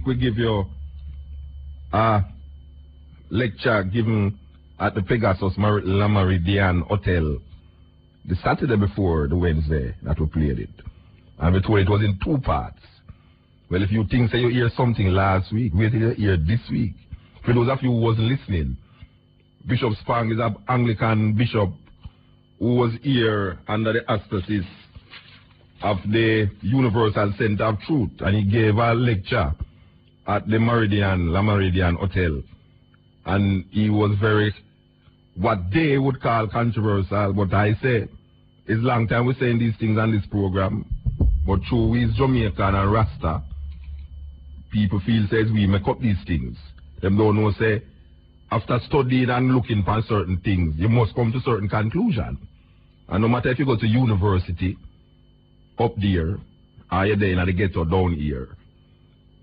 we give you a lecture given at the Pegasus La Meridian Hotel the Saturday before the Wednesday that we played it. And we told it was in 2 parts. Well, if you think say you hear something last week, wait till you hear this week. For those of you who wasn't listening, Bishop Spang is an Anglican bishop who was here under the auspices of the Universal Center of Truth, and he gave a lecture at the La Meridian Hotel. And he was very, what they would call controversial, but I say, it's long time we're saying these things on this program, but true, we is Jamaican and Rasta, people feel says we make up these things. Them don't know say, after studying and looking for certain things, you must come to certain conclusion. And no matter if you go to university, up there, or you're there in the ghetto down here,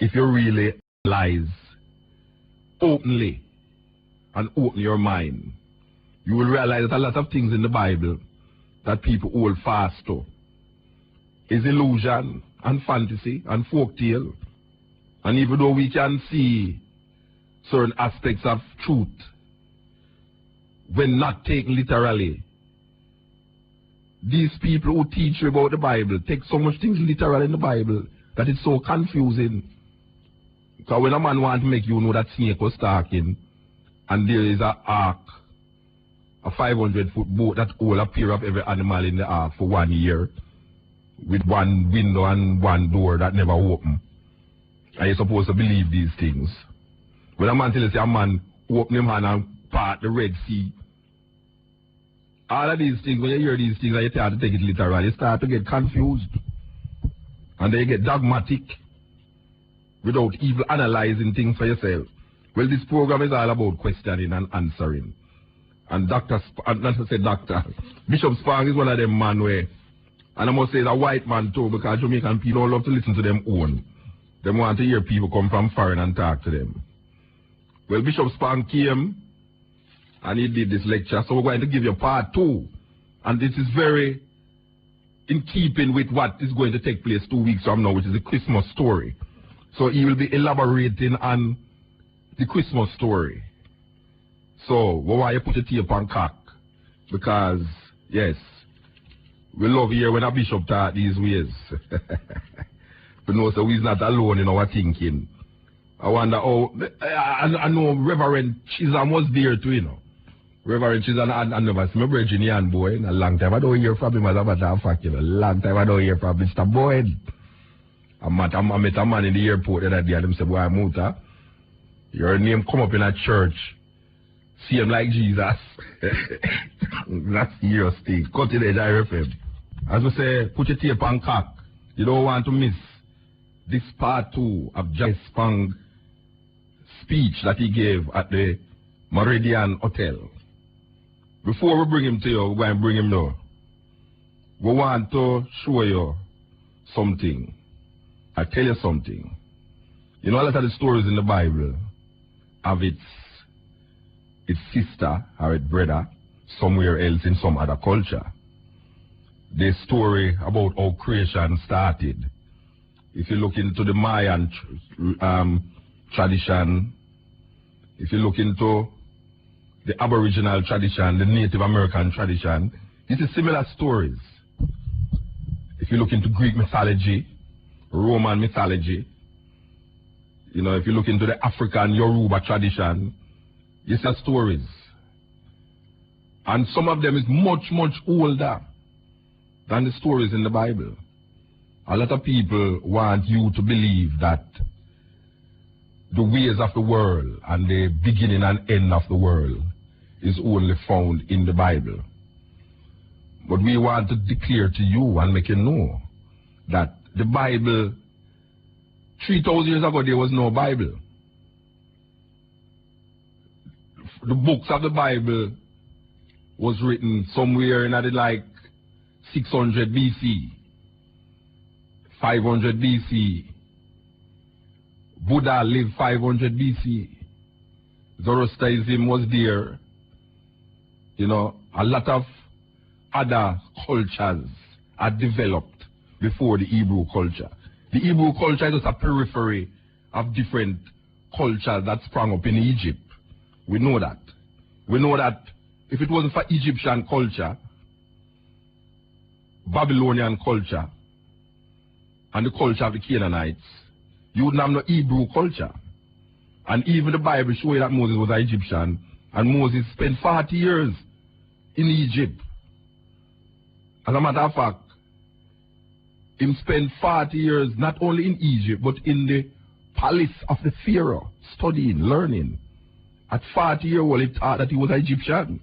if you really analyze openly and open your mind, you will realize that a lot of things in the Bible that people hold fast to is illusion and fantasy and folktale. And even though we can see certain aspects of truth, when not taken literally, these people who teach you about the Bible take so much things literal in the Bible that it's so confusing. Because when a man wants to make you know that snake was talking, and there is an ark, a 500-foot boat that will appear of every animal in the ark for 1 year, with one window and one door that never open, and you're supposed to believe these things. When a man tells you a man open him hand and part the Red Sea, all of these things, when you hear these things and you start to take it literally, you start to get confused. And then you get dogmatic without even analyzing things for yourself. Well, this program is all about questioning and answering. And not to say doctor, Bishop Spang is one of them man where, and I must say it's a white man too, because Jamaican people don't love to listen to them own. They want to hear people come from foreign and talk to them. Well, Bishop Spang came and he did this lecture, so we're going to give you part 2. And this is very in keeping with what is going to take place 2 weeks from now, which is the Christmas story. So he will be elaborating on the Christmas story. So, we want you to put your tape on cock, because, yes, we love here when a bishop talk these ways. But no, so he's not alone in our thinking. I wonder how, I know Reverend Chisholm was there too, you know. Reverend Chisholm, I never see my brother Ian boy in a long time. I don't hear from him as a matter of fact, you know. Long time I don't hear from Mr. Boyd. I met a man in the airport the other day and him said, boy, Muta, your name come up in a church. See him like Jesus. That's serious thing. Cut it edge, RFM. As we say, put your tape on cock. You don't want to miss this part 2 of Jai Spang's speech that he gave at the Meridian Hotel. Before we bring him to you, we're going to bring him now. We want to show you something. I'll tell you something. You know, a lot of the stories in the Bible have its sister or its brother somewhere else in some other culture. The story about how creation started. If you look into the Mayan tradition, if you look into the Aboriginal tradition, the Native American tradition, you see similar stories. If you look into Greek mythology, Roman mythology, you know, if you look into the African Yoruba tradition, you see stories. And some of them is much, much older than the stories in the Bible. A lot of people want you to believe that the ways of the world and the beginning and end of the world is only found in the Bible. But we want to declare to you and make you know that the Bible, 3,000 years ago, there was no Bible. The books of the Bible was written somewhere in the like 600 BC, 500 BC. Buddha lived 500 BC. Zoroastrianism was there. You know, a lot of other cultures are developed before the Hebrew culture. The Hebrew culture is just a periphery of different cultures that sprang up in Egypt. We know that. We know that if it wasn't for Egyptian culture, Babylonian culture, and the culture of the Canaanites, you wouldn't have no Hebrew culture. And even the Bible shows you that Moses was an Egyptian, and Moses spent 40 years in Egypt. As a matter of fact, he spent 40 years not only in Egypt, but in the palace of the Pharaoh, studying, learning. At 40 years old, he thought that he was an Egyptian.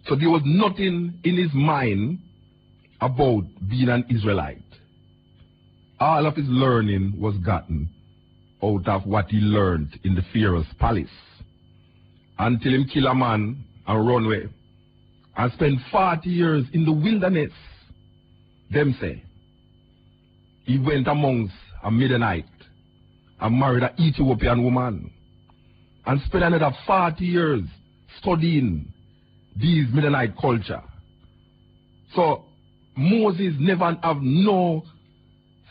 So there was nothing in his mind about being an Israelite. All of his learning was gotten out of what he learned in the Pharaoh's palace. Until him kill a man and run away. And spend 40 years in the wilderness. Them say, he went amongst a Midianite and married an Ethiopian woman. And spent another 40 years studying these Midianite culture. So Moses never have no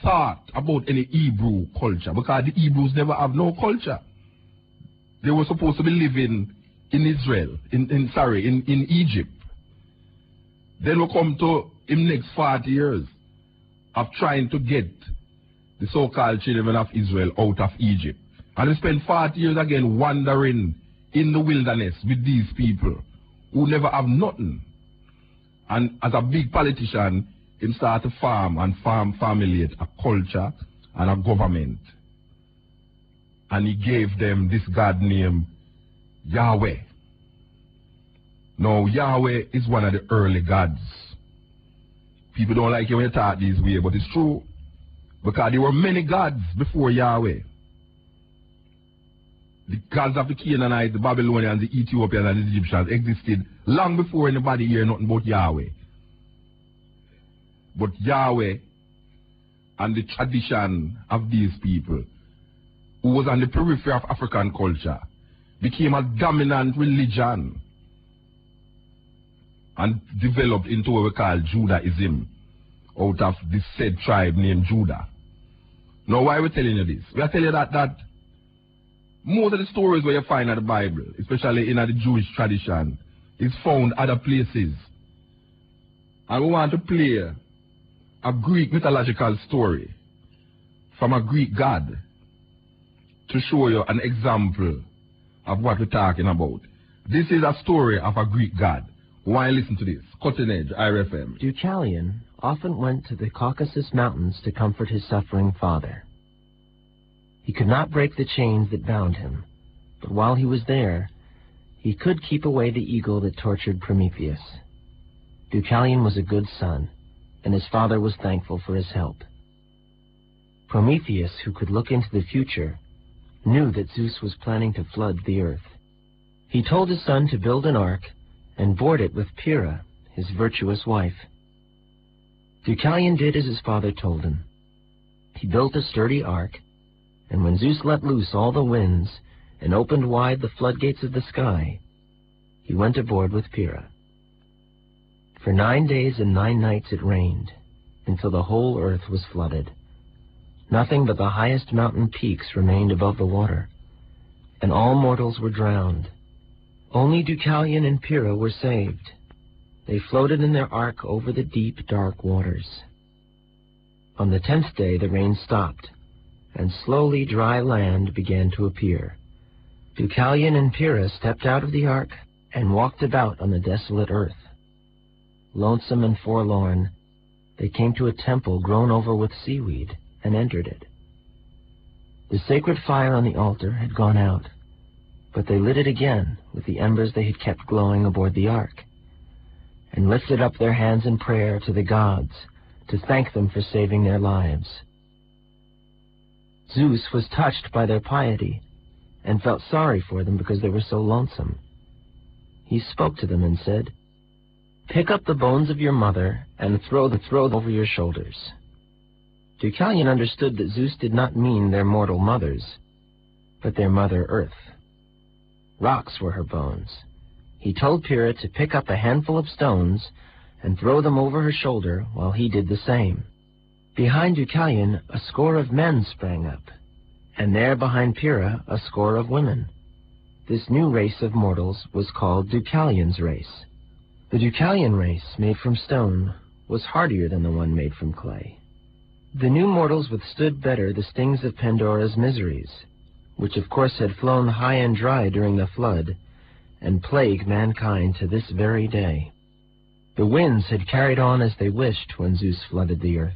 thought about any Hebrew culture, because the Hebrews never have no culture. They were supposed to be living in Israel, in Egypt. Then we come to him next 40 years of trying to get the so-called children of Israel out of Egypt. And he spent 40 years again wandering in the wilderness with these people who never have nothing. And as a big politician, he started to farm and formulate a culture and a government. And he gave them this God named Yahweh. Now, Yahweh is one of the early gods. People don't like it when you talk this way, but it's true. Because there were many gods before Yahweh. The gods of the Canaanites, the Babylonians, the Ethiopians, and the Egyptians existed long before anybody heard nothing about Yahweh. But Yahweh and the tradition of these people, who was on the periphery of African culture, became a dominant religion and developed into what we call Judaism, out of this said tribe named Judah. Now, why are we telling you this? We are telling you that most of the stories where you find in the Bible, especially in the Jewish tradition, is found other places. And we want to play a Greek mythological story from a Greek god to show you an example of what we're talking about. This is a story of a Greek god. Why listen to this? Cutting Edge, IRFM. Deucalion often went to the Caucasus Mountains to comfort his suffering father. He could not break the chains that bound him, but while he was there, he could keep away the eagle that tortured Prometheus. Deucalion was a good son, and his father was thankful for his help. Prometheus, who could look into the future, knew that Zeus was planning to flood the earth. He told his son to build an ark and board it with Pyrrha, his virtuous wife. Deucalion did as his father told him. He built a sturdy ark, and when Zeus let loose all the winds and opened wide the floodgates of the sky, he went aboard with Pyrrha. For 9 days and 9 nights it rained, until the whole earth was flooded. Nothing but the highest mountain peaks remained above the water, and all mortals were drowned. Only Deucalion and Pyrrha were saved. They floated in their ark over the deep, dark waters. On the 10th day the rain stopped, and slowly dry land began to appear. Deucalion and Pyrrha stepped out of the ark and walked about on the desolate earth. Lonesome and forlorn, they came to a temple grown over with seaweed and entered it. The sacred fire on the altar had gone out, but they lit it again with the embers they had kept glowing aboard the ark, and lifted up their hands in prayer to the gods to thank them for saving their lives. Zeus was touched by their piety and felt sorry for them because they were so lonesome. He spoke to them and said, "Pick up the bones of your mother and throw them over your shoulders." Deucalion understood that Zeus did not mean their mortal mothers, but their mother Earth. Rocks were her bones. He told Pyrrha to pick up a handful of stones and throw them over her shoulder while he did the same. Behind Deucalion, a score of men sprang up, and there behind Pyrrha a score of women. This new race of mortals was called Deucalion's race. The Deucalion race, made from stone, was hardier than the one made from clay. The new mortals withstood better the stings of Pandora's miseries, which of course had flown high and dry during the flood, and plague mankind to this very day. The winds had carried on as they wished when Zeus flooded the earth.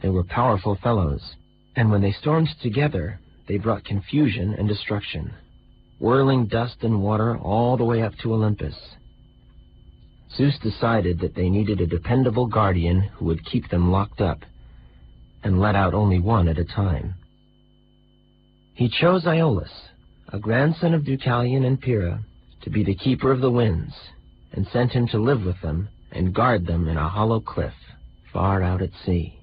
They were powerful fellows, and when they stormed together, they brought confusion and destruction, whirling dust and water all the way up to Olympus. Zeus decided that they needed a dependable guardian who would keep them locked up, and let out only one at a time. He chose Iolaus, a grandson of Deucalion and Pyrrha, to be the keeper of the winds, and sent him to live with them and guard them in a hollow cliff far out at sea.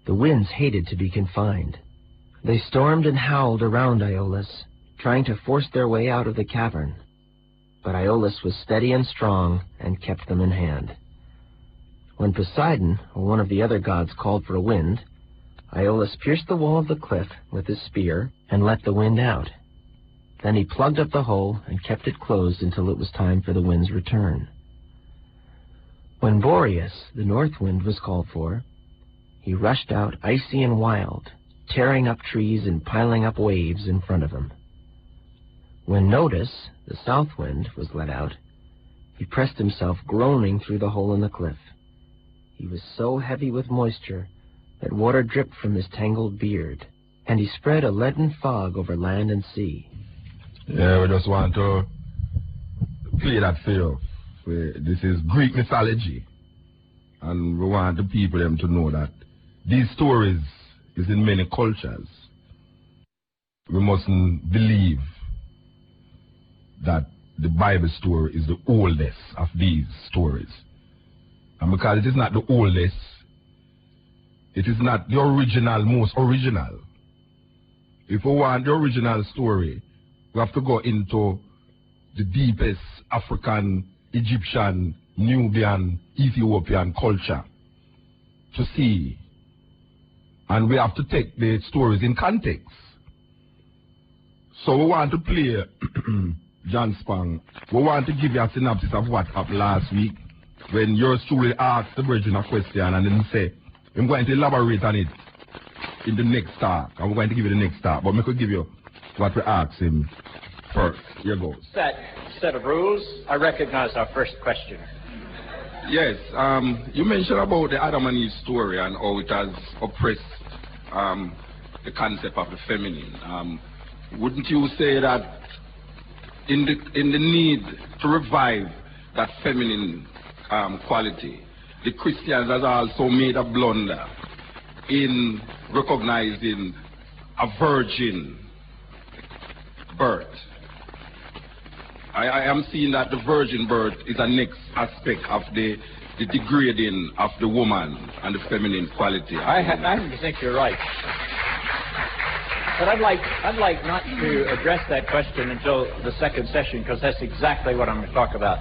The winds hated to be confined. They stormed and howled around Iolaus, trying to force their way out of the cavern. But Iolaus was steady and strong and kept them in hand. When Poseidon, or one of the other gods, called for a wind, Iolaus pierced the wall of the cliff with his spear and let the wind out. Then he plugged up the hole and kept it closed until it was time for the wind's return. When Boreas, the north wind, was called for, he rushed out icy and wild, tearing up trees and piling up waves in front of him. When Notus, the south wind, was let out, he pressed himself groaning through the hole in the cliff. He was so heavy with moisture that water dripped from his tangled beard, and he spread a leaden fog over land and sea. Yeah, we just want to play that for you. This is Greek mythology, and we want the people them to know that these stories is in many cultures. We mustn't believe that the Bible story is the oldest of these stories. And because it is not the oldest, it is not the original, most original. If we want the original story, we have to go into the deepest African, Egyptian, Nubian, Ethiopian culture to see. And we have to take the stories in context. So we want to play John Spang. We want to give you a synopsis of what happened last week when yours truly asked the virgin a question and then say, I'm going to elaborate on it in the next talk. And we're going to give you the next talk. But we could give you what we asked him first. Here goes. That set of rules, I recognize our first question. Yes, you mentioned about the Adam and Eve story and how it has oppressed the concept of the feminine. Wouldn't you say that in the need to revive that feminine quality, the Christians has also made a blunder in recognizing a virgin birth? I am seeing that the virgin birth is a next aspect of the degrading of the woman and the feminine quality. I think you're right. But I'd like not to address that question until the second session, because that's exactly what I'm going to talk about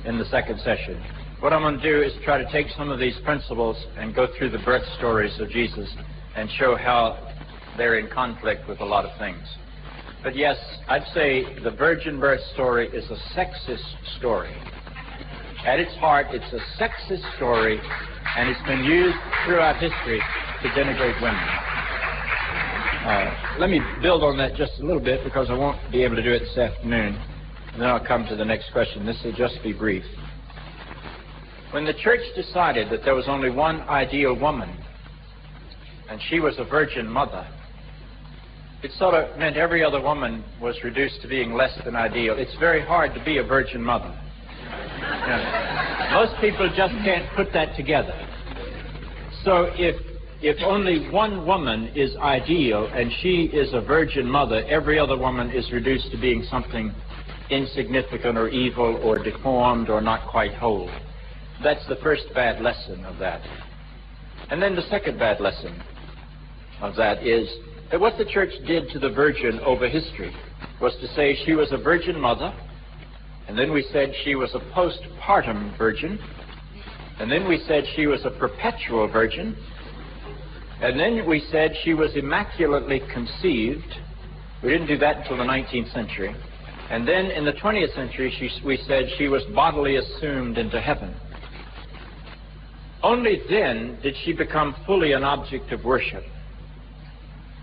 in the second session. What I'm going to do is try to take some of these principles and go through the birth stories of Jesus and show how they're in conflict with a lot of things. But yes, I'd say the virgin birth story is a sexist story. At its heart, it's a sexist story, and it's been used throughout history to denigrate women. Let me build on that just a little bit, because I won't be able to do it this afternoon. And then I'll come to the next question. This will just be brief. When the church decided that there was only one ideal woman, and she was a virgin mother, it sort of meant every other woman was reduced to being less than ideal. It's very hard to be a virgin mother. You know, most people just can't put that together. So if only one woman is ideal and she is a virgin mother, every other woman is reduced to being something insignificant or evil or deformed or not quite whole. That's the first bad lesson of that. And then the second bad lesson of that is that what the church did to the virgin over history was to say she was a virgin mother, and then we said she was a postpartum virgin, and then we said she was a perpetual virgin, And then we said she was immaculately conceived. We didn't do that until the 19th century. And then in the 20th century, we said she was bodily assumed into heaven. Only then did she become fully an object of worship.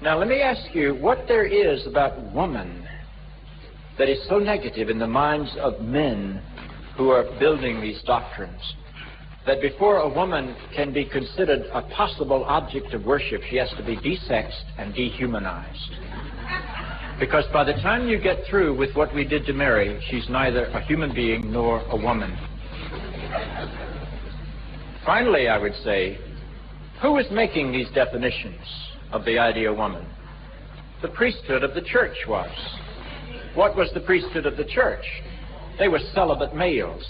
Now, let me ask you what there is about woman that is so negative in the minds of men who are building these doctrines, that before a woman can be considered a possible object of worship, she has to be desexed and dehumanized. Because by the time you get through with what we did to Mary, she's neither a human being nor a woman. Finally, I would say, who was making these definitions of the ideal woman? The priesthood of the church was. What was the priesthood of the church? They were celibate males.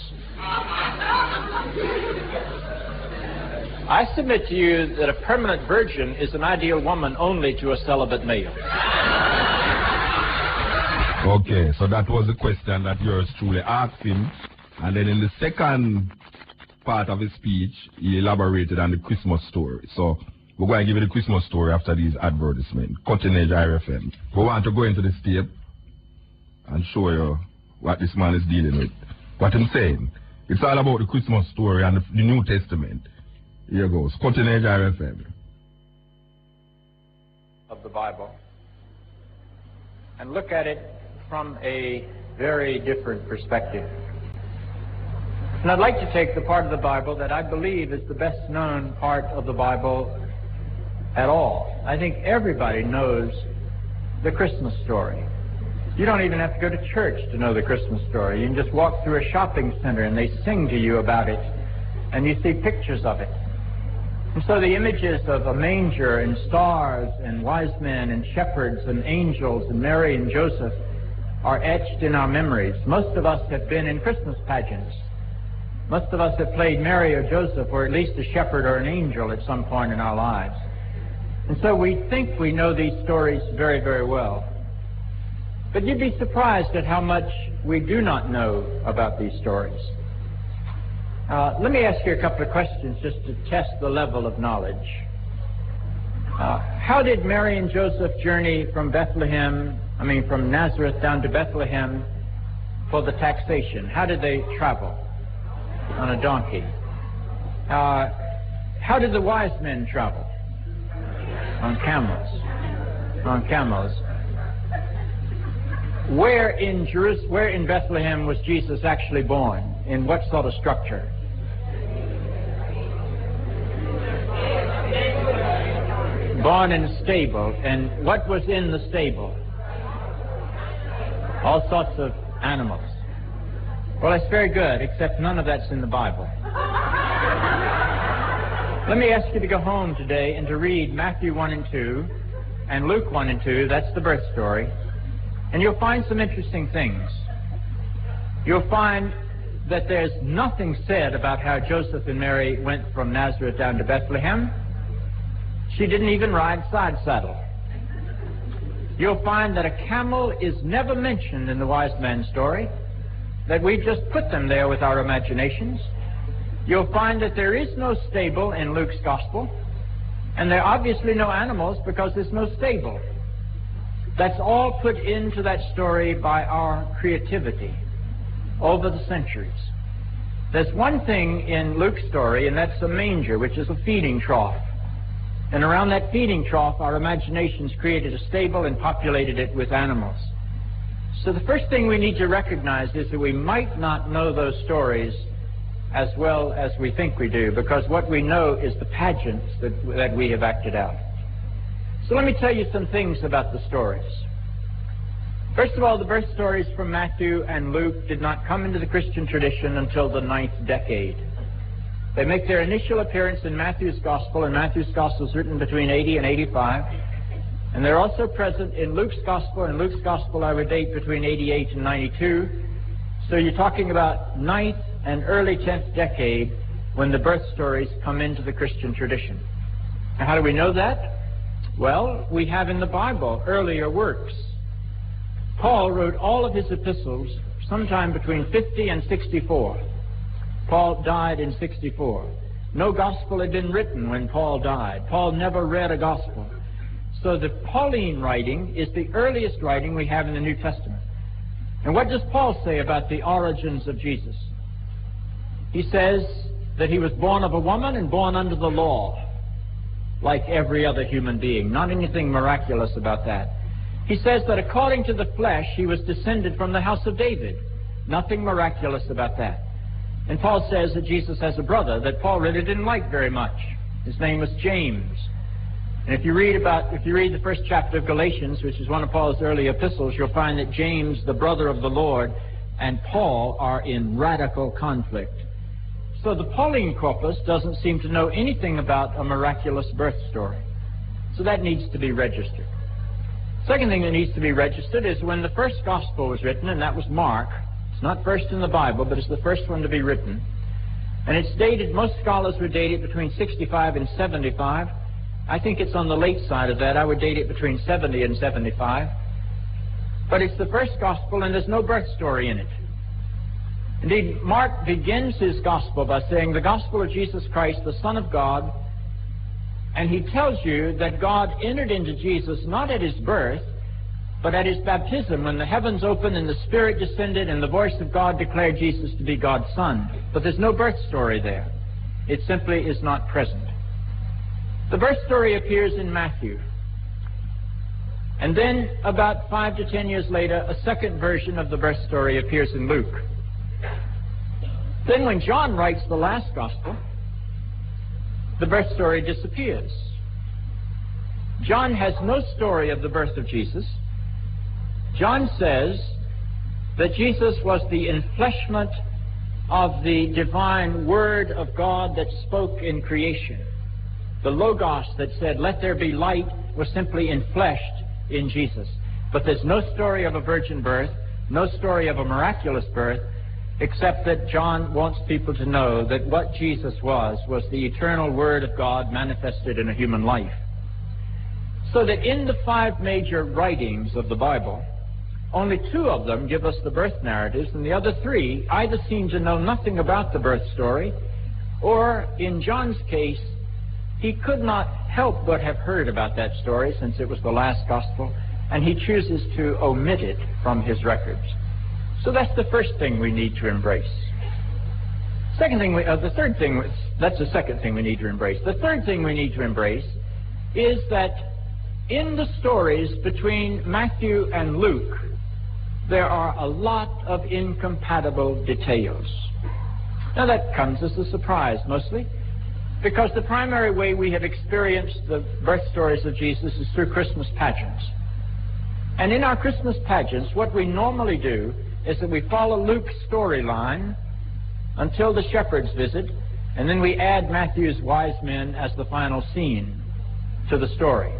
I submit to you that a permanent virgin is an ideal woman only to a celibate male. Okay, so that was the question that yours truly asked him. And then in the second part of his speech, he elaborated on the Christmas story. So we're going to give you the Christmas story after these advertisements. Cutting Edge IRFM. We want to go into this tape and show you what this man is dealing with. What I'm saying, it's all about the Christmas story and the New Testament. Here goes. Cutting Edge IRFM. Of the Bible. And look at it from a very different perspective. And I'd like to take the part of the Bible that I believe is the best known part of the Bible at all. I think everybody knows the Christmas story. You don't even have to go to church to know the Christmas story. You can just walk through a shopping center and they sing to you about it, and you see pictures of it. And so the images of a manger and stars and wise men and shepherds and angels and Mary and Joseph are etched in our memories. Most of us have been in Christmas pageants. Most of us have played Mary or Joseph, or at least a shepherd or an angel at some point in our lives. And so we think we know these stories very, very well. But you'd be surprised at how much we do not know about these stories. Let me ask you a couple of questions just to test the level of knowledge. How did Mary and Joseph journey from Nazareth down to Bethlehem for the taxation? How did they travel? On a donkey. How did the wise men travel? On camels. On camels. Where in Bethlehem was Jesus actually born? In what sort of structure? Born in a stable. And what was in the stable? All sorts of animals. Well, that's very good, except none of that's in the Bible. Let me ask you to go home today and to read Matthew 1 and 2 and Luke 1 and 2. That's the birth story. And you'll find some interesting things. You'll find that there's nothing said about how Joseph and Mary went from Nazareth down to Bethlehem. She didn't even ride side saddle. You'll find that a camel is never mentioned in the wise man story, that we've just put them there with our imaginations. You'll find that there is no stable in Luke's gospel, and there are obviously no animals because there's no stable. That's all put into that story by our creativity over the centuries. There's one thing in Luke's story, and that's a manger, which is a feeding trough. And around that feeding trough, our imaginations created a stable and populated it with animals. So the first thing we need to recognize is that we might not know those stories as well as we think we do, because what we know is the pageants that we have acted out. So let me tell you some things about the stories. First of all, the birth stories from Matthew and Luke did not come into the Christian tradition until the 9th decade. They make their initial appearance in Matthew's Gospel, and Matthew's Gospel is written between 80 and 85. And they're also present in Luke's Gospel, and Luke's Gospel I would date between 88 and 92. So you're talking about 9th and early 10th decade when the birth stories come into the Christian tradition. Now, how do we know that? Well, we have in the Bible earlier works. Paul wrote all of his epistles sometime between 50 and 64. Paul died in 64. No gospel had been written when Paul died. Paul never read a gospel. So the Pauline writing is the earliest writing we have in the New Testament. And what does Paul say about the origins of Jesus? He says that he was born of a woman and born under the law, like every other human being. Not anything miraculous about that. He says that according to the flesh, he was descended from the house of David. Nothing miraculous about that. And Paul says that Jesus has a brother that Paul really didn't like very much. His name was James. And if you read the first chapter of Galatians, which is one of Paul's early epistles, you'll find that James, the brother of the Lord, and Paul are in radical conflict. So the Pauline corpus doesn't seem to know anything about a miraculous birth story. So that needs to be registered. Second thing that needs to be registered is when the first gospel was written, and that was Mark. It's not first in the Bible, but it's the first one to be written. And it's dated, most scholars would date it between 65 and 75. I think it's on the late side of that. I would date it between 70 and 75. But it's the first gospel, and there's no birth story in it. Indeed, Mark begins his gospel by saying, the gospel of Jesus Christ, the Son of God, and he tells you that God entered into Jesus not at his birth, but at his baptism, when the heavens opened and the Spirit descended and the voice of God declared Jesus to be God's Son. But there's no birth story there. It simply is not present. The birth story appears in Matthew. And then, about 5 to 10 years later, a second version of the birth story appears in Luke. Then when John writes the last gospel, the birth story disappears. John has no story of the birth of Jesus. John says that Jesus was the enfleshment of the divine Word of God that spoke in creation. The Logos that said, let there be light, was simply enfleshed in Jesus. But there's no story of a virgin birth, no story of a miraculous birth, except that John wants people to know that what Jesus was the eternal Word of God manifested in a human life. So that in the 5 major writings of the Bible, only 2 of them give us the birth narratives, and the other 3 either seem to know nothing about the birth story, or in John's case, he could not help but have heard about that story since it was the last gospel, and he chooses to omit it from his records. So that's the first thing we need to embrace. That's the second thing we need to embrace. The third thing we need to embrace is that in the stories between Matthew and Luke, there are a lot of incompatible details. Now that comes as a surprise mostly, because the primary way we have experienced the birth stories of Jesus is through Christmas pageants. And in our Christmas pageants, what we normally do is that we follow Luke's storyline until the shepherds visit, and then we add Matthew's wise men as the final scene to the story.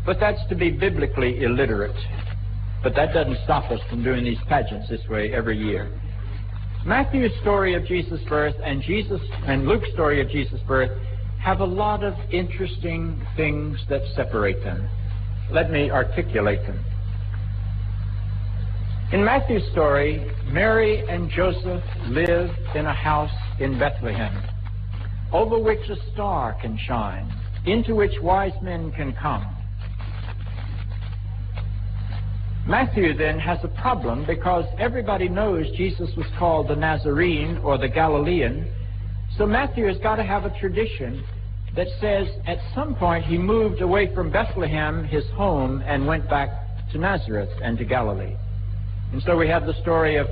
But that's to be biblically illiterate. But that doesn't stop us from doing these pageants this way every year. Matthew's story of Jesus' birth and Luke's story of Jesus' birth have a lot of interesting things that separate them. Let me articulate them. In Matthew's story, Mary and Joseph live in a house in Bethlehem, over which a star can shine, into which wise men can come. Matthew then has a problem because everybody knows Jesus was called the Nazarene or the Galilean. So Matthew has got to have a tradition that says at some point he moved away from Bethlehem, his home, and went back to Nazareth and to Galilee. And so we have the story of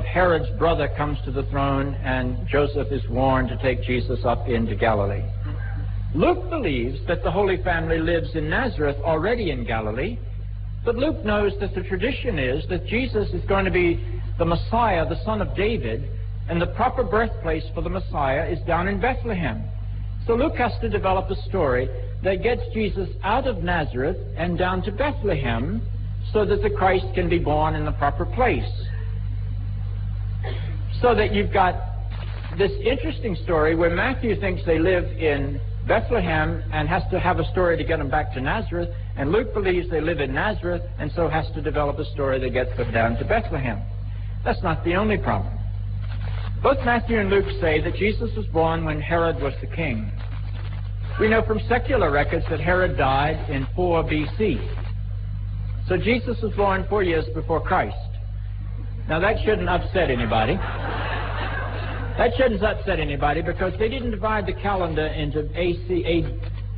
Herod's brother comes to the throne and Joseph is warned to take Jesus up into Galilee. Luke believes that the Holy Family lives in Nazareth, already in Galilee. But Luke knows that the tradition is that Jesus is going to be the Messiah, the son of David, and the proper birthplace for the Messiah is down in Bethlehem. So Luke has to develop a story that gets Jesus out of Nazareth and down to Bethlehem so that the Christ can be born in the proper place. So that you've got this interesting story where Matthew thinks they live in Bethlehem and has to have a story to get them back to Nazareth, and Luke believes they live in Nazareth and so has to develop a story that gets them down to Bethlehem. That's not the only problem. Both Matthew and Luke say that Jesus was born when Herod was the king. We know from secular records that Herod died in 4 BC. So Jesus was born 4 years before Christ. Now that shouldn't upset anybody. That shouldn't upset anybody because they didn't divide the calendar into AD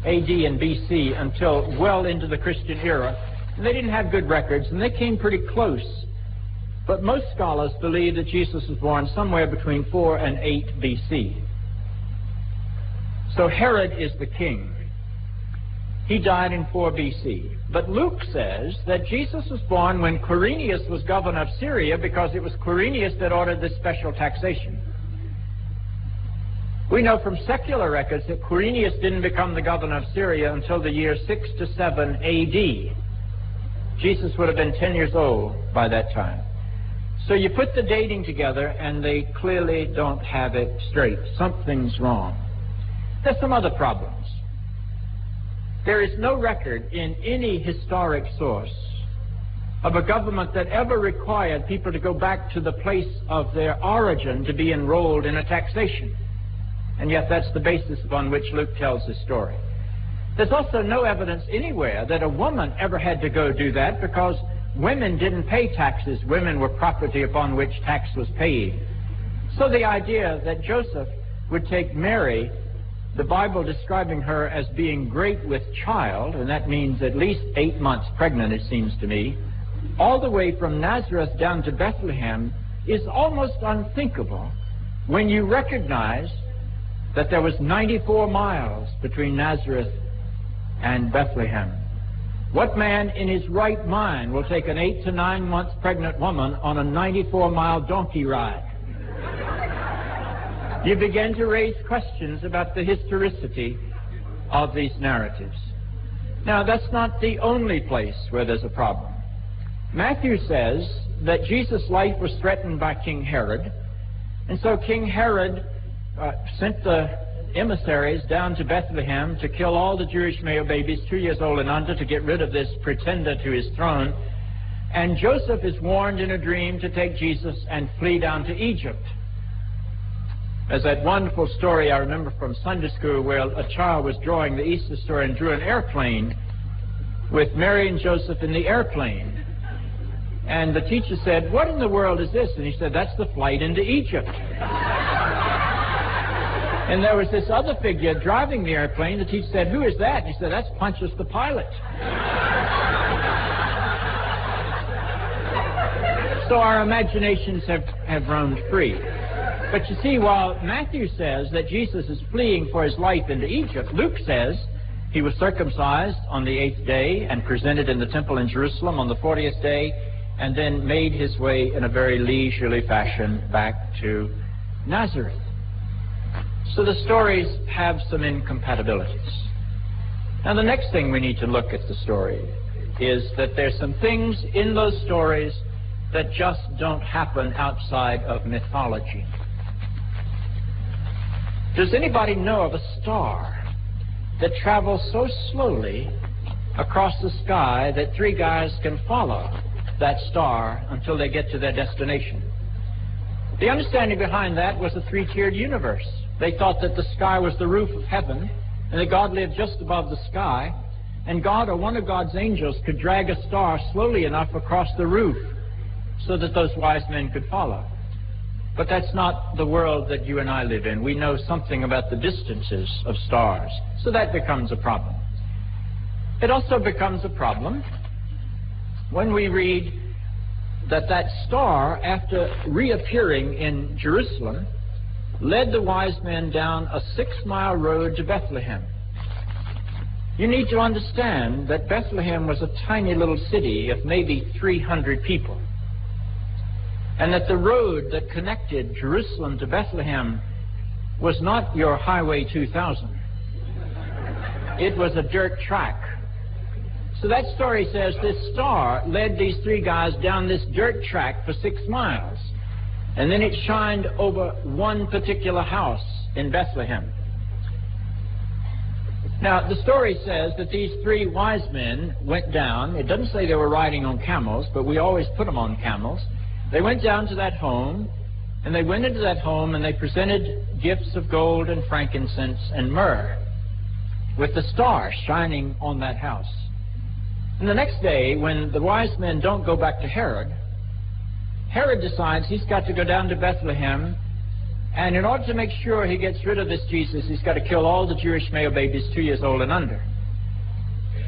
and BC until well into the Christian era. And they didn't have good records, and they came pretty close. But most scholars believe that Jesus was born somewhere between 4 and 8 BC. So Herod is the king. He died in 4 BC. But Luke says that Jesus was born when Quirinius was governor of Syria because it was Quirinius that ordered this special taxation. We know from secular records that Quirinius didn't become the governor of Syria until the year 6 to 7 AD. Jesus would have been 10 years old by that time. So you put the dating together and they clearly don't have it straight. Something's wrong. There's some other problems. There is no record in any historic source of a government that ever required people to go back to the place of their origin to be enrolled in a taxation. And yet that's the basis upon which Luke tells his story. There's also no evidence anywhere that a woman ever had to go do that because women didn't pay taxes. Women were property upon which tax was paid. So the idea that Joseph would take Mary, the Bible describing her as being great with child, and that means at least 8 months pregnant, it seems to me, all the way from Nazareth down to Bethlehem is almost unthinkable when you recognize that there was 94 miles between Nazareth and Bethlehem. What man in his right mind will take an 8 to 9 months pregnant woman on a 94-mile donkey ride? You begin to raise questions about the historicity of these narratives. Now, that's not the only place where there's a problem. Matthew says that Jesus' life was threatened by King Herod, and so King Herod sent the emissaries down to Bethlehem to kill all the Jewish male babies 2 years old and under to get rid of this pretender to his throne. And Joseph is warned in a dream to take Jesus and flee down to Egypt. There's that wonderful story I remember from Sunday school where a child was drawing the Easter story and drew an airplane with Mary and Joseph in the airplane. And the teacher said, "What in the world is this?" And he said, "That's the flight into Egypt." And there was this other figure driving the airplane. The teacher said, "Who is that?" And he said, "That's Pontius the pilot." So our imaginations have roamed free. But you see, while Matthew says that Jesus is fleeing for his life into Egypt, Luke says he was circumcised on the 8th day and presented in the temple in Jerusalem on the 40th day, and then made his way in a very leisurely fashion back to Nazareth. So the stories have some incompatibilities. Now the next thing we need to look at the story is that there's some things in those stories that just don't happen outside of mythology. Does anybody know of a star that travels so slowly across the sky that 3 guys can follow that star until they get to their destination? The understanding behind that was a 3-tiered universe. They thought that the sky was the roof of heaven, and that God lived just above the sky, and God or one of God's angels could drag a star slowly enough across the roof so that those wise men could follow. But that's not the world that you and I live in. We know something about the distances of stars, so that becomes a problem. It also becomes a problem when we read that that star, after reappearing in Jerusalem, led the wise men down a 6-mile road to Bethlehem. You need to understand that Bethlehem was a tiny little city of maybe 300 people, and that the road that connected Jerusalem to Bethlehem was not your Highway 2000. It was a dirt track. So that story says this star led these 3 guys down this dirt track for 6 miles. And then it shined over one particular house in Bethlehem. Now, the story says that these 3 wise men went down. It doesn't say they were riding on camels, but we always put them on camels. They went down to that home, And they went into that home and they presented gifts of gold and frankincense and myrrh with the star shining on that house. And the next day, when the wise men don't go back to Herod, Herod decides he's got to go down to Bethlehem, and in order to make sure he gets rid of this Jesus, he's got to kill all the Jewish male babies 2 years old and under.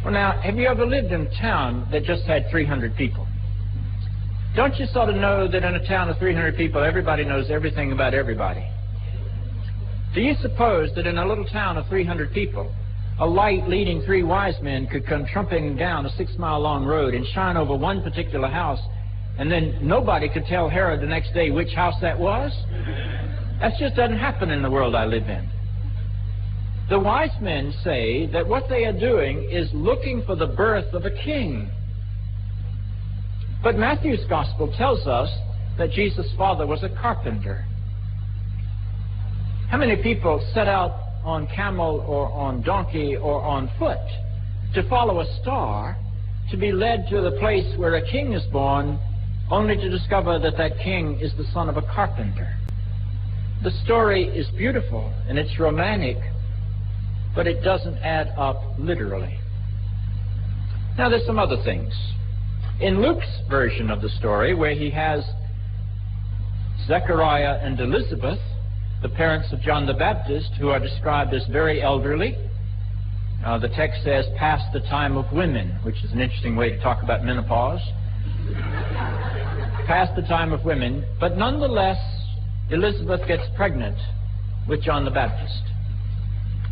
Well, now, have you ever lived in a town that just had 300 people? Don't you sort of know that in a town of 300 people, everybody knows everything about everybody? Do you suppose that in a little town of 300 people, a light leading 3 wise men could come trumping down a 6-mile-long road and shine over one particular house, and then nobody could tell Herod the next day which house that was? That just doesn't happen in the world I live in. The wise men say that what they are doing is looking for the birth of a king. But Matthew's gospel tells us that Jesus' father was a carpenter. How many people set out on camel or on donkey or on foot to follow a star to be led to the place where a king is born, only to discover that that king is the son of a carpenter? The story is beautiful and it's romantic, but it doesn't add up literally. Now, there's some other things. In Luke's version of the story, where he has Zechariah and Elizabeth, the parents of John the Baptist, who are described as very elderly, the text says, past the time of women, which is an interesting way to talk about menopause. Past the time of women, but nonetheless, Elizabeth gets pregnant with John the Baptist.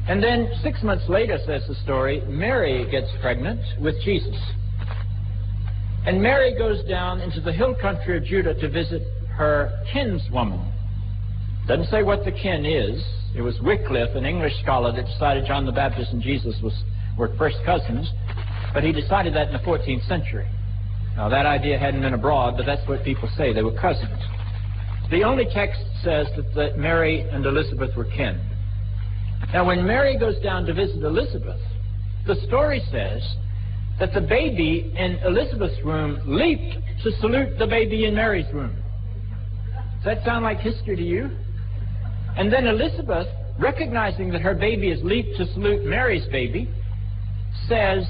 And then 6 months later, says the story, Mary gets pregnant with Jesus. And Mary goes down into the hill country of Judah to visit her kinswoman. Doesn't say what the kin is. It was Wycliffe, an English scholar, that decided John the Baptist and Jesus were first cousins, but he decided that in the 14th century. Now, that idea hadn't been abroad, but that's what people say. They were cousins. The only text says that Mary and Elizabeth were kin. Now, when Mary goes down to visit Elizabeth, the story says that the baby in Elizabeth's womb leaped to salute the baby in Mary's womb. Does that sound like history to you? And then Elizabeth, recognizing that her baby has leaped to salute Mary's baby, says,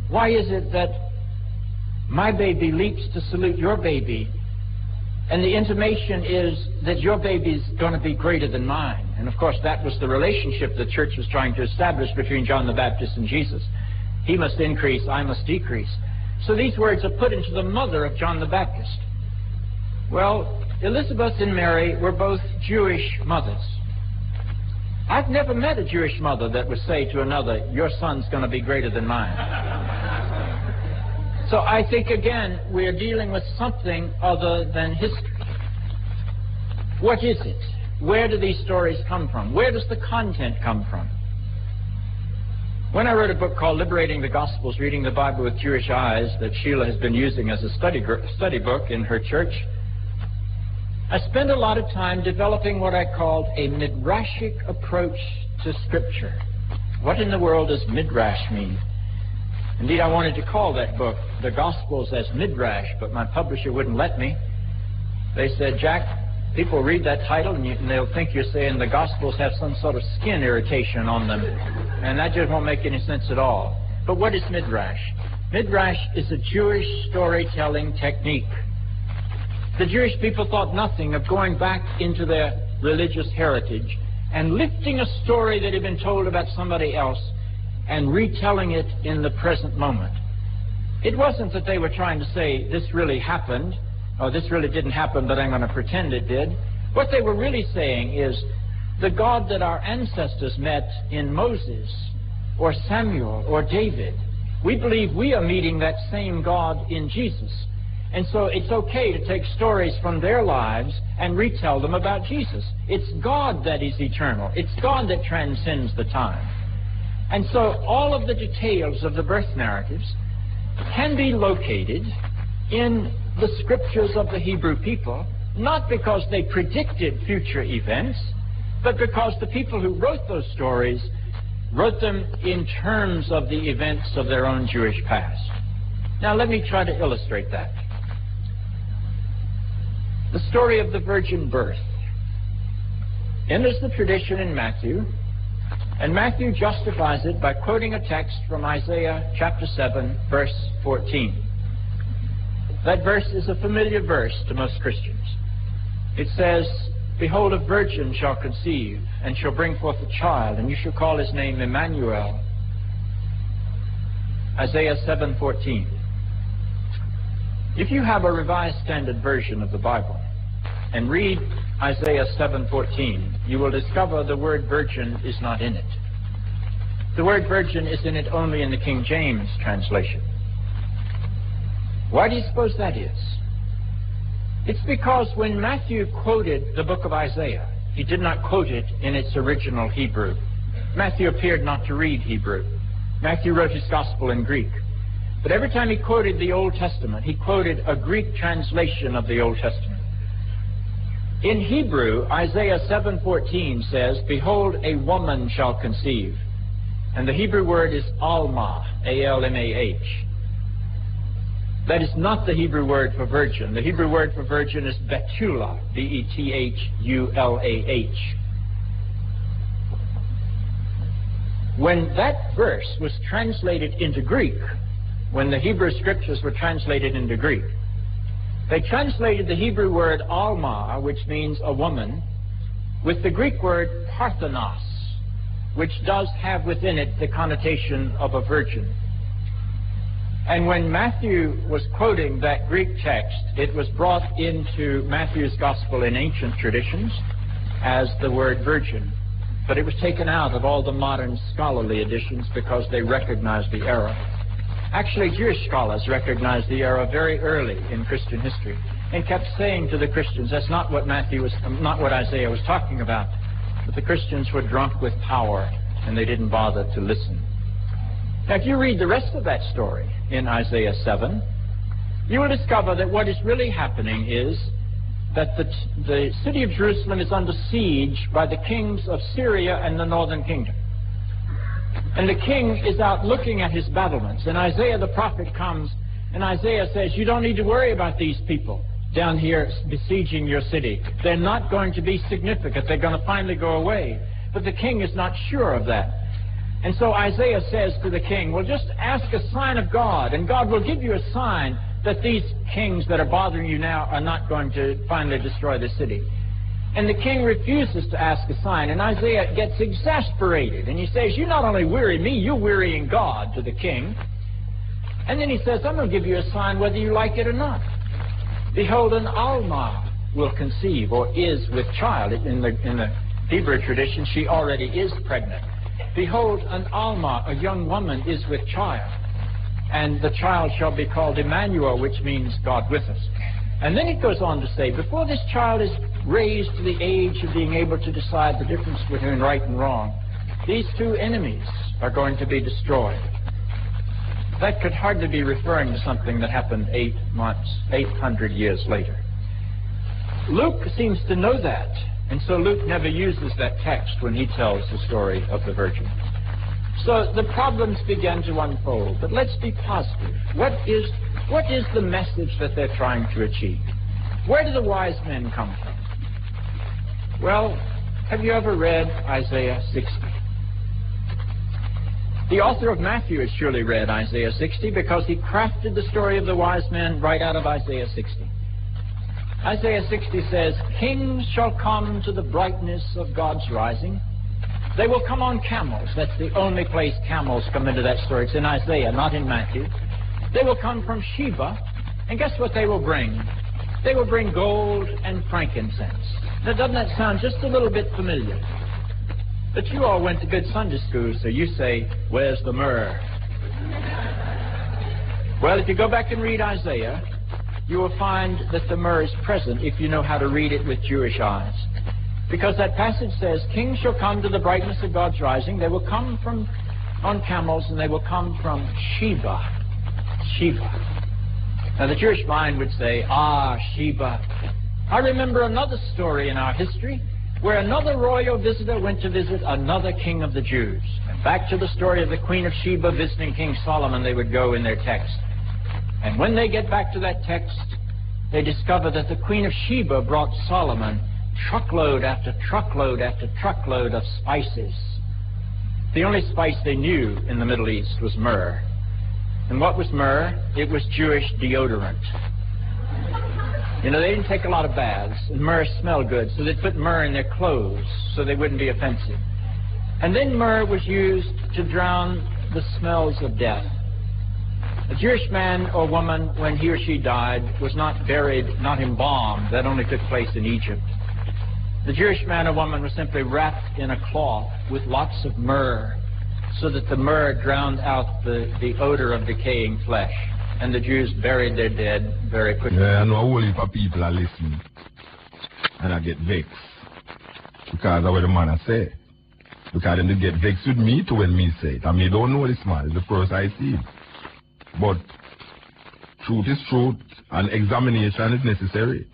why is it that my baby leaps to salute your baby? And the intimation is that your baby's going to be greater than mine. And of course, that was the relationship the church was trying to establish between John the Baptist and Jesus. He must increase, I must decrease. So these words are put into the mother of John the Baptist. Well, Elizabeth and Mary were both Jewish mothers. I've never met a Jewish mother that would say to another, your son's going to be greater than mine. So I think, again, we're dealing with something other than history. What is it? Where do these stories come from? Where does the content come from? When I wrote a book called Liberating the Gospels, Reading the Bible with Jewish Eyes, that Sheila has been using as a study book in her church, I spent a lot of time developing what I called a midrashic approach to Scripture. What in the world does midrash mean? Indeed, I wanted to call that book The Gospels as Midrash, but my publisher wouldn't let me. They said, Jack, people read that title and they'll think you're saying the Gospels have some sort of skin irritation on them, and that just won't make any sense at all. But what is Midrash? Midrash is a Jewish storytelling technique. The Jewish people thought nothing of going back into their religious heritage and lifting a story that had been told about somebody else and retelling it in the present moment. It wasn't that they were trying to say, this really happened, or this really didn't happen, but I'm going to pretend it did. What they were really saying is, the God that our ancestors met in Moses, or Samuel, or David, we believe we are meeting that same God in Jesus. And so it's okay to take stories from their lives and retell them about Jesus. It's God that is eternal. It's God that transcends the time. And so all of the details of the birth narratives can be located in the scriptures of the Hebrew people, not because they predicted future events, but because the people who wrote those stories wrote them in terms of the events of their own Jewish past. Now let me try to illustrate that. the story of the virgin birth enters the tradition in Matthew, and Matthew justifies it by quoting a text from Isaiah chapter 7, verse 14. That verse is a familiar verse to most Christians. It says, "Behold, a virgin shall conceive, and shall bring forth a child, and you shall call his name Emmanuel." Isaiah 7:14. If you have a Revised Standard Version of the Bible and read Isaiah 7:14, you will discover the word virgin is not in it. The word virgin is in it only in the King James translation. Why do you suppose that is? It's because when Matthew quoted the book of Isaiah, he did not quote it in its original Hebrew. Matthew appeared not to read Hebrew. Matthew wrote his gospel in Greek. But every time he quoted the Old Testament, he quoted a Greek translation of the Old Testament. In Hebrew, Isaiah 7:14 says, "Behold, a woman shall conceive." And the Hebrew word is Alma, A-L-M-A-H. That is not the Hebrew word for virgin. The Hebrew word for virgin is Betula, B-E-T-H-U-L-A-H. When that verse was translated into Greek, when the Hebrew scriptures were translated into Greek, they translated the Hebrew word Alma, which means a woman, with the Greek word Parthenos, which does have within it the connotation of a virgin. And when Matthew was quoting that Greek text, it was brought into Matthew's gospel in ancient traditions as the word virgin. But it was taken out of all the modern scholarly editions because they recognized the error. Actually, Jewish scholars recognized the error very early in Christian history and kept saying to the Christians, that's not what not what Isaiah was talking about. But the Christians were drunk with power and they didn't bother to listen. Now, if you read the rest of that story in Isaiah 7, you will discover that what is really happening is that the city of Jerusalem is under siege by the kings of Syria and the northern kingdom. And the king is out looking at his battlements. And Isaiah the prophet comes, and Isaiah says, you don't need to worry about these people down here besieging your city. They're not going to be significant. They're going to finally go away. But the king is not sure of that. And so Isaiah says to the king, well, just ask a sign of God, and God will give you a sign that these kings that are bothering you now are not going to finally destroy the city. And the king refuses to ask a sign, and Isaiah gets exasperated, and he says, you not only weary me, you're wearying God, to the king. And then he says, I'm going to give you a sign whether you like it or not. Behold, an Alma will conceive, or is with child. In the Hebrew tradition, she already is pregnant. Behold, an Alma, a young woman, is with child. And the child shall be called Emmanuel, which means God with us. And then it goes on to say, before this child is raised to the age of being able to decide the difference between right and wrong, these two enemies are going to be destroyed. That could hardly be referring to something that happened 800 years later. Luke seems to know that, and so Luke never uses that text when he tells the story of the virgin. So the problems began to unfold. But let's be positive. What is the message that they're trying to achieve? Where do the wise men come from? Well, have you ever read Isaiah 60? The author of Matthew has surely read Isaiah 60 because he crafted the story of the wise men right out of Isaiah 60. Isaiah 60 says, kings shall come to the brightness of God's rising. They will come on camels. That's the only place camels come into that story. It's in Isaiah, not in Matthew. They will come from Sheba, and guess what they will bring? They will bring gold and frankincense. Now, doesn't that sound just a little bit familiar? But you all went to good Sunday school, so you say, where's the myrrh? Well, if you go back and read Isaiah, you will find that the myrrh is present if you know how to read it with Jewish eyes. Because that passage says, kings shall come to the brightness of God's rising. They will come on camels, and they will come from Sheba. Sheba. Now, the Jewish mind would say, Sheba. I remember another story in our history where another royal visitor went to visit another king of the Jews. And back to the story of the Queen of Sheba visiting King Solomon, they would go in their text. And when they get back to that text, they discover that the Queen of Sheba brought Solomon truckload after truckload after truckload of spices. The only spice they knew in the Middle East was myrrh. And what was myrrh? It was Jewish deodorant. You know, they didn't take a lot of baths, and myrrh smelled good, so they'd put myrrh in their clothes so they wouldn't be offensive. And then myrrh was used to drown the smells of death. A Jewish man or woman, when he or she died, was not buried, not embalmed. That only took place in Egypt. The Jewish man or woman was simply wrapped in a cloth with lots of myrrh, so that the myrrh drowned out the odor of decaying flesh. And the Jews buried their dead very quickly. Yeah, I know a whole heap of people are listening. And I get vexed. Because of what the man I say. Because they get vexed with me too when me say it. I mean, don't know this man. It's the first I see him. But truth is truth, and examination is necessary.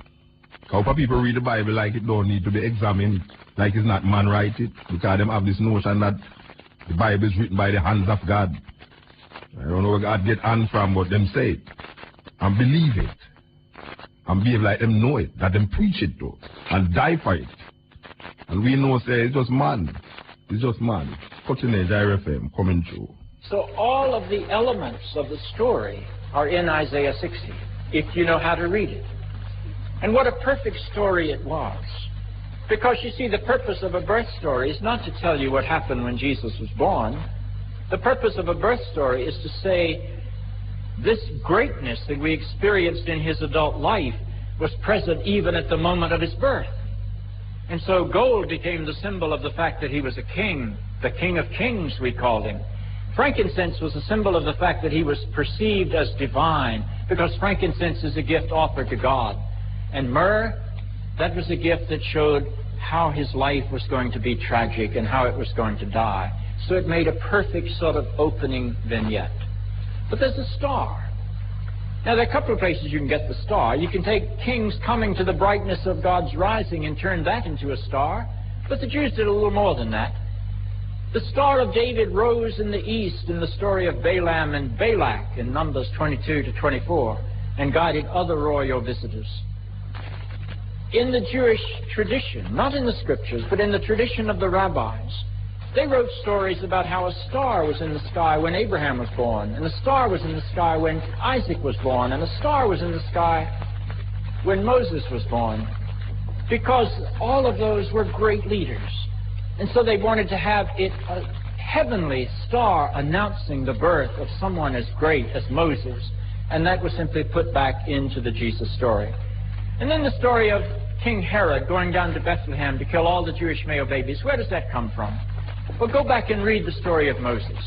How people read the Bible like it don't need to be examined, like it's not man write it, because them have this notion that the Bible is written by the hands of God. I don't know where God get hands from, but them say it. And believe it. And behave like them know it, that them preach it too, and die for it. And we know, say, it's just man. It's just man. Liven Jah FM coming through. So all of the elements of the story are in Isaiah 60, if you know how to read it. And what a perfect story it was. Because you see, the purpose of a birth story is not to tell you what happened when Jesus was born. The purpose of a birth story is to say, this greatness that we experienced in his adult life was present even at the moment of his birth. And so gold became the symbol of the fact that he was a king, the King of Kings, we called him. Frankincense was a symbol of the fact that he was perceived as divine, because frankincense is a gift offered to God. And myrrh, that was a gift that showed how his life was going to be tragic and how it was going to die. So it made a perfect sort of opening vignette. But there's a star. Now, there are a couple of places you can get the star. You can take kings coming to the brightness of God's rising and turn that into a star. But the Jews did a little more than that. The Star of David rose in the east in the story of Balaam and Balak in Numbers 22 to 24 and guided other royal visitors. In the Jewish tradition, not in the scriptures, but in the tradition of the rabbis, they wrote stories about how a star was in the sky when Abraham was born, and a star was in the sky when Isaac was born, and a star was in the sky when Moses was born, because all of those were great leaders. And so they wanted to have it a heavenly star announcing the birth of someone as great as Moses, and that was simply put back into the Jesus story. And then the story of King Herod going down to Bethlehem to kill all the Jewish male babies. Where does that come from? Well, go back and read the story of Moses.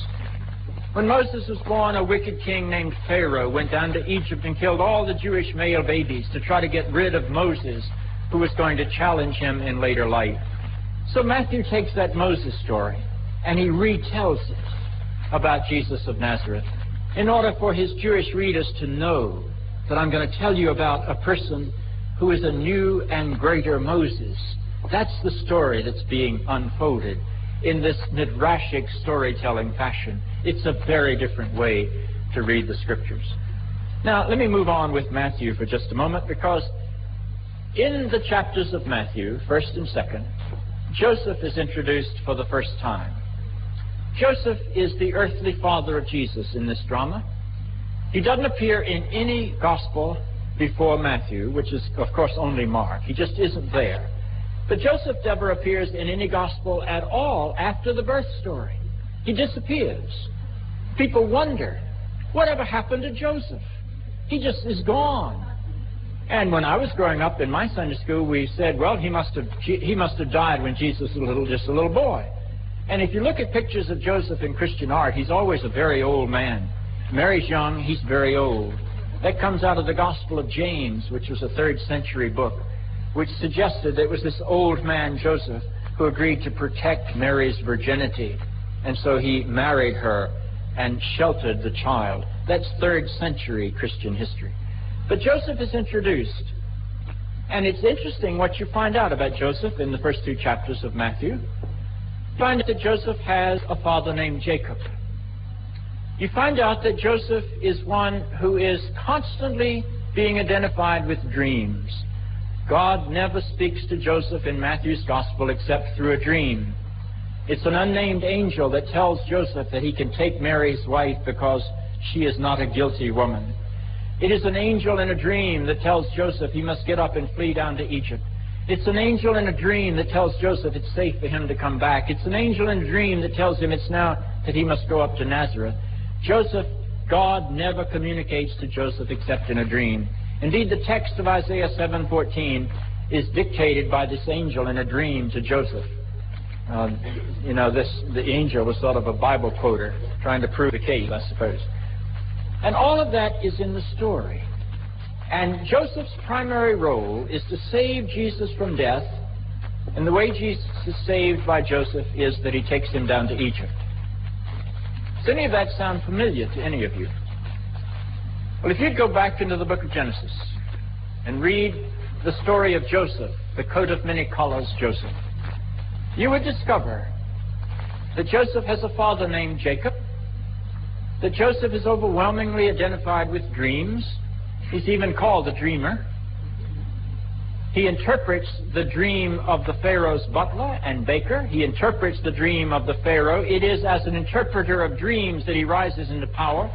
When Moses was born, a wicked king named Pharaoh went down to Egypt and killed all the Jewish male babies to try to get rid of Moses, who was going to challenge him in later life. So Matthew takes that Moses story and he retells it about Jesus of Nazareth in order for his Jewish readers to know that I'm going to tell you about a person who is a new and greater Moses. That's the story that's being unfolded in this midrashic storytelling fashion. It's a very different way to read the scriptures. Now, let me move on with Matthew for just a moment, because in the chapters of Matthew, 1st and 2nd, Joseph is introduced for the first time. Joseph is the earthly father of Jesus in this drama. He doesn't appear in any gospel before Matthew, which is, of course, only Mark. He just isn't there. But Joseph never appears in any gospel at all after the birth story. He disappears. People wonder, whatever happened to Joseph? He just is gone. And when I was growing up in my Sunday school, we said, well, he must have died when Jesus was just a little boy. And if you look at pictures of Joseph in Christian art, he's always a very old man. Mary's young, he's very old. That comes out of the Gospel of James, which was a 3rd century book, which suggested that it was this old man, Joseph, who agreed to protect Mary's virginity. And so he married her and sheltered the child. That's 3rd century Christian history. But Joseph is introduced. And it's interesting what you find out about Joseph in the first 2 chapters of Matthew. You find out that Joseph has a father named Jacob. You find out that Joseph is one who is constantly being identified with dreams. God never speaks to Joseph in Matthew's Gospel except through a dream. It's an unnamed angel that tells Joseph that he can take Mary's wife because she is not a guilty woman. It is an angel in a dream that tells Joseph he must get up and flee down to Egypt. It's an angel in a dream that tells Joseph it's safe for him to come back. It's an angel in a dream that tells him it's now that he must go up to Nazareth. God never communicates to Joseph except in a dream. Indeed, the text of Isaiah 7:14 is dictated by this angel in a dream to Joseph. The angel was sort of a Bible quoter, trying to prove a case, I suppose. And all of that is in the story. And Joseph's primary role is to save Jesus from death, and the way Jesus is saved by Joseph is that he takes him down to Egypt. Does any of that sound familiar to any of you? Well, if you'd go back into the book of Genesis and read the story of Joseph, the coat of many colors Joseph, you would discover that Joseph has a father named Jacob, that Joseph is overwhelmingly identified with dreams. He's even called a dreamer. He interprets the dream of the Pharaoh's butler and baker. He interprets the dream of the Pharaoh. It is as an interpreter of dreams that he rises into power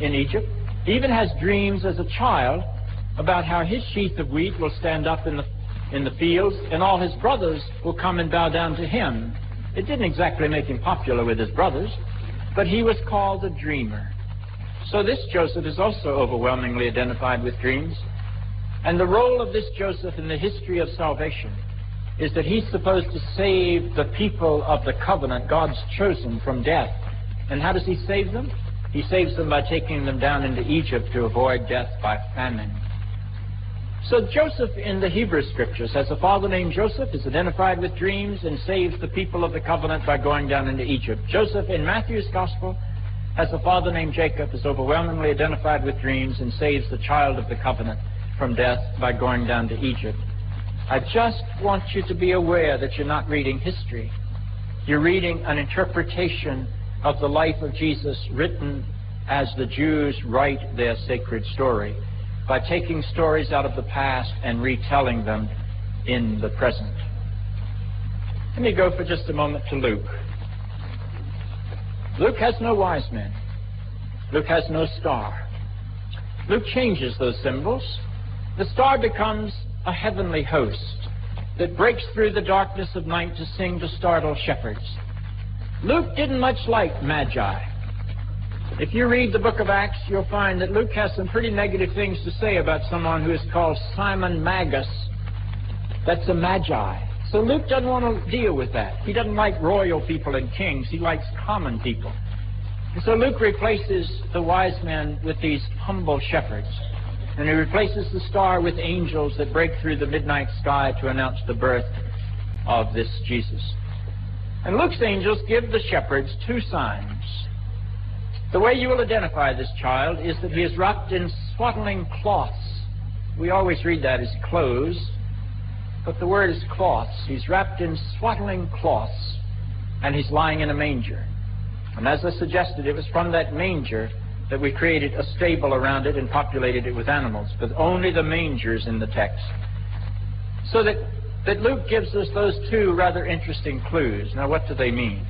in Egypt. He even has dreams as a child about how his sheaf of wheat will stand up in the fields, and all his brothers will come and bow down to him. It didn't exactly make him popular with his brothers, but he was called a dreamer. So this Joseph is also overwhelmingly identified with dreams. And the role of this Joseph in the history of salvation is that he's supposed to save the people of the covenant, God's chosen, from death. And how does he save them? He saves them by taking them down into Egypt to avoid death by famine. So Joseph in the Hebrew Scriptures has a father named Joseph, is identified with dreams, and saves the people of the covenant by going down into Egypt. Joseph in Matthew's Gospel has a father named Jacob, is overwhelmingly identified with dreams, and saves the child of the covenant from death by going down to Egypt. I just want you to be aware that you're not reading history. You're reading an interpretation of the life of Jesus written as the Jews write their sacred story, by taking stories out of the past and retelling them in the present. Let me go for just a moment to Luke. Luke has no wise men. Luke has no star. Luke changes those symbols. The star becomes a heavenly host that breaks through the darkness of night to sing to startle shepherds. Luke didn't much like magi. If you read the book of Acts, you'll find that Luke has some pretty negative things to say about someone who is called Simon Magus. That's a magi. So Luke doesn't want to deal with that. He doesn't like royal people and kings. He likes common people. And so Luke replaces the wise men with these humble shepherds. And he replaces the star with angels that break through the midnight sky to announce the birth of this Jesus. And Luke's angels give the shepherds two signs. The way you will identify this child is that he is wrapped in swaddling cloths. We always read that as clothes, but the word is cloths. He's wrapped in swaddling cloths, and he's lying in a manger. And as I suggested, it was from that manger that we created a stable around it and populated it with animals, but only the mangers in the text. So that Luke gives us those two rather interesting clues. Now, what do they mean?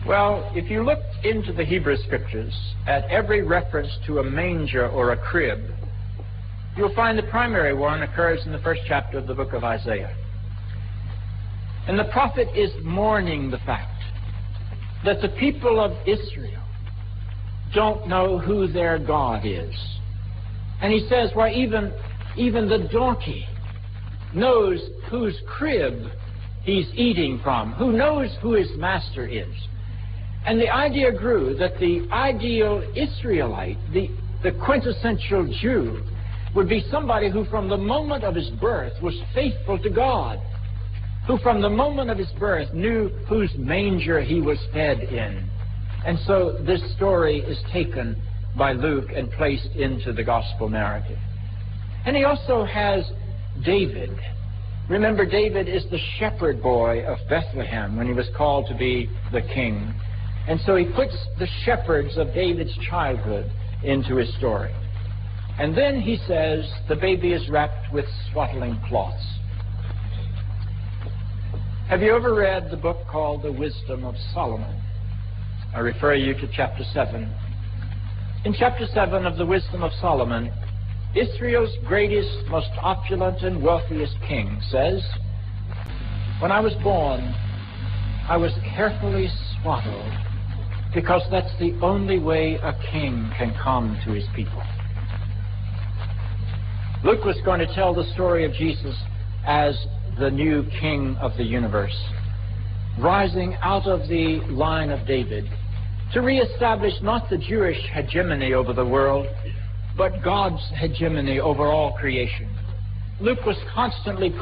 Well, if you look into the Hebrew Scriptures, at every reference to a manger or a crib, you'll find the primary one occurs in the first chapter of the book of Isaiah. And the prophet is mourning the fact that the people of Israel don't know who their God is. And he says, well, even the donkey knows whose crib he's eating from, who knows who his master is. And the idea grew that the ideal Israelite, the quintessential Jew, would be somebody who from the moment of his birth was faithful to God, who from the moment of his birth knew whose manger he was fed in. And so this story is taken by Luke and placed into the gospel narrative. And he also has David. Remember, David is the shepherd boy of Bethlehem when he was called to be the king. And so he puts the shepherds of David's childhood into his story. And then he says the baby is wrapped with swaddling cloths. Have you ever read the book called The Wisdom of Solomon? I refer you to chapter 7. In chapter 7 of The Wisdom of Solomon, Israel's greatest, most opulent, and wealthiest king says, "When I was born, I was carefully swaddled, because that's the only way a king can come to his people." Luke was going to tell the story of Jesus as the new king of the universe, rising out of the line of David to reestablish not the Jewish hegemony over the world, but God's hegemony over all creation. Luke was constantly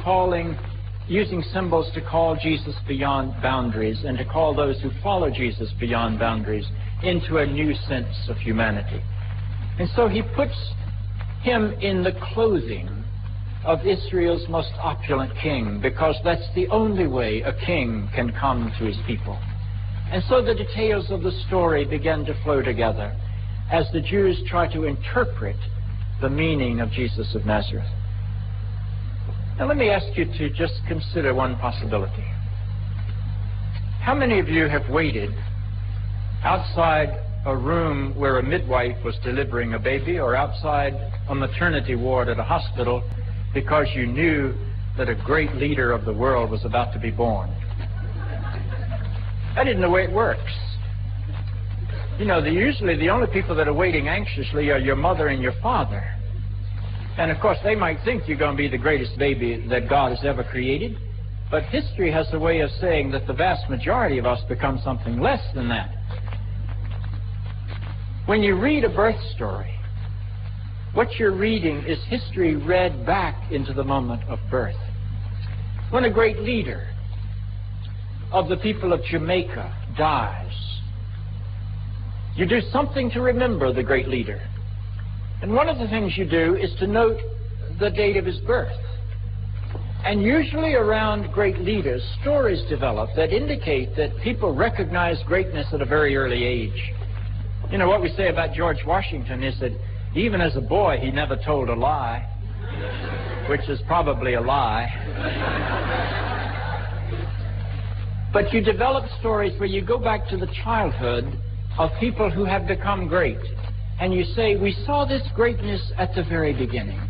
using symbols to call Jesus beyond boundaries and to call those who follow Jesus beyond boundaries into a new sense of humanity. And so he puts him in the clothing of Israel's most opulent king, because that's the only way a king can come to his people. And so the details of the story begin to flow together as the Jews try to interpret the meaning of Jesus of Nazareth. Now let me ask you to just consider one possibility. How many of you have waited outside a room where a midwife was delivering a baby, or outside a maternity ward at a hospital, because you knew that a great leader of the world was about to be born? That isn't the way it works. You know, usually the only people that are waiting anxiously are your mother and your father. And of course, they might think you're going to be the greatest baby that God has ever created. But history has a way of saying that the vast majority of us become something less than that. When you read a birth story, what you're reading is history read back into the moment of birth. When a great leader of the people of Jamaica dies, you do something to remember the great leader. And one of the things you do is to note the date of his birth. And usually around great leaders, stories develop that indicate that people recognize greatness at a very early age. You know, what we say about George Washington is that even as a boy, he never told a lie, which is probably a lie. But you develop stories where you go back to the childhood of people who have become great. And you say, we saw this greatness at the very beginning.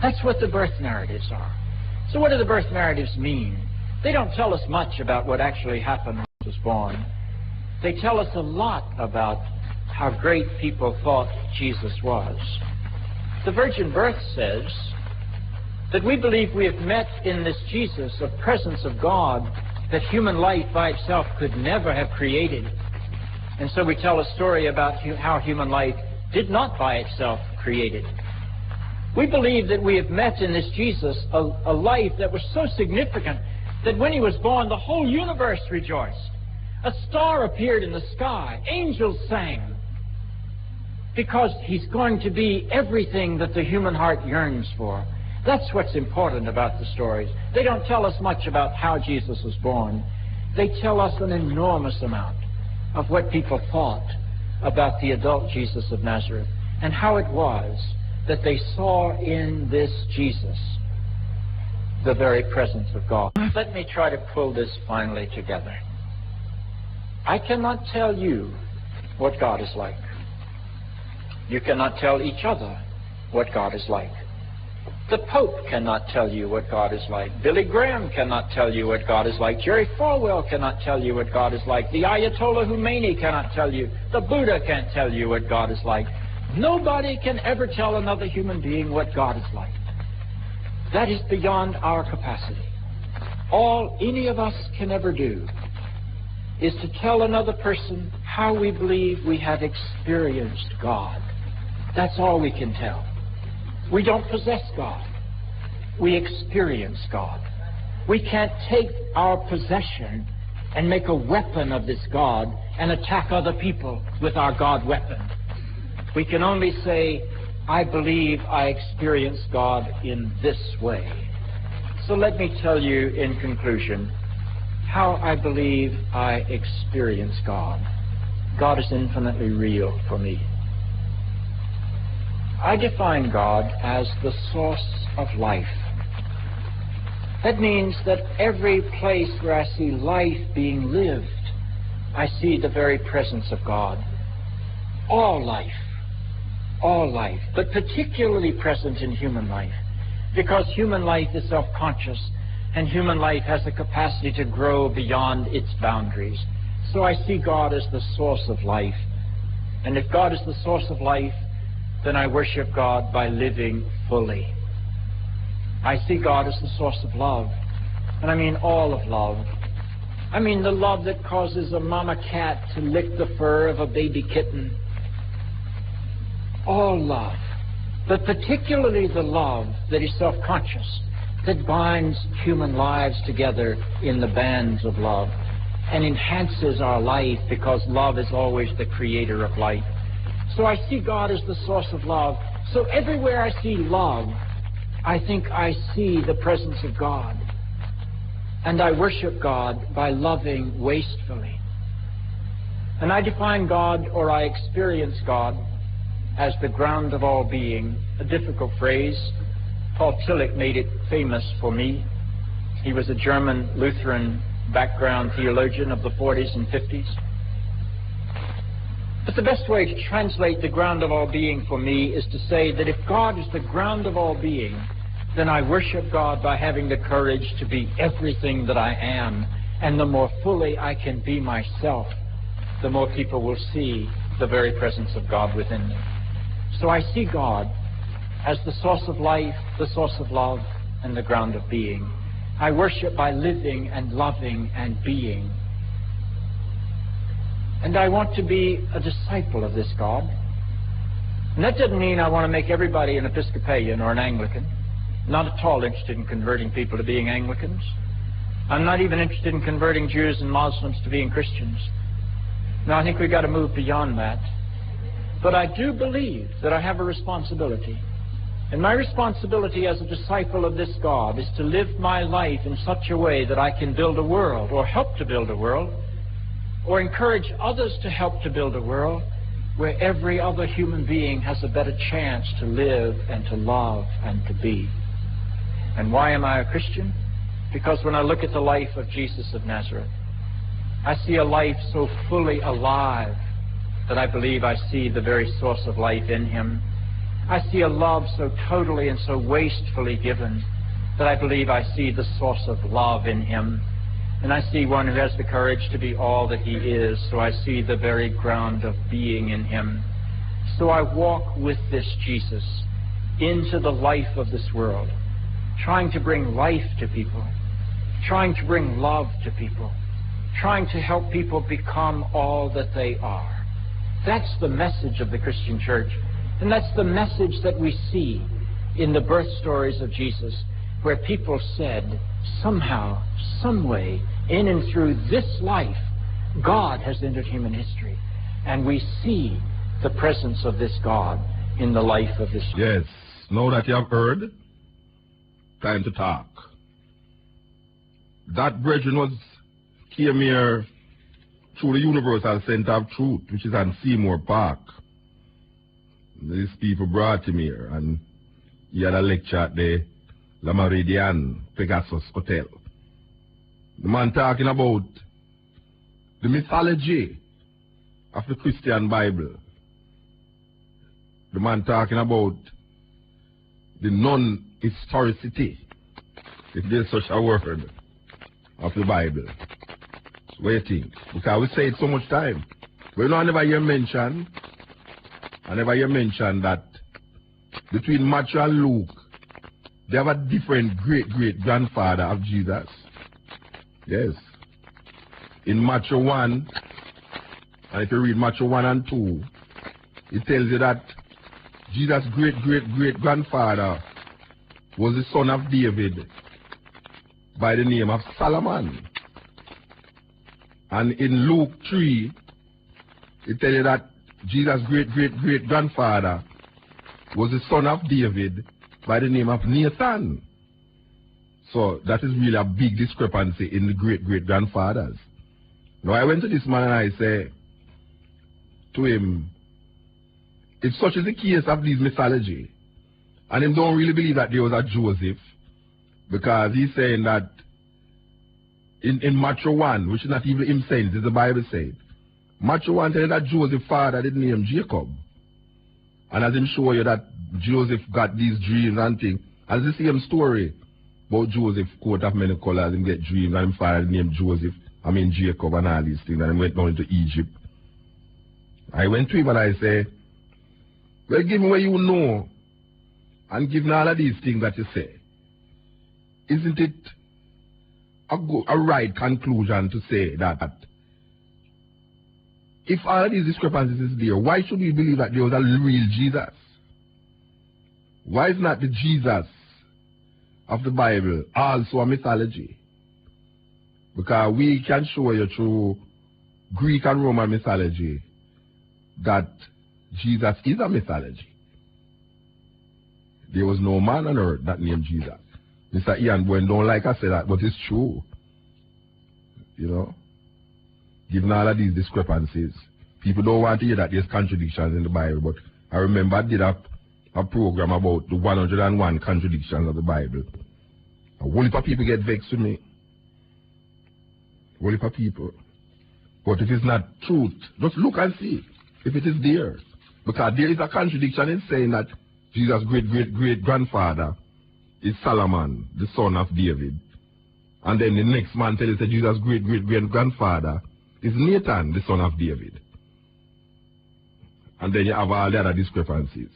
That's what the birth narratives are. So what do the birth narratives mean? They don't tell us much about what actually happened when he was born. They tell us a lot about how great people thought Jesus was. The virgin birth says that we believe we have met in this Jesus a presence of God that human life by itself could never have created. And so we tell a story about how human life did not by itself create it. We believe that we have met in this Jesus a life that was so significant that when he was born, the whole universe rejoiced. A star appeared in the sky. Angels sang. Because he's going to be everything that the human heart yearns for. That's what's important about the stories. They don't tell us much about how Jesus was born. They tell us an enormous amount of what people thought about the adult Jesus of Nazareth, and how it was that they saw in this Jesus the very presence of God. Let me try to pull this finally together. I cannot tell you what God is like. You cannot tell each other what God is like. The Pope cannot tell you what God is like. Billy Graham cannot tell you what God is like. Jerry Falwell cannot tell you what God is like. The Ayatollah Khomeini cannot tell you. The Buddha can't tell you what God is like. Nobody can ever tell another human being what God is like. That is beyond our capacity. All any of us can ever do is to tell another person how we believe we have experienced God. That's all we can tell. We don't possess God. We experience God. We can't take our possession and make a weapon of this God and attack other people with our God weapon. We can only say, I believe I experience God in this way. So let me tell you in conclusion how I believe I experience God. God is infinitely real for me. I define God as the source of life. That means that every place where I see life being lived, I see the very presence of God. All life, but particularly present in human life, because human life is self-conscious, and human life has the capacity to grow beyond its boundaries. So I see God as the source of life. And if God is the source of life, then I worship God by living fully. I see God as the source of love. And I mean all of love. I mean the love that causes a mama cat to lick the fur of a baby kitten. All love. But particularly the love that is self-conscious, that binds human lives together in the bands of love and enhances our life, because love is always the creator of life. So I see God as the source of love. So everywhere I see love, I think I see the presence of God. And I worship God by loving wastefully. And I define God, or I experience God, as the ground of all being. A difficult phrase. Paul Tillich made it famous for me. He was a German Lutheran background theologian of the 40s and 50s. But the best way to translate the ground of all being for me is to say that if God is the ground of all being, then I worship God by having the courage to be everything that I am. And the more fully I can be myself, the more people will see the very presence of God within me. So I see God as the source of life, the source of love, and the ground of being. I worship by living and loving and being. And I want to be a disciple of this God. And that doesn't mean I want to make everybody an Episcopalian or an Anglican. I'm not at all interested in converting people to being Anglicans. I'm not even interested in converting Jews and Muslims to being Christians. No, I think we've got to move beyond that. But I do believe that I have a responsibility. And my responsibility as a disciple of this God is to live my life in such a way that I can build a world, or help to build a world, or encourage others to help to build a world where every other human being has a better chance to live and to love and to be. And why am I a Christian? Because when I look at the life of Jesus of Nazareth, I see a life so fully alive that I believe I see the very source of life in him. I see a love so totally and so wastefully given that I believe I see the source of love in him. And I see one who has the courage to be all that he is, so I see the very ground of being in him. So I walk with this Jesus into the life of this world, trying to bring life to people, trying to bring love to people, trying to help people become all that they are. That's the message of the Christian church. And that's the message that we see in the birth stories of Jesus, where people said, somehow, some way, in and through this life, God has entered human history. And we see the presence of this God in the life of this. Yes, now that you have heard, time to talk. That brethren came here through the Universal Center of Truth, which is on Seymour Park. These people brought him here, and he had a lecture at the La Meridian Pegasus Hotel. The man talking about the mythology of the Christian Bible. The man talking about the non-historicity, if there's such a word, of the Bible. What do you think? Because we say it so much time. But you know, I never hear mention that between Matthew and Luke, they have a different great-great-grandfather of Jesus. Yes. In Matthew 1, and if you read Matthew 1 and 2, it tells you that Jesus' great-great-great-grandfather was the son of David by the name of Solomon. And in Luke 3, it tells you that Jesus' great-great-great-grandfather was the son of David by the name of Nathan. So that is really a big discrepancy in the great-great-grandfathers. Now I went to this man and I said to him, if such is the case of these mythology, and him don't really believe that there was a Joseph, because he's saying that in Matthew 1, which is not even him saying, it is the Bible saying. Matthew 1 tells that Joseph's father did name Jacob. And as him show you that Joseph got these dreams and things, as the same story about Joseph, coat of many colors, and get dreams, and his father named Jacob and all these things, and he went down into Egypt. I went to him and I say, well, give me what you know, and give me all of these things that you say. Isn't it a right conclusion to say that if all of these discrepancies is there, why should we believe that there was a real Jesus? Why is not the Jesus of the Bible also a mythology? Because we can show you through Greek and Roman mythology that Jesus is a mythology. There was no man on earth that named Jesus. Mr. Ian Bowen don't like I say that, but it's true. You know? Given all of these discrepancies, people don't want to hear that there's contradictions in the Bible, but I remember I did a program about the 101 contradictions of the Bible. A whole heap of people get vexed with me. A whole heap of people. But if it's not truth, just look and see if it is there. Because there is a contradiction in saying that Jesus' great-great-great-grandfather is Solomon, the son of David. And then the next man tells us that Jesus' great-great-great-grandfather is Nathan, the son of David. And then you have all the other discrepancies.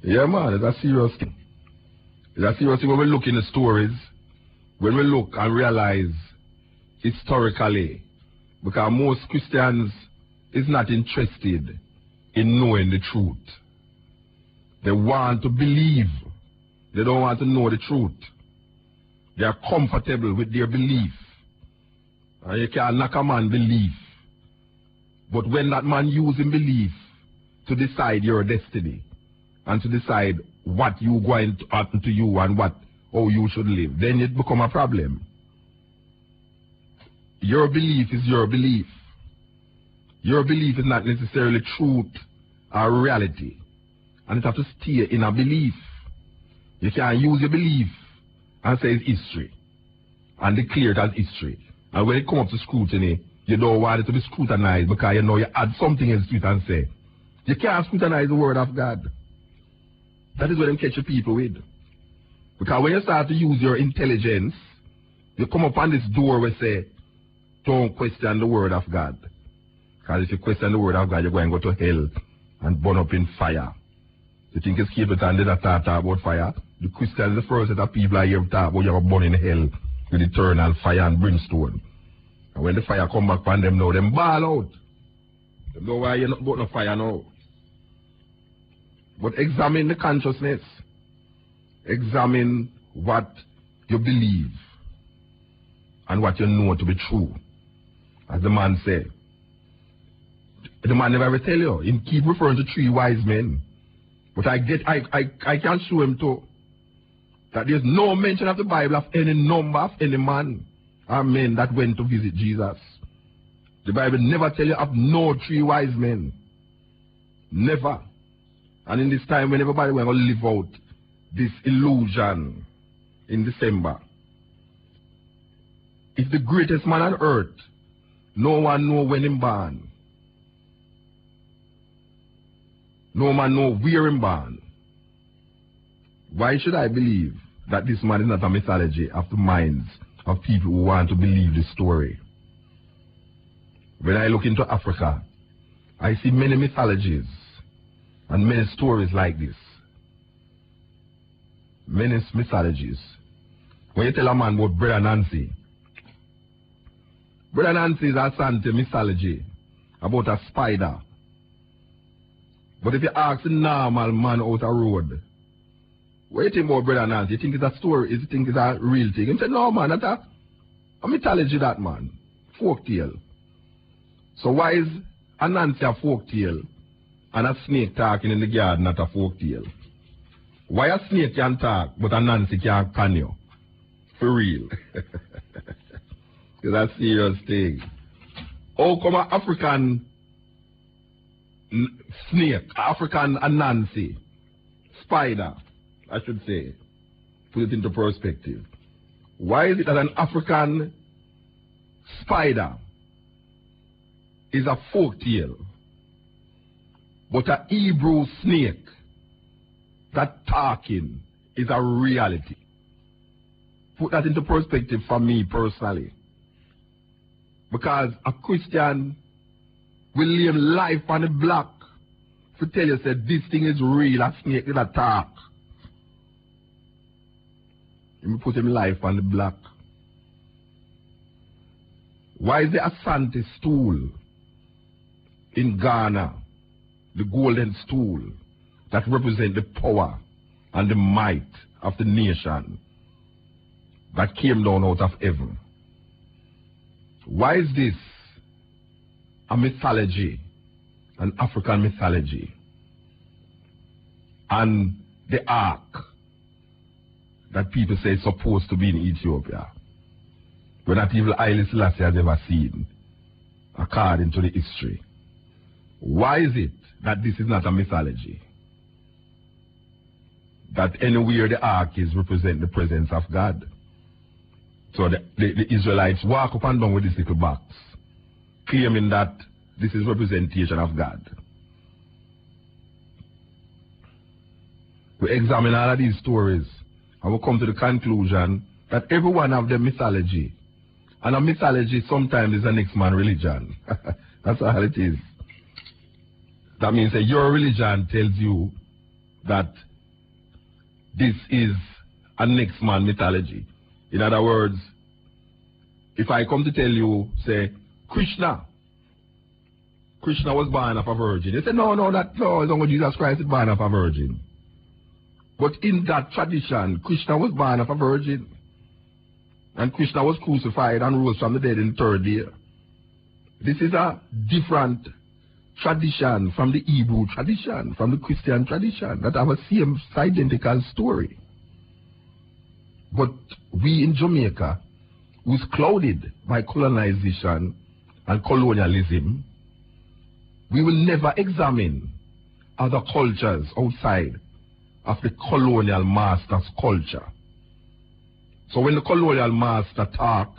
Yeah, man, it's a serious thing. It's a serious thing when we look in the stories, when we look and realize historically, because most Christians is not interested in knowing the truth. They want to believe. They don't want to know the truth. They are comfortable with their belief. And you can't knock a man belief. But when that man using belief to decide your destiny and to decide what you going to happen to you and how you should live, then it become a problem. Your belief is your belief. Your belief is not necessarily truth or reality. And it has to stay in a belief. You can't use your belief and say it's history and declare it as history. And when it comes up to scrutiny, you don't want it to be scrutinized because you know you add something else to it and say, you can't scrutinize the word of God. That is what them catch the people with. Because when you start to use your intelligence, you come up on this door where say, don't question the word of God. Because if you question the word of God, you're going to go to hell and burn up in fire. You think it's Capleton did not talk about fire? The Christians, the first set of people I hear talk about you're born in hell with eternal fire and brimstone. And when the fire come back on them now, them ball out. They know why you're not got no fire now. But examine the consciousness. Examine what you believe and what you know to be true. As the man said. The man never ever tell you. He keep referring to 3 wise men. But I can show him too that there's no mention of the Bible of any number of any man or men that went to visit Jesus. The Bible never tell you of no 3 wise men. Never. And in this time when everybody will live out this illusion in December, if the greatest man on earth, no one know when him born. No man know where him born. Why should I believe that this man is not a mythology of the minds of people who want to believe this story? When I look into Africa, I see many mythologies and many stories like this. Many mythologies. When you tell a man about Brother Nancy is a Santa mythology about a spider. But if you ask a normal man out a road, what do you think about Brother Nancy? You think it's a story? You think it's a real thing? He said, no man, that's a mythology that man. Folktale. So why is a Nancy a folktale and a snake talking in the garden not a folktale? Why a snake can talk but a Nancy can't can you? For real. It's a serious thing. How come an African snake, African Anansi, spider, I should say, put it into perspective. Why is it that an African spider is a folktale, but a Hebrew snake, that talking, is a reality? Put that into perspective for me personally. Because a Christian will live life on the block to tell you that this thing is real, a snake is a talk. Let me put him life on the block. Why is the Asante stool in Ghana, the golden stool that represents the power and the might of the nation that came down out of heaven? Why is this a mythology, an African mythology? And the ark that people say is supposed to be in Ethiopia, where that evil Haile Selassie has ever seen, according to the history. Why is it that this is not a mythology? That anywhere the ark is represent the presence of God. So the Israelites walk up and down with this little box, claiming that this is representation of God. We examine all of these stories and we come to the conclusion that every one of them mythology. And a mythology sometimes is a next man religion. That's all it is. That means that your religion tells you that this is a next man mythology. In other words, if I come to tell you, say, Krishna was born of a virgin. You say, no, it's only Jesus Christ is born of a virgin. But in that tradition, Krishna was born of a virgin. And Krishna was crucified and rose from the dead in the third day. This is a different tradition from the Hebrew tradition, from the Christian tradition, that have a same identical story. But we in Jamaica, who's clouded by colonization and colonialism, we will never examine other cultures outside of the colonial master's culture. So when the colonial master talk,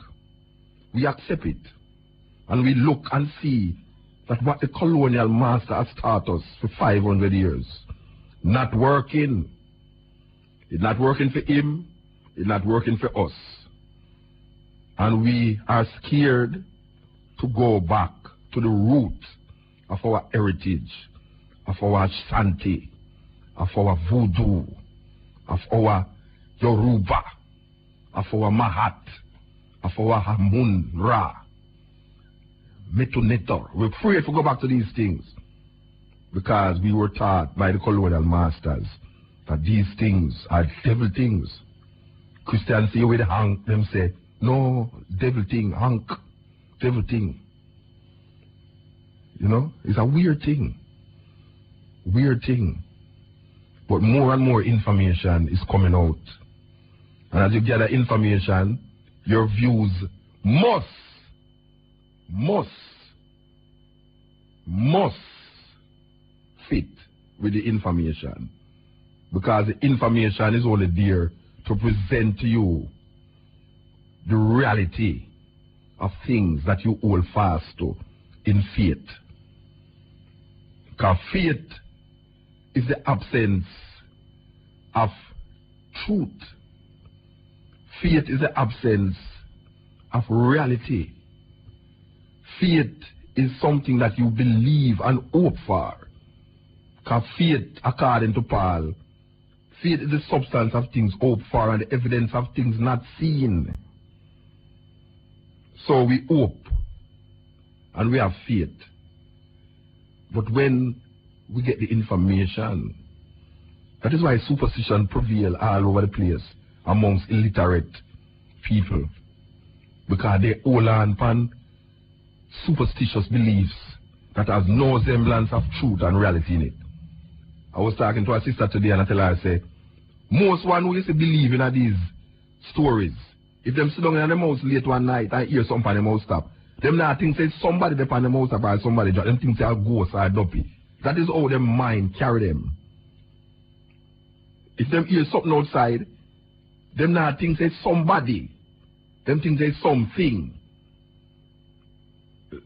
we accept it. And we look and see that what the colonial master has taught us for 500 years, not working. It's not working for him. It's not working for us. And we are scared to go back to the root of our heritage, of our Shanti, of our Voodoo, of our Yoruba, of our Mahat, of our Hamun Ra, Metonetor. We're afraid to go back to these things because we were taught by the colonial masters that these things are devil things. Christians say with hank, them say, no, devil thing, hank, devil thing. You know, it's a weird thing. Weird thing. But more and more information is coming out. And as you gather information, your views must fit with the information. Because the information is only there to present to you the reality of things that you hold fast to in faith. Because faith is the absence of truth. Faith is the absence of reality. Faith is something that you believe and hope for. Because faith, according to Paul, faith is the substance of things hoped for and the evidence of things not seen. So we hope and we have faith. But when we get the information, that is why superstition prevails all over the place amongst illiterate people. Because they hold on upon superstitious beliefs that has no semblance of truth and reality in it. I was talking to a sister today and I tell her, I say, most one who used to believe in these stories, if them sit down in the house late one night and hear something on the mouse stop, them not think say somebody there on the mouse stop or somebody drop, them think say a ghost or a duppy. That is how their mind carry them. If them hear something outside, them not think there's somebody. Them think there's something.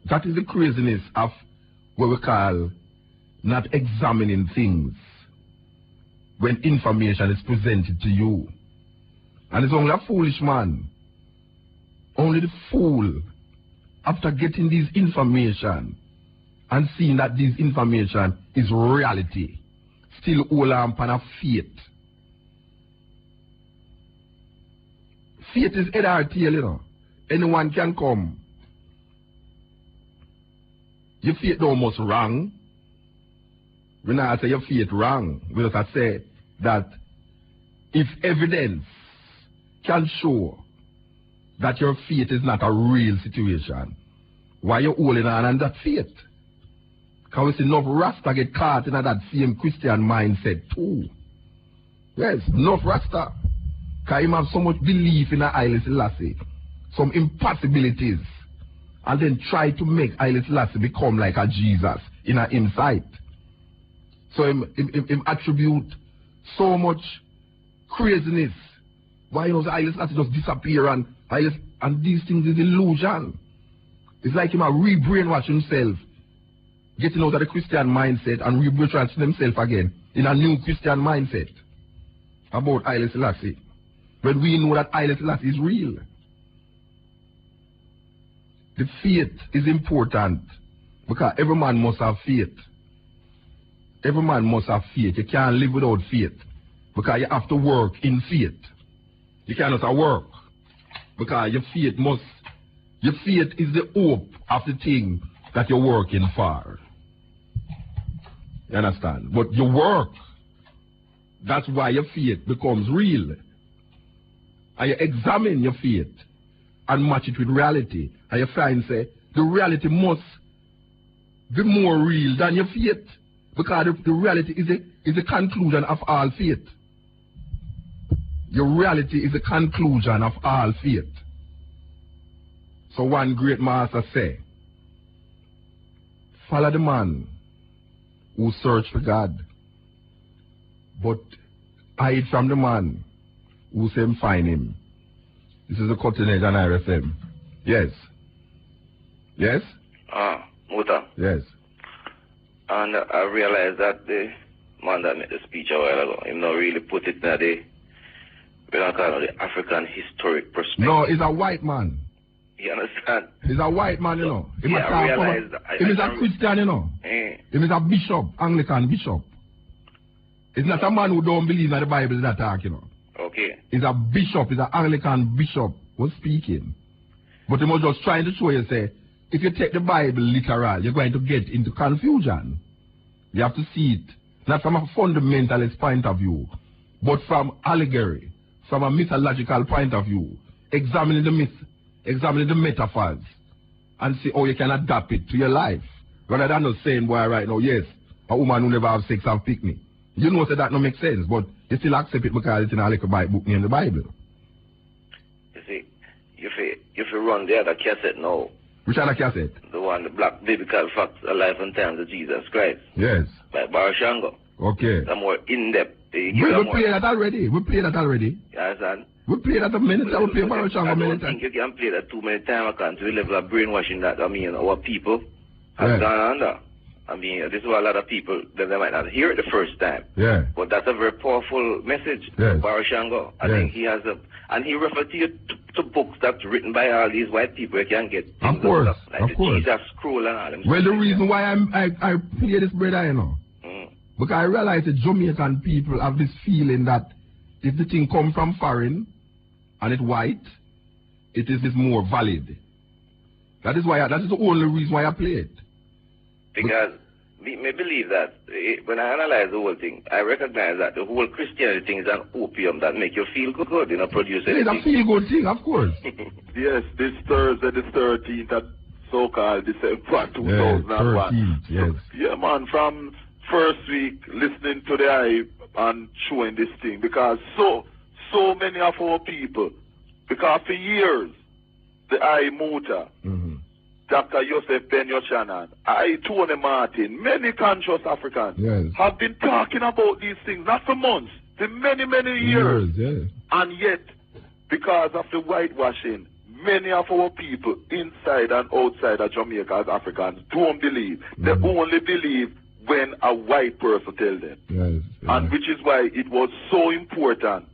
That is the craziness of what we call not examining things when information is presented to you. And it's only a foolish man, only the fool, after getting this information and seeing that this information is reality, still hold on upon a faith. Faith is head or tail, you know. Anyone can come. Your faith don't must wrong. We not say your faith wrong. We just say that if evidence can show that your faith is not a real situation, why you holding on that faith? Because we see enough Rasta get caught in that same Christian mindset too. Yes, enough Rasta. Because him have so much belief in Haile Selassie, some impossibilities, and then try to make Haile Selassie become like a Jesus in a him sight. So him attribute so much craziness. Why you know Haile Selassie just disappear and these things is illusion. It's like him a re-brainwash himself, getting out of the Christian mindset and re-brainwashing himself again in a new Christian mindset about Haile Selassie. When we know that Haile Selassie is real. The faith is important because every man must have faith. Every man must have faith. You can't live without faith because you have to work in faith. You cannot work because your faith is the hope of the thing that you're working for. You understand? But you work. That's why your faith becomes real. And you examine your faith and match it with reality. And you find, say, the reality must be more real than your faith. Because the reality is the conclusion of all faith. Your reality is the conclusion of all faith. So one great master say, follow the man who search for God, but hide from the man who say him find him. This is the Cutting Edge on RFM. Yes. Yes? Muta. Yes. And I realized that the man that made the speech a while ago, he not really put it in the African historic perspective. No, he's a white man. You understand? He's a white man, you know. He yeah, I realized he is a Christian, you know. He is a bishop, Anglican bishop. He's not a man who don't believe that the Bible is that talk, you know. Okay. He's a bishop, he's an Anglican bishop who's speaking. But he was just trying to show you, say, if you take the Bible literal, you're going to get into confusion. You have to see it, not from a fundamentalist point of view, but from allegory, from a mythological point of view, examining the myth, examining the metaphors, and see how you can adapt it to your life. Rather than just saying, boy, right now, yes, a woman who never have sex have picnic. You know that don't make sense, but you still accept it because it's in a little book in the Bible. You see, if you run the other cassette now. Which other cassette? The one, the Black Biblical Facts, A Life and Times of Jesus Christ. Yes. By Barashango. Okay. The more in-depth. We play that already. We play that already. You understand? We play that a minute. We play Barashango a minute. I don't think you can play that too many times. I can't to the level of brainwashing that, our people have gone under. This is what a lot of people, they might not hear it the first time. Yeah. But that's a very powerful message. Yes. Barashango. I think he has and he referred to you to books that's written by all these white people. You can get of course, like of the course. Jesus scroll and all them. Well, the reason why I play this, brother, you know, because I realize that Jamaican people have this feeling that if the thing come from foreign and it's white, it is more valid. That is the only reason why I play it. Because we may believe that when I analyze the whole thing, I recognize that the whole Christianity thing is an opium that make you feel good, produce anything. It's a feel-good thing, of course. Yes, this Thursday, the 13th, at so-called December 2001. Yeah, 13th, yes. Yeah, man, from first week, listening to the hype and showing this thing, because so many of our people, because for years, the I Muta Dr. Joseph Ben-Yochanan, Tony Martin, many conscious Africans have been talking about these things, not for months, for many, many years. And yet, because of the whitewashing, many of our people inside and outside of Jamaica as Africans don't believe. They only believe when a white person tells them. And which is why it was so important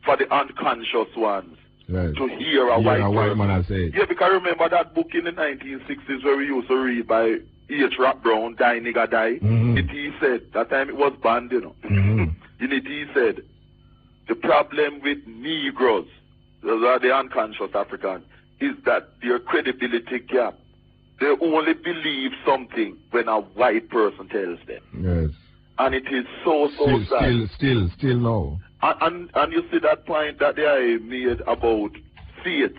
for the unconscious ones to hear a white man say it. Yeah, because I remember that book in the 1960s where we used to read by H. Rock Brown, Die Nigga Die. He said, that time it was banned, you know. In it he said, the problem with Negroes, those are the unconscious Africans, is that their credibility gap. They only believe something when a white person tells them. And it is so sad. Still no. And you see that point that they made about faith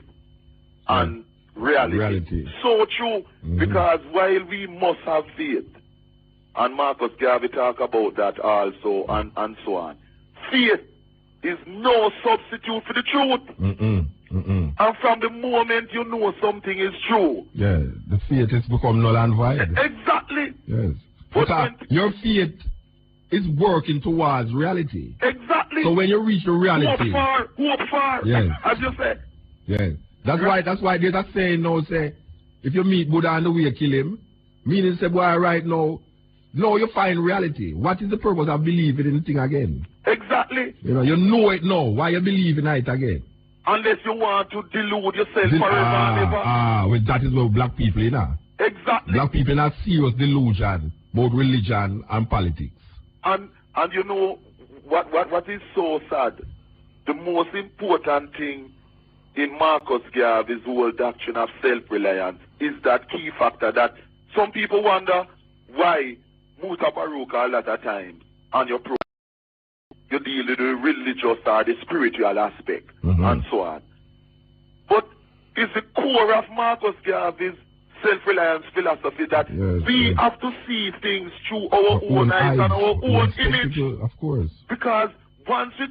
and reality. So true, because while we must have faith, and Marcus Garvey talk about that also, and so on, faith is no substitute for the truth. And from the moment you know something is true, the faith has become null and void. Exactly. Because your faith is working towards reality. Exactly. So when you reach the reality, hope far. As you said. That's why there's a saying now, say, if you meet Buddha on the way, kill him. Meaning, say, boy, right now, you find reality. What is the purpose of believing in the thing again? Exactly. You know it now. Why you believe in it again? Unless you want to delude yourself forever and ever. Well, that is what black people, you know. Exactly. Black people have serious delusion about religion and politics. And you know what is so sad? The most important thing in Marcus Garvey's whole doctrine of self-reliance is that key factor that some people wonder why Muta Baruka a lot of times on your program you deal with the religious or the spiritual aspect and so on. But it's the core of Marcus Garvey's self-reliance philosophy that we have to see things through our own eyes and our own image. Of course. Because once we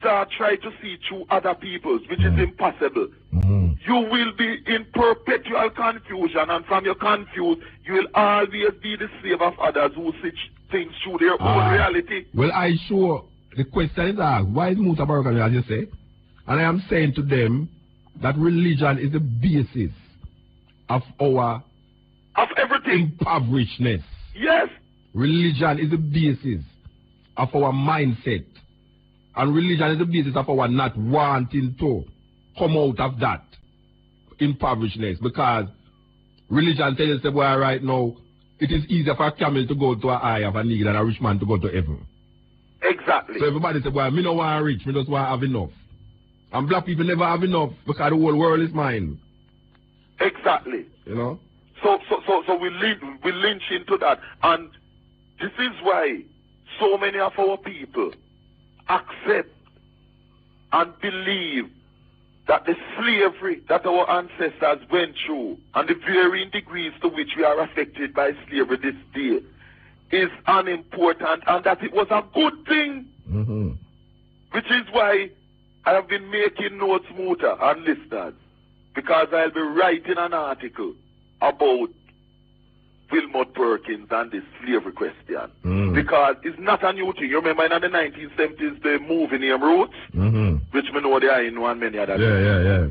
start trying to see through other people's, which is impossible, you will be in perpetual confusion, and from your confused, you will always be the slave of others who see things through their own reality. Well, the question is asked, why is Muta Baruka, as you say? And I am saying to them that religion is the basis of our everything. Impoverishedness. Yes. Religion is the basis of our mindset. And religion is the basis of our not wanting to come out of that impoverishedness. Because religion tells us, well, right now, it is easier for a camel to go to an eye of a nigger than a rich man to go to heaven. Exactly. So everybody says, well, me no want rich, me just want to have enough. And black people never have enough because the whole world is mine. Exactly. You know? So we lynch into that. And this is why so many of our people accept and believe that the slavery that our ancestors went through and the varying degrees to which we are affected by slavery this day is unimportant and that it was a good thing. Which is why I have been making notes, Muta, and listeners, because I'll be writing an article about Wilmot Perkins and the slavery question. Because it's not a new thing. You remember in the 1970s, the movie named Roots, which me know they are in one many other Yeah.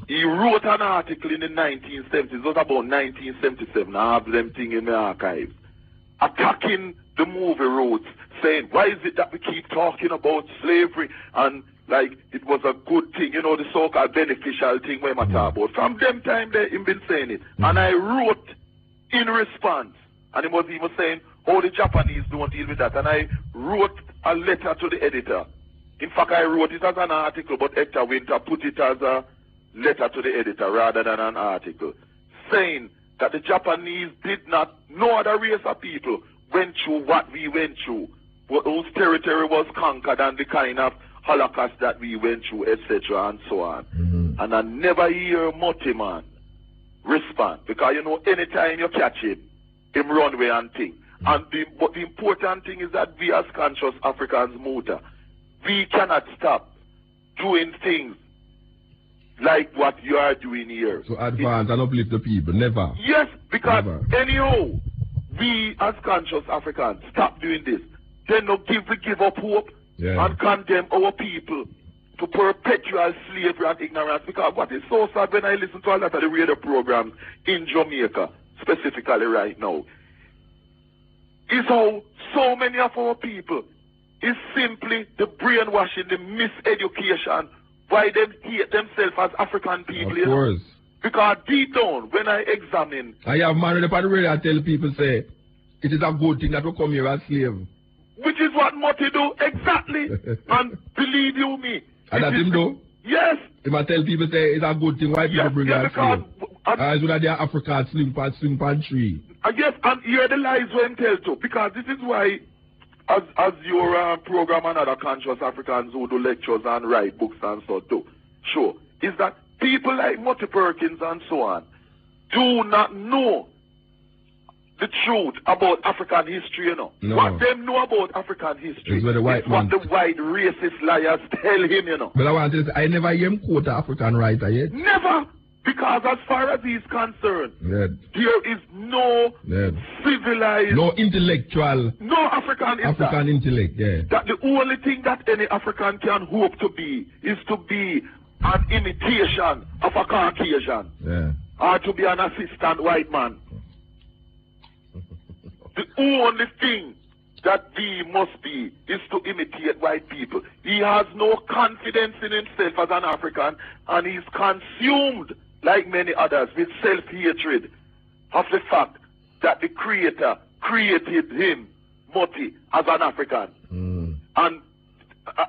He wrote an article in the 1970s, it was about 1977, I have them thing in my archives, attacking the movie Roots, saying, why is it that we keep talking about slavery and like it was a good thing, you know, the so-called beneficial thing where I talk about. From them time they have been saying it. And I wrote in response, and he was even saying, oh, the Japanese don't deal with that. And I wrote a letter to the editor. In fact, I wrote it as an article, but Hector Winter put it as a letter to the editor rather than an article, saying that the Japanese did not, no other race of people went through what we went through, but whose territory was conquered and the kind of Holocaust that we went through, etc., and so on. And I never hear Mortimer respond, because you know, anytime you catch him run away and thing. And but the important thing is that we as conscious Africans, Muta, we cannot stop doing things like what you are doing here. So advance and uplift the people, never. Yes, because never. anyhow, we as conscious Africans stop doing this. Then we give up hope and condemn our people to perpetual slavery and ignorance. Because what is so sad when I listen to a lot of the radio programs in Jamaica, specifically right now, is how so many of our people is simply the brainwashing, the miseducation, why they hate themselves as African people. Of course. Because deep down, when I examine... I have married up on the radio, I tell people, say, it is a good thing that we come here as slave. Which is what Moti do, exactly. And believe you me. And that him do? Yes. If I tell people, say, it's a good thing, why people bring us slave? As when they are African, swing pan tree. Yes, and here the lies when tell too. Because this is why... As your program and other conscious Africans who do lectures and write books and so do, sure, is that people like Moti Perkins and so on do not know the truth about African history, you know. No. What them know about African history is what the white racist liars tell him, you know. But I want to say, I never hear him quote an African writer yet. Never! Because as far as he's concerned, there is no civilized... No intellectual... No African intellect, That the only thing that any African can hope to be is to be an imitation of a Caucasian. Or to be an assistant white man. The only thing that we must be is to imitate white people. He has no confidence in himself as an African, and he's consumed, like many others, with self-hatred of the fact that the Creator created him, Moti, as an African. And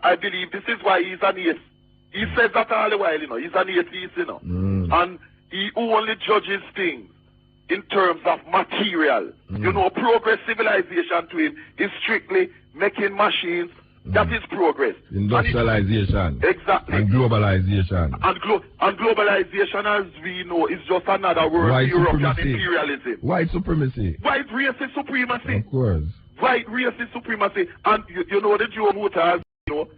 I believe this is why he's an atheist. He says that all the while, you know, he's an atheist, you know. And he only judges things in terms of material. You know, progress civilization to him is strictly making machines. That is progress. Industrialization. Exactly. And globalization. And globalization, as we know, is just another word for European imperialism. White supremacy. White racist supremacy. Of course. White racist supremacy. And you know the Joe Mutas, you know,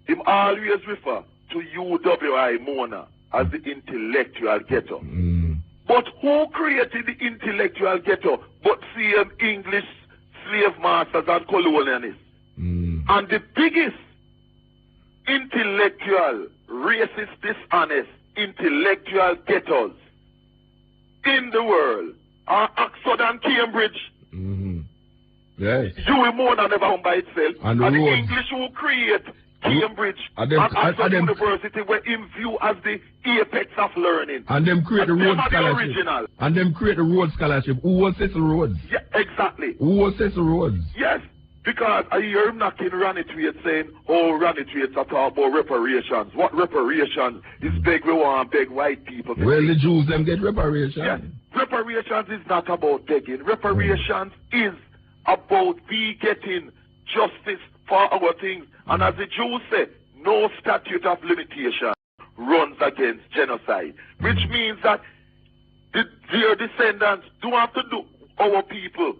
him always refer to UWI Mona as the intellectual ghetto. But who created the intellectual ghetto but CM English slave masters and colonialists? And the biggest intellectual, racist, dishonest, intellectual ghettos in the world are Oxford and Cambridge. Yes. You more than ever by itself. And the English who create Cambridge and Oxford University were in view as the apex of learning. And them create the Rhodes Scholarship. And them create the Rhodes Scholarship. Who was Cecil Rhodes? Yeah, exactly. Who was Cecil Rhodes? Yes. Because I hear him knocking Ronnie Tweed saying, oh, Ronnie Tweed are talking about reparations. What reparations? Is beg we want beg white people. Well, the Jews them get reparations. Yes. Reparations is not about begging. Reparations is about we getting justice for our things. And as the Jews say, no statute of limitation runs against genocide. Which means that their descendants don't have to do our people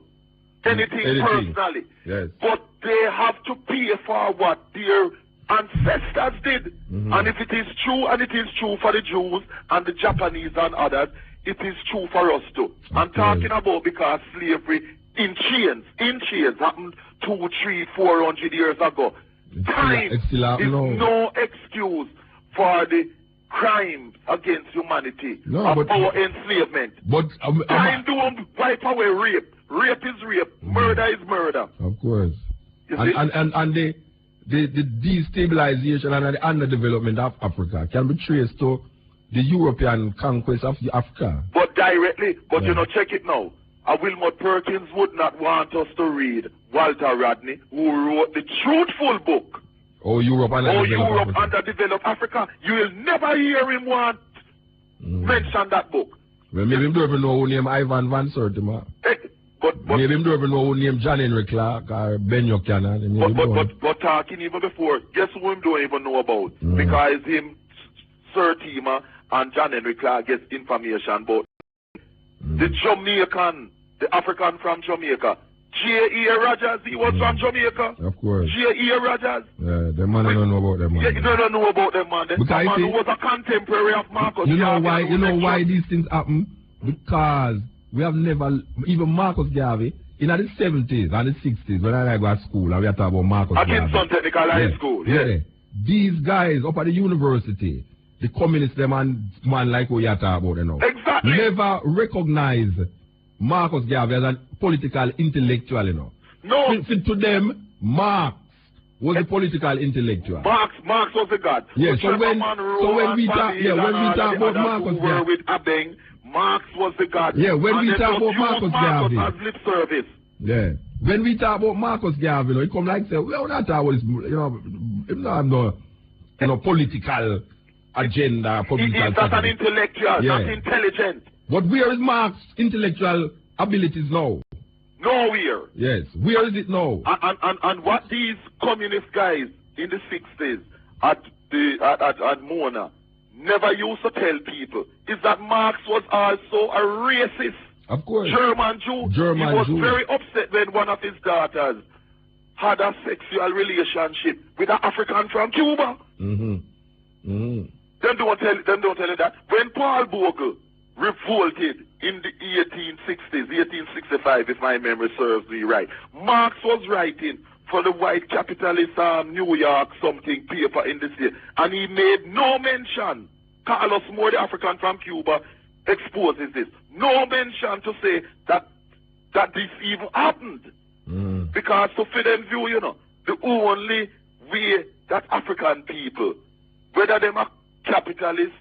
anything personally. Yes. But they have to pay for what their ancestors did. And if it is true, and it is true for the Jews and the Japanese and others, it is true for us too. I'm talking about because slavery in chains happened 200, 300, 400 years ago. Time is no excuse for the crimes against humanity of our enslavement. But time don't wipe away rape. Rape is rape. Murder is murder. Of course. And the destabilization and the underdevelopment of Africa can be traced to the European conquest of Africa. But directly, you know, check it now. Wilmot Perkins would not want us to read Walter Rodney, who wrote the truthful book. Europe underdeveloped Africa. You will never hear him want mention that book. Well, maybe him don't even know who named Ivan Van Sertima. Maybe him don't even know who named John Henry Clark or Ben Buchanan. But talking even before, guess who him don't even know about? Because him, Sertima and John Henry Clark gets information about the Jamaican, the African from Jamaica, J.E. Rogers, he was from Jamaica. Of course. J.E. Rogers. Yeah, the man don't know about them, man. Yeah, you don't know about them, man. The man who was a contemporary of Marcus. You know why? You know why these things happen? Because we have never, even Marcus Garvey, in the 70s and the 60s, when I go to school, and we are talking about Marcus Garvey. Kingston Technical High School, yeah. These guys up at the university, the communists, them and man like what you are talking about, you know. Exactly. Never recognize Marcus Garvey as a political intellectual, you know. No. To them, Marx was a political intellectual. Marx was the god. Yeah, so when we talk about Marcus Garvey, with Abeng, Marx was the god. Yeah, when we talk about Marcus Garvey, as lip service. Yeah, when we talk about Marcus Garvey, you know, it come like say, well, not about his, you know, no political agenda, political. He's not an intellectual, not intelligent. But where is Marx's intellectual abilities now? Nowhere. Yes. Where is it now? And what these communist guys in the 60s at Mona never used to tell people is that Marx was also a racist. Of course. German Jew. He was very upset when one of his daughters had a sexual relationship with an African from Cuba. Them don't tell you that. When Paul Bogle revolted in the 1860s, 1865, if my memory serves me right, Marx was writing for the white capitalist New York something paper in the state, and he made no mention. Carlos Moore, the African from Cuba, exposes this. No mention to say that this even happened. Because to fit them view, you know, the only way that African people, whether they are capitalists,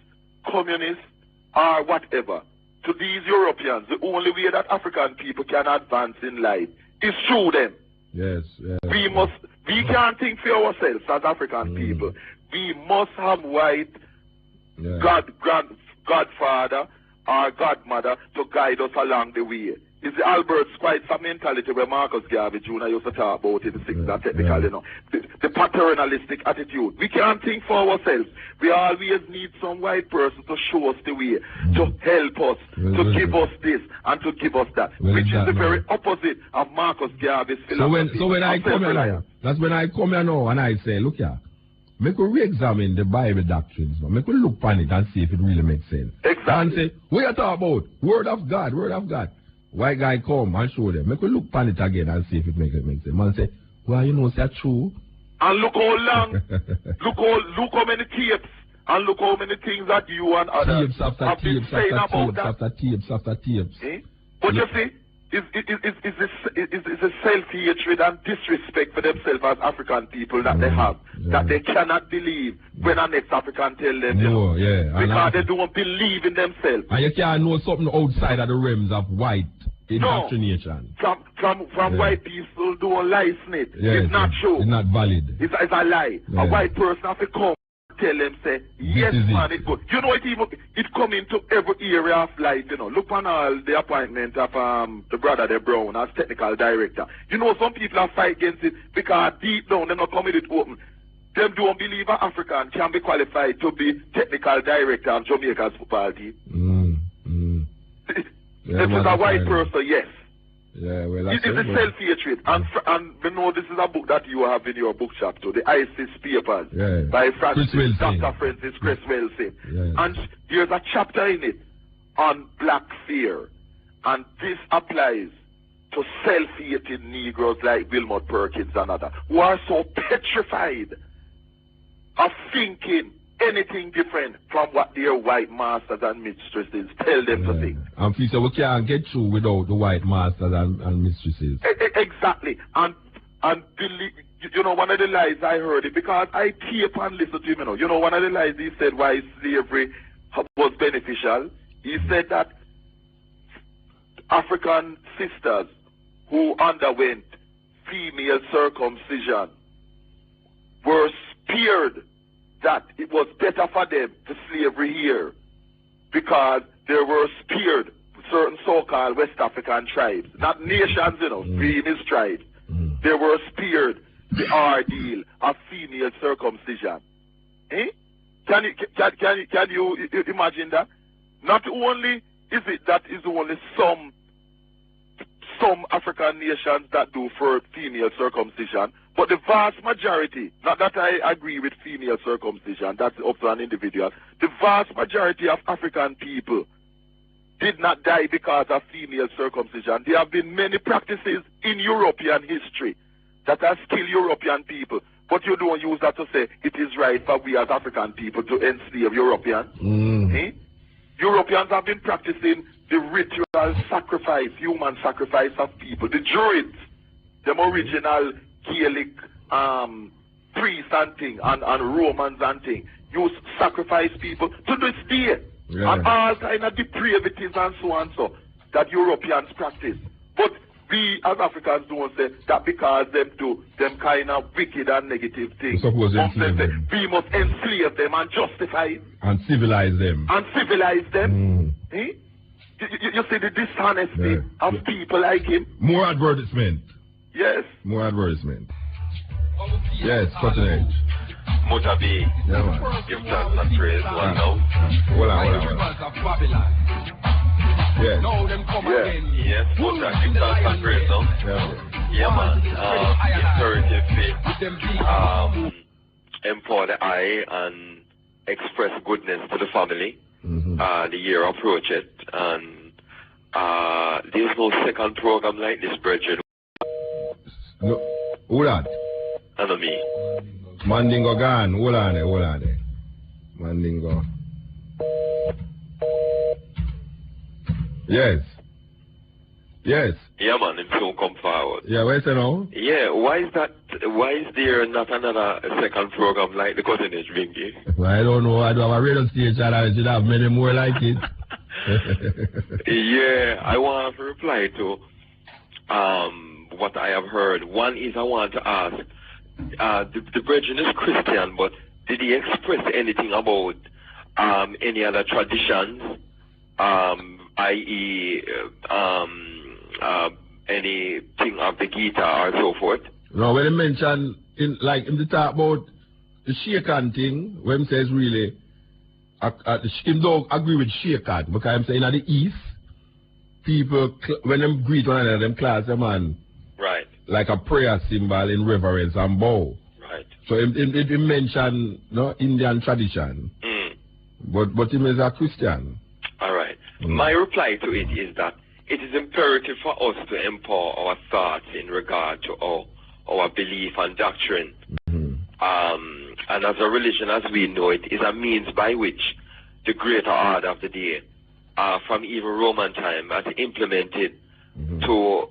communists, or whatever, to these Europeans, the only way that African people can advance in life is through them. Yes. We can't think for ourselves as African people. We must have white godfather or godmother to guide us along the way. It's the Albert Schweitzer mentality where Marcus Garvey Jr. used to talk about in the 60s, technical, you know. The paternalistic attitude. We can't think for ourselves. We always need some white person to show us the way, to help us, to give us this and to give us that, which is the very opposite of Marcus Garvey's philosophy. So when I come here now, that's when I come here now and I say, look here, make we re-examine the Bible doctrines, make we look on it and see if it really makes sense. Exactly. And say, what are you talking about? Word of God, word of God. White guy come and show them. Make we look on it again and see if it makes sense. Man say, well, you know, it's true. And look how long, look how many tapes, and look how many things that you and others have been saying about that. After tapes. Eh? But you see, it's a self-hatred and disrespect for themselves as African people that they have, that they cannot believe when an ex-African tell them, because they don't believe in themselves. And you can't know something outside of the realms of white indoctrination. From white people doing lies in it. Yes, it's not true. It's not valid. It's a lie. Yeah. A white person have to come tell them, say, yes, man, it's good. You know, it come into every area of life, you know. Look on all the appointment of the brother, the Brown, as technical director. You know, some people are fight against it because deep down, they're not coming it open. Them don't believe an African can be qualified to be technical director of Jamaica's football team. This is a white person, yes. Yeah, well, it is a self-hatred. And we know this is a book that you have in your book chapter, the ISIS Papers, by Dr. Francis Chris Wilson. Yeah. And there's a chapter in it on black fear. And this applies to self-hating Negroes like Wilmot Perkins and others, who are so petrified of thinking anything different from what their white masters and mistresses tell them to think. And so we can't get through without the white masters and mistresses. Exactly. And believe, you know, one of the lies I heard it, because I tape and listen to him, you know, one of the lies he said why slavery was beneficial, he said that African sisters who underwent female circumcision were spared that it was better for them to slavery here because they were spared certain so-called West African tribes, not nations, you know, famous tribes. They were spared the ordeal of female circumcision. Eh? Can you imagine that? Not only is it that is only some some African nations that do for female circumcision, but the vast majority, not that I agree with female circumcision, that's up to an individual, the vast majority of African people did not die because of female circumcision. There have been many practices in European history that are still European people, but you don't use that to say it is right for we as African people to enslave Europeans. Europeans have been practicing the ritual sacrifice, human sacrifice of people. The Druids, them original Gaelic priests and thing, and Romans and thing, used sacrifice people to this day. Yeah. And all kind of depravities and so that Europeans practice. But we as Africans don't say that because them do them kind of wicked and negative things. We must enslave them and justify it. And civilize them. Eh? You see the dishonesty of people like him. More advertisement. Yes. More advertisement. Yes, cotton edge. Motabi, give thanks and praise one now. Hold on. Yes. Yes, Mota, give thanks and praise now. Yeah, man. Imperative faith. Empower the eye and express goodness to the family. The year approaches, and there's no second program like this, brethren. No, who that? And me. Mandingo gone. Hold on there. Mandingo. Yes. Yeah, man, him soon come forward. Yeah, where's it now? Yeah, why is there not another second program like the Cotton Edge Bingy? Well, I don't know. I do have a radio station and I should have many more like it. Yeah, I want to reply to what I have heard. One is I want to ask, the brethren is Christian, but did he express anything about any other traditions, i.e., anything of the Gita or so forth? No, when he mentioned, in the talk about the Shakan thing, when he says really, him don't agree with Shakan, because I'm saying at the East, people, when they greet one another, them class them man. Right. Like a prayer symbol in reverence and bow. Right. So he mentioned Indian tradition. But he is a Christian. All right. My reply to it is that it is imperative for us to empower our thoughts in regard to our belief and doctrine. And as a religion as we know it is a means by which the greater order of the day, from even Roman time, has implemented to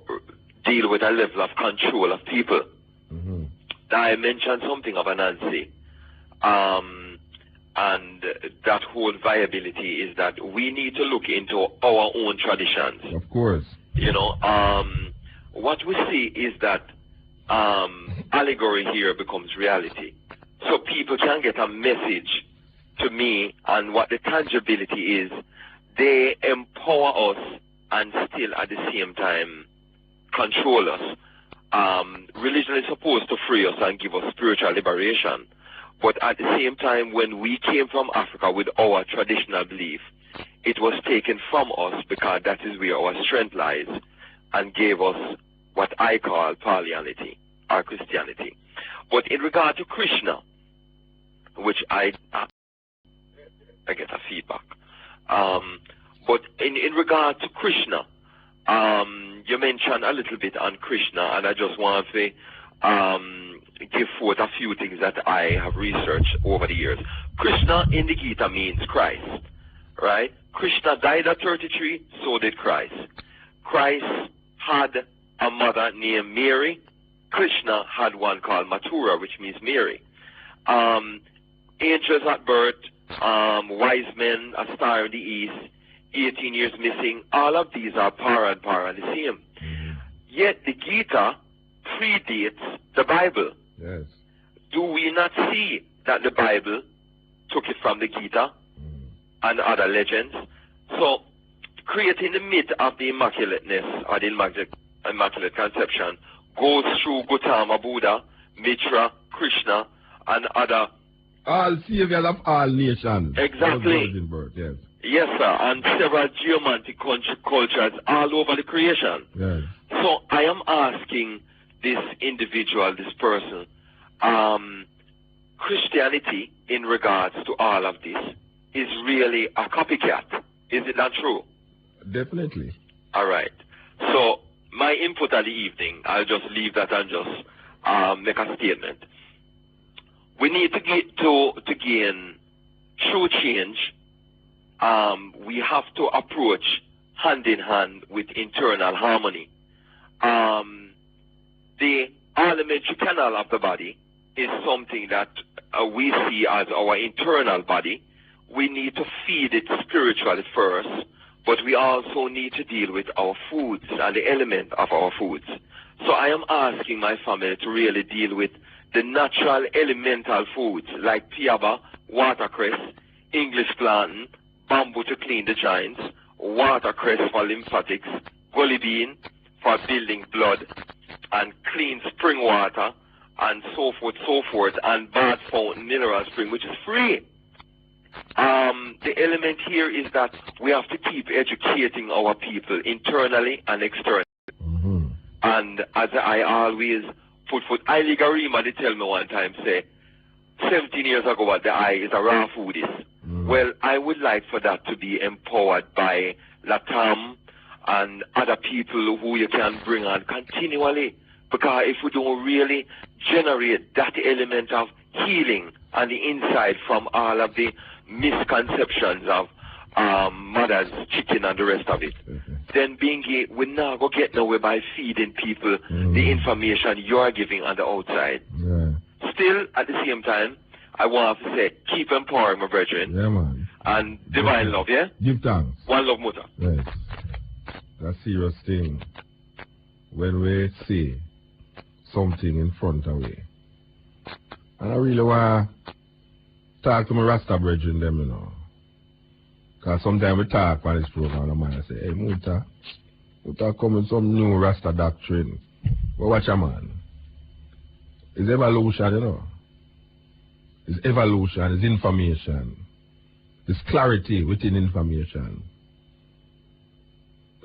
deal with a level of control of people. Now I mentioned something of Anansi, and that whole viability is that we need to look into our own traditions. Of course. You know, what we see is that allegory here becomes reality. So people can get a message to me, and what the tangibility is, they empower us and still at the same time control us. Religion is supposed to free us and give us spiritual liberation. But at the same time, when we came from Africa with our traditional belief, it was taken from us because that is where our strength lies, and gave us what I call Palianity or Christianity. But in regard to Krishna, which I get a feedback. But in regard to Krishna, you mentioned a little bit on Krishna, and I just want to give forth a few things that I have researched over the years. Krishna in the Gita means Christ, right? Krishna died at 33, so did Christ. Christ had a mother named Mary. Krishna had one called Mathura, which means Mary. Angels at birth, wise men, a star in the east, 18 years missing, all of these are para and the same. Yet the Gita predates the Bible. Yes. Do we not see that the Bible took it from the Gita and other legends? So, creating the myth of the Immaculateness or the Immaculate Conception goes through Gautama Buddha, Mitra, Krishna, and other. All saviors of all nations. Exactly. Yes. Yes, sir, and several geomantic cultures all over the creation. Yes. So I am asking this individual, this person, Christianity in regards to all of this is really a copycat. Is it not true? Definitely. All right. So my input at the evening, I'll just leave that and just make a statement. We need to gain true change. We have to approach hand in hand with internal harmony. The alimentary canal of the body is something that we see as our internal body. We need to feed it spiritually first, but we also need to deal with our foods and the element of our foods. So I am asking my family to really deal with the natural elemental foods like piaba, watercress, English plantain, bamboo to clean the joints, watercress for lymphatics, gully bean for building blood, and clean spring water, and so forth, and bath fountain mineral spring, which is free. The element here is that we have to keep educating our people internally and externally. Mm-hmm. And as I always put Haile Garima, they tell me one time, say, 17 years ago, what the eye is a raw foodist. Mm-hmm. Well, I would like for that to be empowered by Latam and other people who you can bring on continually. Because if we don't really generate that element of healing on the inside from all of the misconceptions of mother's chicken and the rest of it, then being gay, we're not going to get nowhere by feeding people the information you're giving on the outside. Yeah. Still, at the same time, I want to say, keep empowering my brethren. Yeah, man. And divine love, yeah? Give thanks. One love, Mutter. Yes. That's a serious thing. When we see something in front of we. And I really want to talk to my Rasta brethren them, you know. Because sometimes we talk on this program and man say, hey, Muta come with some new Rasta doctrine. But watch a man. It's evolution, you know. It's evolution, it's information. There's clarity within information.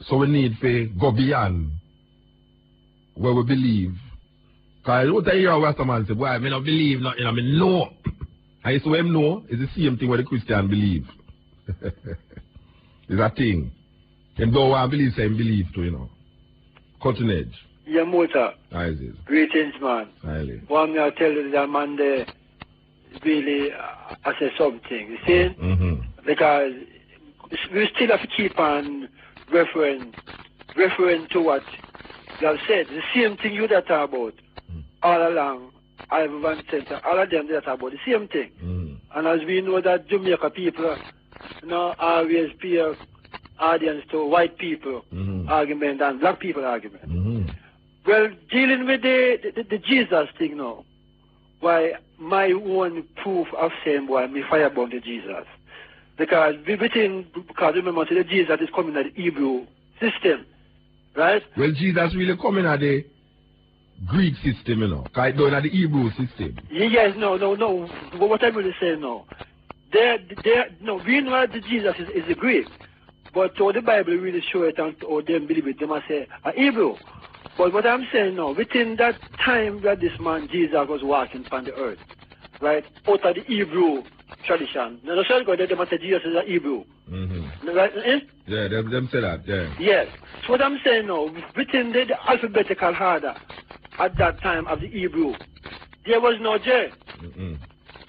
So we need to go beyond where we believe. Because what I hear a Rasta man say, boy, I may not believe nothing, I mean, no. And so him know is the same thing what the Christian believe. It's a thing. And though I believe, say believe too, you know. Cutting edge. Yeah, Muta. How is it? Greetings, man. Highly. One me I tell you that man there really I say something. You see? Mm-hmm. Because we still have to keep on referring to what you have said. The same thing you that are about all along. Ivan Center, all of them that are about the same thing. And as we know that Jamaica people always pay audience to white people argument and black people argument. Well, dealing with the Jesus thing now, why my own proof of saying why me firebomb the Jesus. Because remember the Jesus is coming at the Hebrew system, right? Well, Jesus really coming at the Greek system, you know. Because it's going at the Hebrew system. Yes, no. What I'm really saying now, we know that Jesus is a Greek, but so the Bible really show it and or them believe it, they must say a Hebrew. But what I'm saying now, within that time that this man Jesus was walking on the earth, right, out of the Hebrew tradition. Now the church they must say Jesus is a Hebrew. Right? Yeah, them say that, yeah. Yes. So what I'm saying now, within the alphabetical order at that time of the Hebrew, there was no J.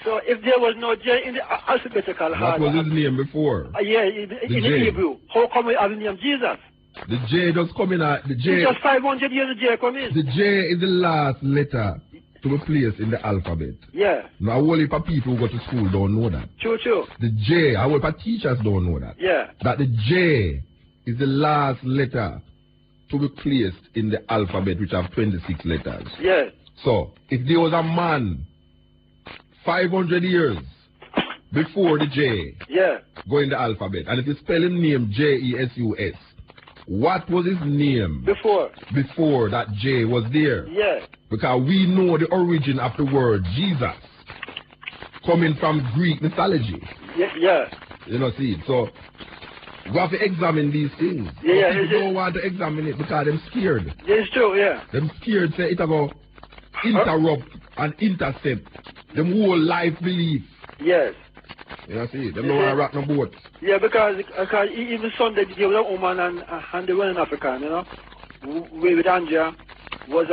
So if there was no J in the alphabetical order... That was his name before. Yeah, in the Hebrew. How come we have the name Jesus? The J just coming out. The J... Just 500 years the J come in. The J is the last letter to be placed in the alphabet. Yeah. Now, a whole heap of people who go to school don't know that. True. The J, a whole heap of teachers don't know that. Yeah. That the J is the last letter to be placed in the alphabet, which have 26 letters. Yeah. So, if there was a man 500 years before the J go in the alphabet, and if you spell his name J-E-S-U-S, what was his name before that J was there? Yeah. Because we know the origin of the word Jesus coming from Greek mythology. Yeah. You know, see, so We have to examine these things. Yeah, people don't want to examine it because they're scared. It's true, yeah. Them scared say it about interrupt and intercept them whole life belief. Yes. You see, them don't want to rock no boat. Yeah, because even Sunday, there was a woman and they were in Africa, you know, with Andrea was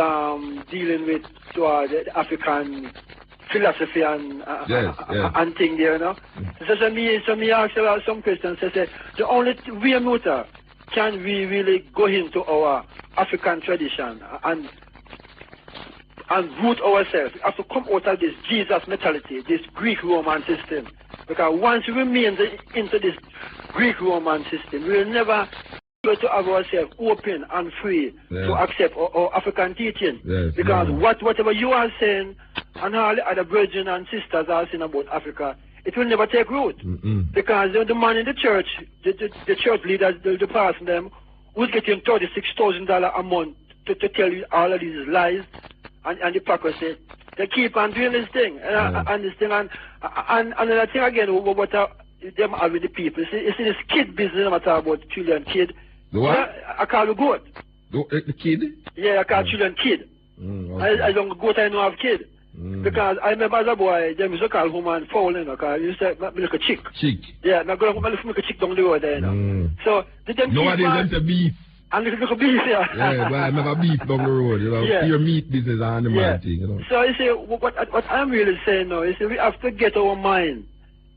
dealing with the African philosophy and and thing there, you know. So me asked about some questions. I said, the only way muta can we really go into our African tradition and root ourselves. We have to come out of this Jesus mentality, this Greek-Roman system. Because once we remain into this Greek-Roman system, we will never be able to have ourselves open and free to accept our African teaching. Because whatever you are saying and all the other brethren and sisters are saying about Africa, it will never take root. Because the man in the church, the church leaders, the pastor, them, who's getting $36,000 a month to tell you all of these lies and hypocrisy, they keep on doing this thing. And this thing. And another thing again, what them are with the people. You see this kid business, I'm talking about children, kid. The what? I call it goat. The kid? Yeah, I call children kid. Okay. I don't goat, I know have kid. Because I remember as a boy, them used to call woman foul, you know, because you used to make a chick. Chick? Yeah, now go make a chick down the road there, you know. So, them nowadays, them say beef. And little beef, yeah. Yeah, but I never beef down the road, you know. Pure meat business and the man thing, you know. So, you see, what I'm really saying now is we have to get our mind,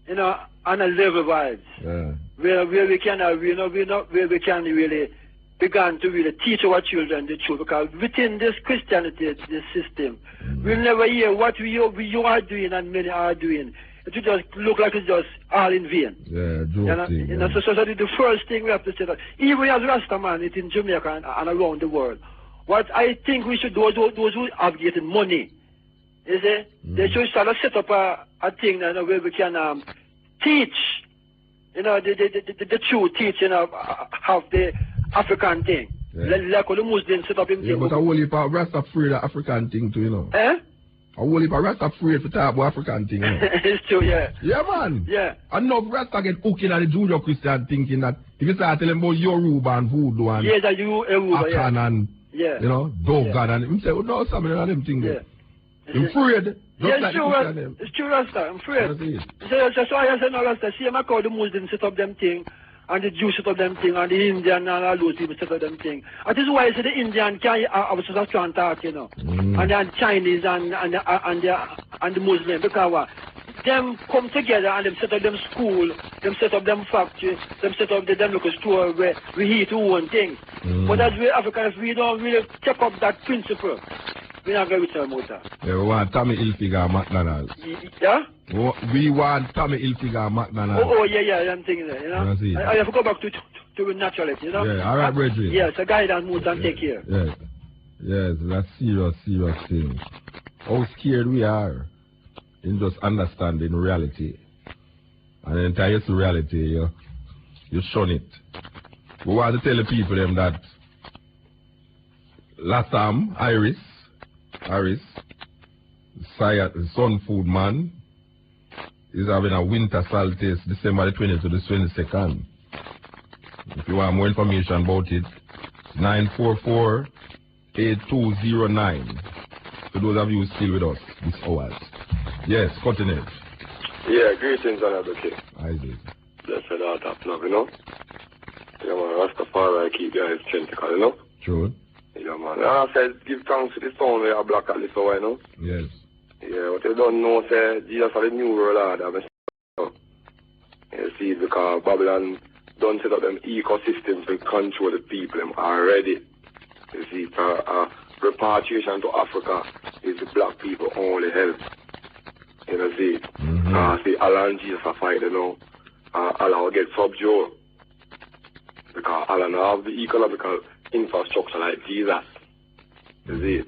you know, on a level vibes. Yeah. Where we can, where we can really begin to really teach our children the truth. Because within this Christianity, this system, we'll never hear what you are doing and many are doing. It will just look like it's just all in vain. Yeah, so the first thing we have to say that even as Rasta man, it's in Jamaica and around the world. What I think we should do, those who have getting money, is they should start to set up a thing where we can teach, you know, the true teaching of the African thing. Like all the Muslims set up in thing. But I will leave Rasta free the African thing too, you know. I will leave Rasta free to talk about African thing, you know. It's true, yeah. Yeah, man. Yeah. And now Rasta get hooked in at the Judeo-Christian thinking that if you start telling about Yoruba and Voodoo and Akan and, you know, Dogon and him say, oh, no, some of them things. I'm afraid. It's true, Rasta. I'm afraid. So I say, no, Rasta, see, I call the Muslims set up them thing, and the Jews set up them thing, and the Indian and all those people set up them thing. And this is why I say the Indian can't talk, you know. And the Chinese and the Muslims, because what? Them come together and them set up them school, them set up them factory, them set up them local store where we eat our own things. But as we Africans, we don't really take up that principle. We're not going to tell about that. Yeah, we want Tommy Hilfiger McDonald's. Yeah? We want Tommy Hilfiger McDonald's. Oh, yeah, I'm thinking that, you know. I have to go back to naturality, you know. Yeah, all right, brethren. Yes, a guy that moves and take care. Yes, that's serious thing. How scared we are in just understanding reality. And then until you see reality, you shun it. We want to tell the people them that last time, Harris, Sun Food Man, is having a winter salt test December the 20th to the 22nd. If you want more information about it, 944-8209. For those of you still with us this hours. Yes, continue. Yeah, greetings, Honorable King. Isaac. Blessed art of love, you know. Yeah, man, Rastafari keep guys tentacle, you know. True. Yeah, man. And I said, give thanks to the sound where I black at this hour, you know. Yes. Yeah, what you don't know, say, Jesus for the new world order. You see, because Babylon don't set up them ecosystems to control the people them already. You see, repatriation to Africa is the black people only help. You know, see, see, Allah and Jesus are fighting, you know. Allah will get subdued. Because Allah don't have the economical infrastructure like Jesus. You see?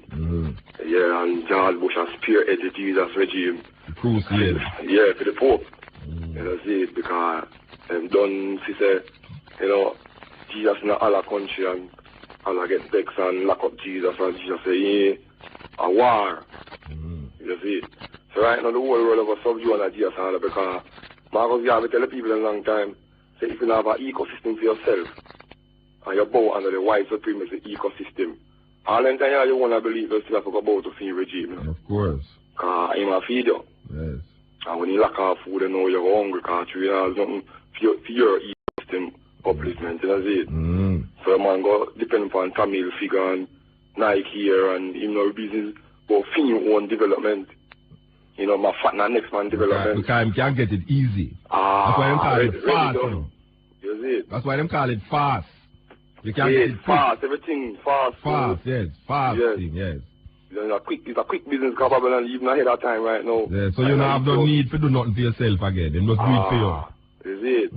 Yeah, and George Bush has spearheaded Jesus regime. Crusade. Yeah, for the Pope. You know, see, because don't say, you know, Jesus in Allah country and Allah get vexed and lock up Jesus and Jesus say, yeah, a war. You see? So right now the whole world of a subdue on Jesus and because Marcus Garvey tell the people in a long time, So if you have an ecosystem for yourself, and you bow under the white supremacy ecosystem, all the time you want to believe you still have to go about to feed regime. You know? Of course. Because he might feed you. Yes. And when you lack of food, you know you're hungry because you have something for your ecosystem upliftment, you know it? So a man go depend upon Tamil figure and Nike here and you know business but for your own development. You know, my fat and next man development. Because you can't get it easy. That's why them call it fast, you know. You see it? That's why them call it fast. You can't yes, get it fast, everything fast. Fast, yes. Fast yes. thing, yes. It's a quick business capable and even ahead of time right now. Yeah, so you don't have no need to do nothing for yourself again. They must do it for you. Is it?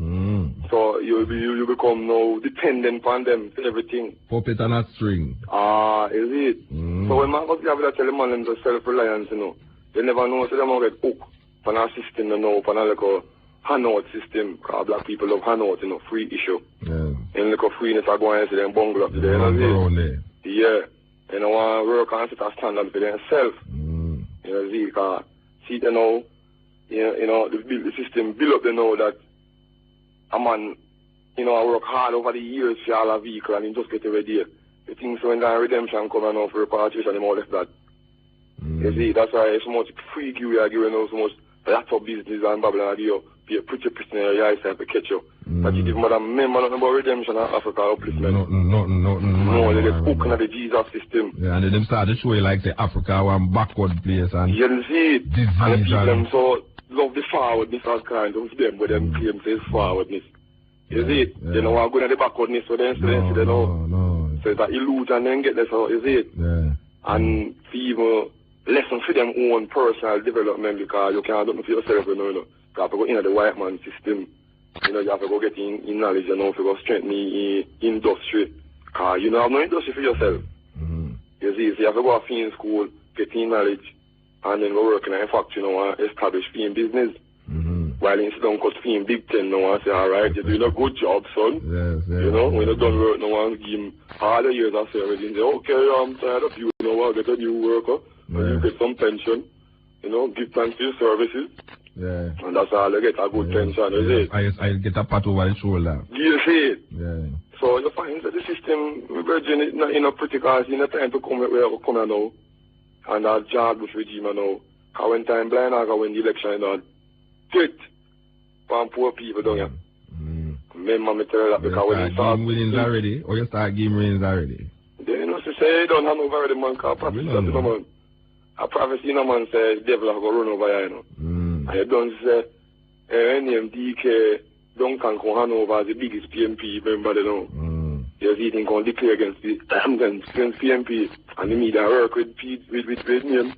So you become now dependent on them for everything. Puppet and a string. Is it? So when man goes to tell the man them to self-reliance, you know, they never know, so they don't get hooked on a system, you know, on a like a handout system, because black people love handout, you know, free issue. Yeah. And like a freeness I go and see them bungle up today, you know, yeah. You know, work and set a standard for themselves. You know, see, because see, you know, the system build up, you know, that a man, you know, I work hard over the years for all a vehicle and he just get ready. The things when the redemption come and for repatriation and all of that. You see, that's why so much free give you are giving out so much lots of business and Babylon give you be a pretty person in your eyes to catch you. But you give more than member nothing about redemption and Africa upliftment. No, they get hooked into the Jesus system. Yeah, and then them start to show you like the Africa one backward place and you see it. Disease and the people them so love the forwardness and kind of them but them claim says forwardness. You see it? They don't want to go into the backwardness so they say no. So it's an illusion then get this out, you see it? Yeah. And people lesson for them own personal development because you can't do it for yourself, you know. You have to go into the white man system. You know, you have to go get in knowledge, you know, to go strengthen the industry. Because you don't have no industry for yourself. You see, so you have to go to film school, get in knowledge, and then go work in a factory, you know, and establish film business. While instead of cut film Big Ten, no one say, alright, you're doing a good job, son. Yes, you know, when you're done work, no one give him all the years of service. And say, okay, I'm tired of you, you know, I'll get a new worker. You get some pension, you know, give thanks to your services. Yeah. And that's how you get a good pension, is it? I get a pat over the shoulder. You see it? Yeah. So you find that the system, Virgin, is not in a pretty cause, in a time to come where we come now. And that job with regime now. Because when time blind, I go when the election, that get from poor people down here. Remember me tell you that because when you start winnings already, or you start game winnings already. Then you know, say you don't have no already, man, because prophecy, man. A prophecy, no man say, the devil have to run over here, you know. And you don't say, NMDK, Duncan can hand over as the biggest PMP, remember, you know. You see, they can declare against PMP, and the media work with name.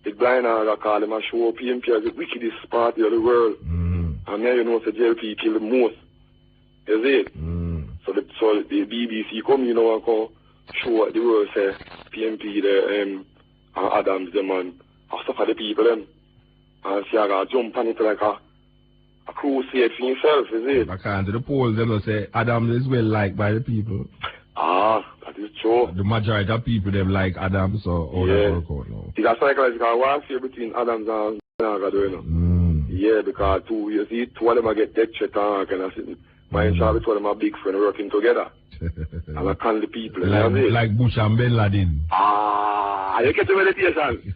The blind are call them and show PMP as the wickedest party of the world. And now you know the JLP kill the most. You see it? So the BBC come, you know, and come show what the world say PMP the Adams them and stuff for the people them. And see I got jump on it like a crusade for himself, is it? According to the polls, they will say Adams is well liked by the people. That is true. The majority of people them like Adams, so all that work out now. It's a psychological warfare between Adams and Naga, you know. Yeah, because you see, two of them get dead shit and kind of sitting. My in charge, two of them are big friends working together. And I can the people. Like Bush and Ben Laden. You get the meditation.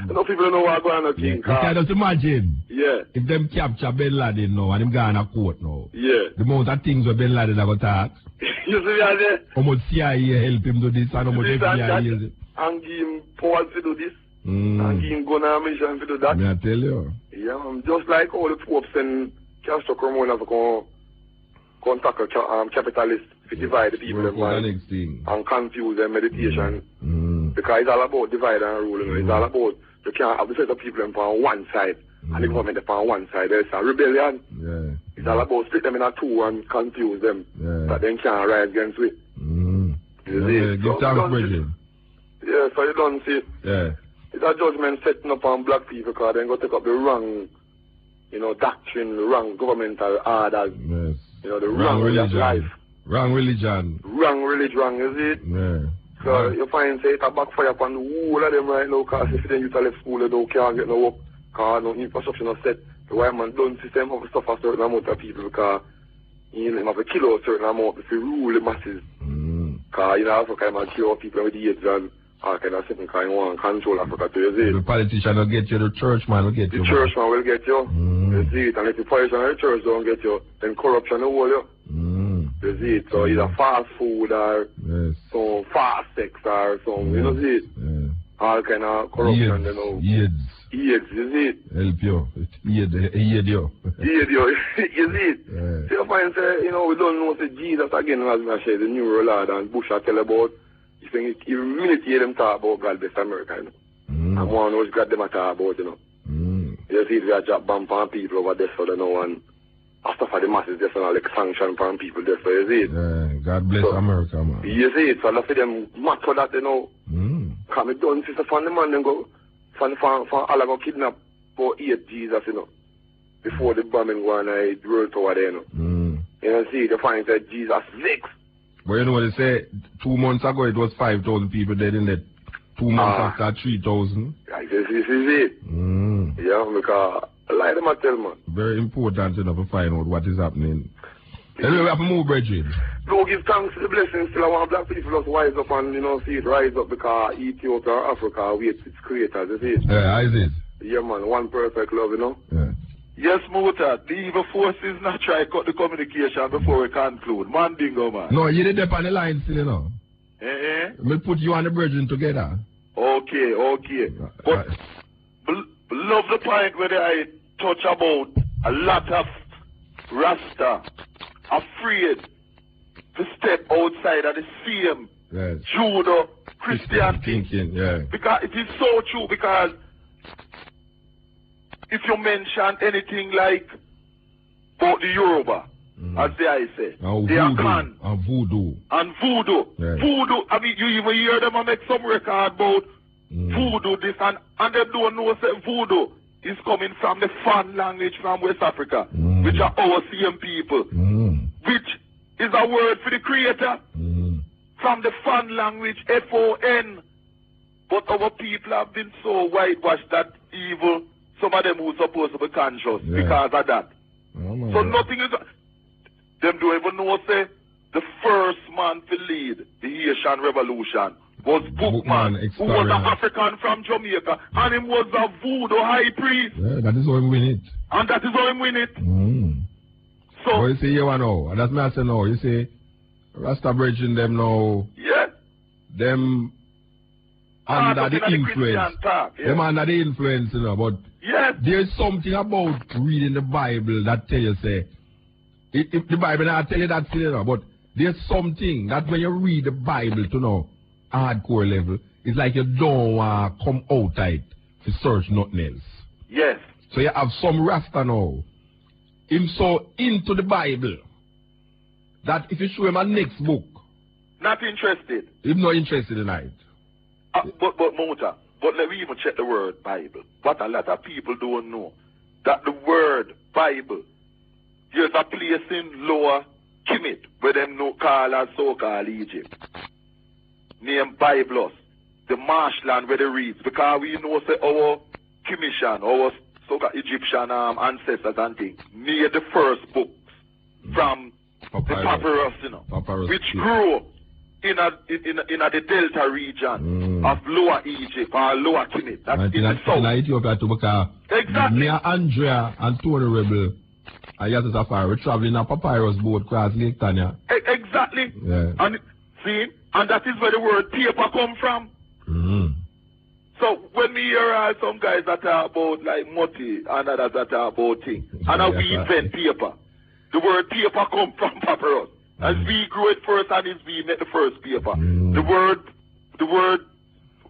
No people know what's going on, King. You can just imagine. Yeah. If them capture Ben Laden now and him go on a court now. Yeah. The amount of things where Ben Laden are going to talk. You see that there? How much CIA help him do this and how much FBI use it. And give him power to do this. And give him gun and mission to do that. I tell you. Yeah, just like all the popes and Castro Cremona for contact capitalists to divide the people and confuse their meditation. Because it's all about divide and rule. You know? It's all about you can't have the set of people on one side and the government on one side. There's a rebellion. It's all about split them in a two and confuse them. But then can't rise against it. You see? Give thanks, Bridget. Yeah, so you don't see it. Yeah. It's a judgment setting up on black people because they go take up the wrong, you know, doctrine, the wrong governmental orders. Yes. You know, the wrong religion. Life. Wrong religion. Wrong religion, is it? Yeah. So you find, say, it's a backfire upon the whole of them right now because if they used to left school, they don't can't get no work because no infrastructure not set. The white man don't system have to suffer a certain amount of people because you know, have to kill out a certain amount to rule the masses. Because, you know, Africa might kill out people with AIDS and all kind of certain kind of control Africa to you. The politician will get you, the churchman will get you. The churchman will get you. You see it. And if the politician and the church don't get you, then corruption will hold you. You see it. So either fast food or some fast sex or some, you know, see it. All kind of corruption, you know. AIDS, you see it. Help you. Aid you. Aid you. You see it. So you find, say, you know, we don't know, say, Jesus again, as I say, the new Lord, and Bush I tell about, you think, you really hear them talk about God bless America, you know. And one knows God them a talk about, you know. You see, we are just bomb on people over there, so they know, and after for the masses, there's like sanction from people there, so you see it. Yeah, God bless America, man. You see it, so I see them mad for that, you know. Come down, sister, from the man, then go, from all go kidnap for 8 Jesus, you know, before the bombing go on the world tower there, you know. You know, see, they find that Jesus 6. But you know what they say, 2 months ago it was 5,000 people dead in that. 2 months after 3,000. Yeah, this is it. Yeah, because, like them I tell, man. Very important, you know, to find out what is happening. Anyway, we have to move, brethren. No, give thanks to the blessings. Still, I want black people just wise up and, you know, see it rise up because Ethiopia or Africa awaits its creators, you see it? Yeah, how is it? Yeah, man, one perfect love, you know? Yeah. Yes, Mota, the evil forces not try to cut the communication before we conclude. Man dingo, man. No, you did up on the line still, you know. We'll put you and the brethren together. Okay. But love the point where I touch about a lot of Rasta afraid to step outside of the same Judo Christian thinking. Yeah. Because it is so true, because if you mention anything like about the Yoruba, as I say, they are clan. And voodoo. Yeah. Voodoo, I mean, you even hear them make some record about voodoo this, and they don't know say voodoo is coming from the Fan language from West Africa, which are our same people, which is a word for the creator, from the Fan language, F-O-N. But our people have been so whitewashed that evil, some of them who are supposed to be conscious because of that. So nothing is... Them don't even know, say, the first man to lead the Haitian Revolution was Bookman, who was an African from Jamaica, and him was a voodoo high priest. Yeah, that is how him win it. And that is how him win it. So... But you see, you know, and that's me I say no, you see, Rasta bridging them now, them under the influence. Them under the influence, you know, but there's something about reading the Bible that tell you, say, if the Bible not tell you that, you know, but there's something that when you read the Bible to know hardcore level, it's like you don't want to come outside to search nothing else. Yes. So you have some Rasta now, him so into the Bible that if you show him a next book, not interested. He's not interested in it. But Mota, but let me even check the word Bible. What a lot of people don't know, that the word Bible, there's a place in Lower Kemet where them no call as so-called Egypt, named Byblos, the marshland where they reads, because we know say our Commission, our so-called Egyptian ancestors and things, made the first books from the papyrus, you know, which grew in the Delta region of Lower Egypt or Lower Kemet. That's in the south. Ethiopia too, because me and Andrea and Tony Rebel and Liven Jah Rastafari, we're traveling a papyrus boat across Lake Tanya. Exactly. Yeah. And see, and that is where the word paper come from. So when we hear some guys that talk about like Moti and others that talk about things, and we invent paper, the word paper come from papyrus. As we grew it first and as we made the first paper. The word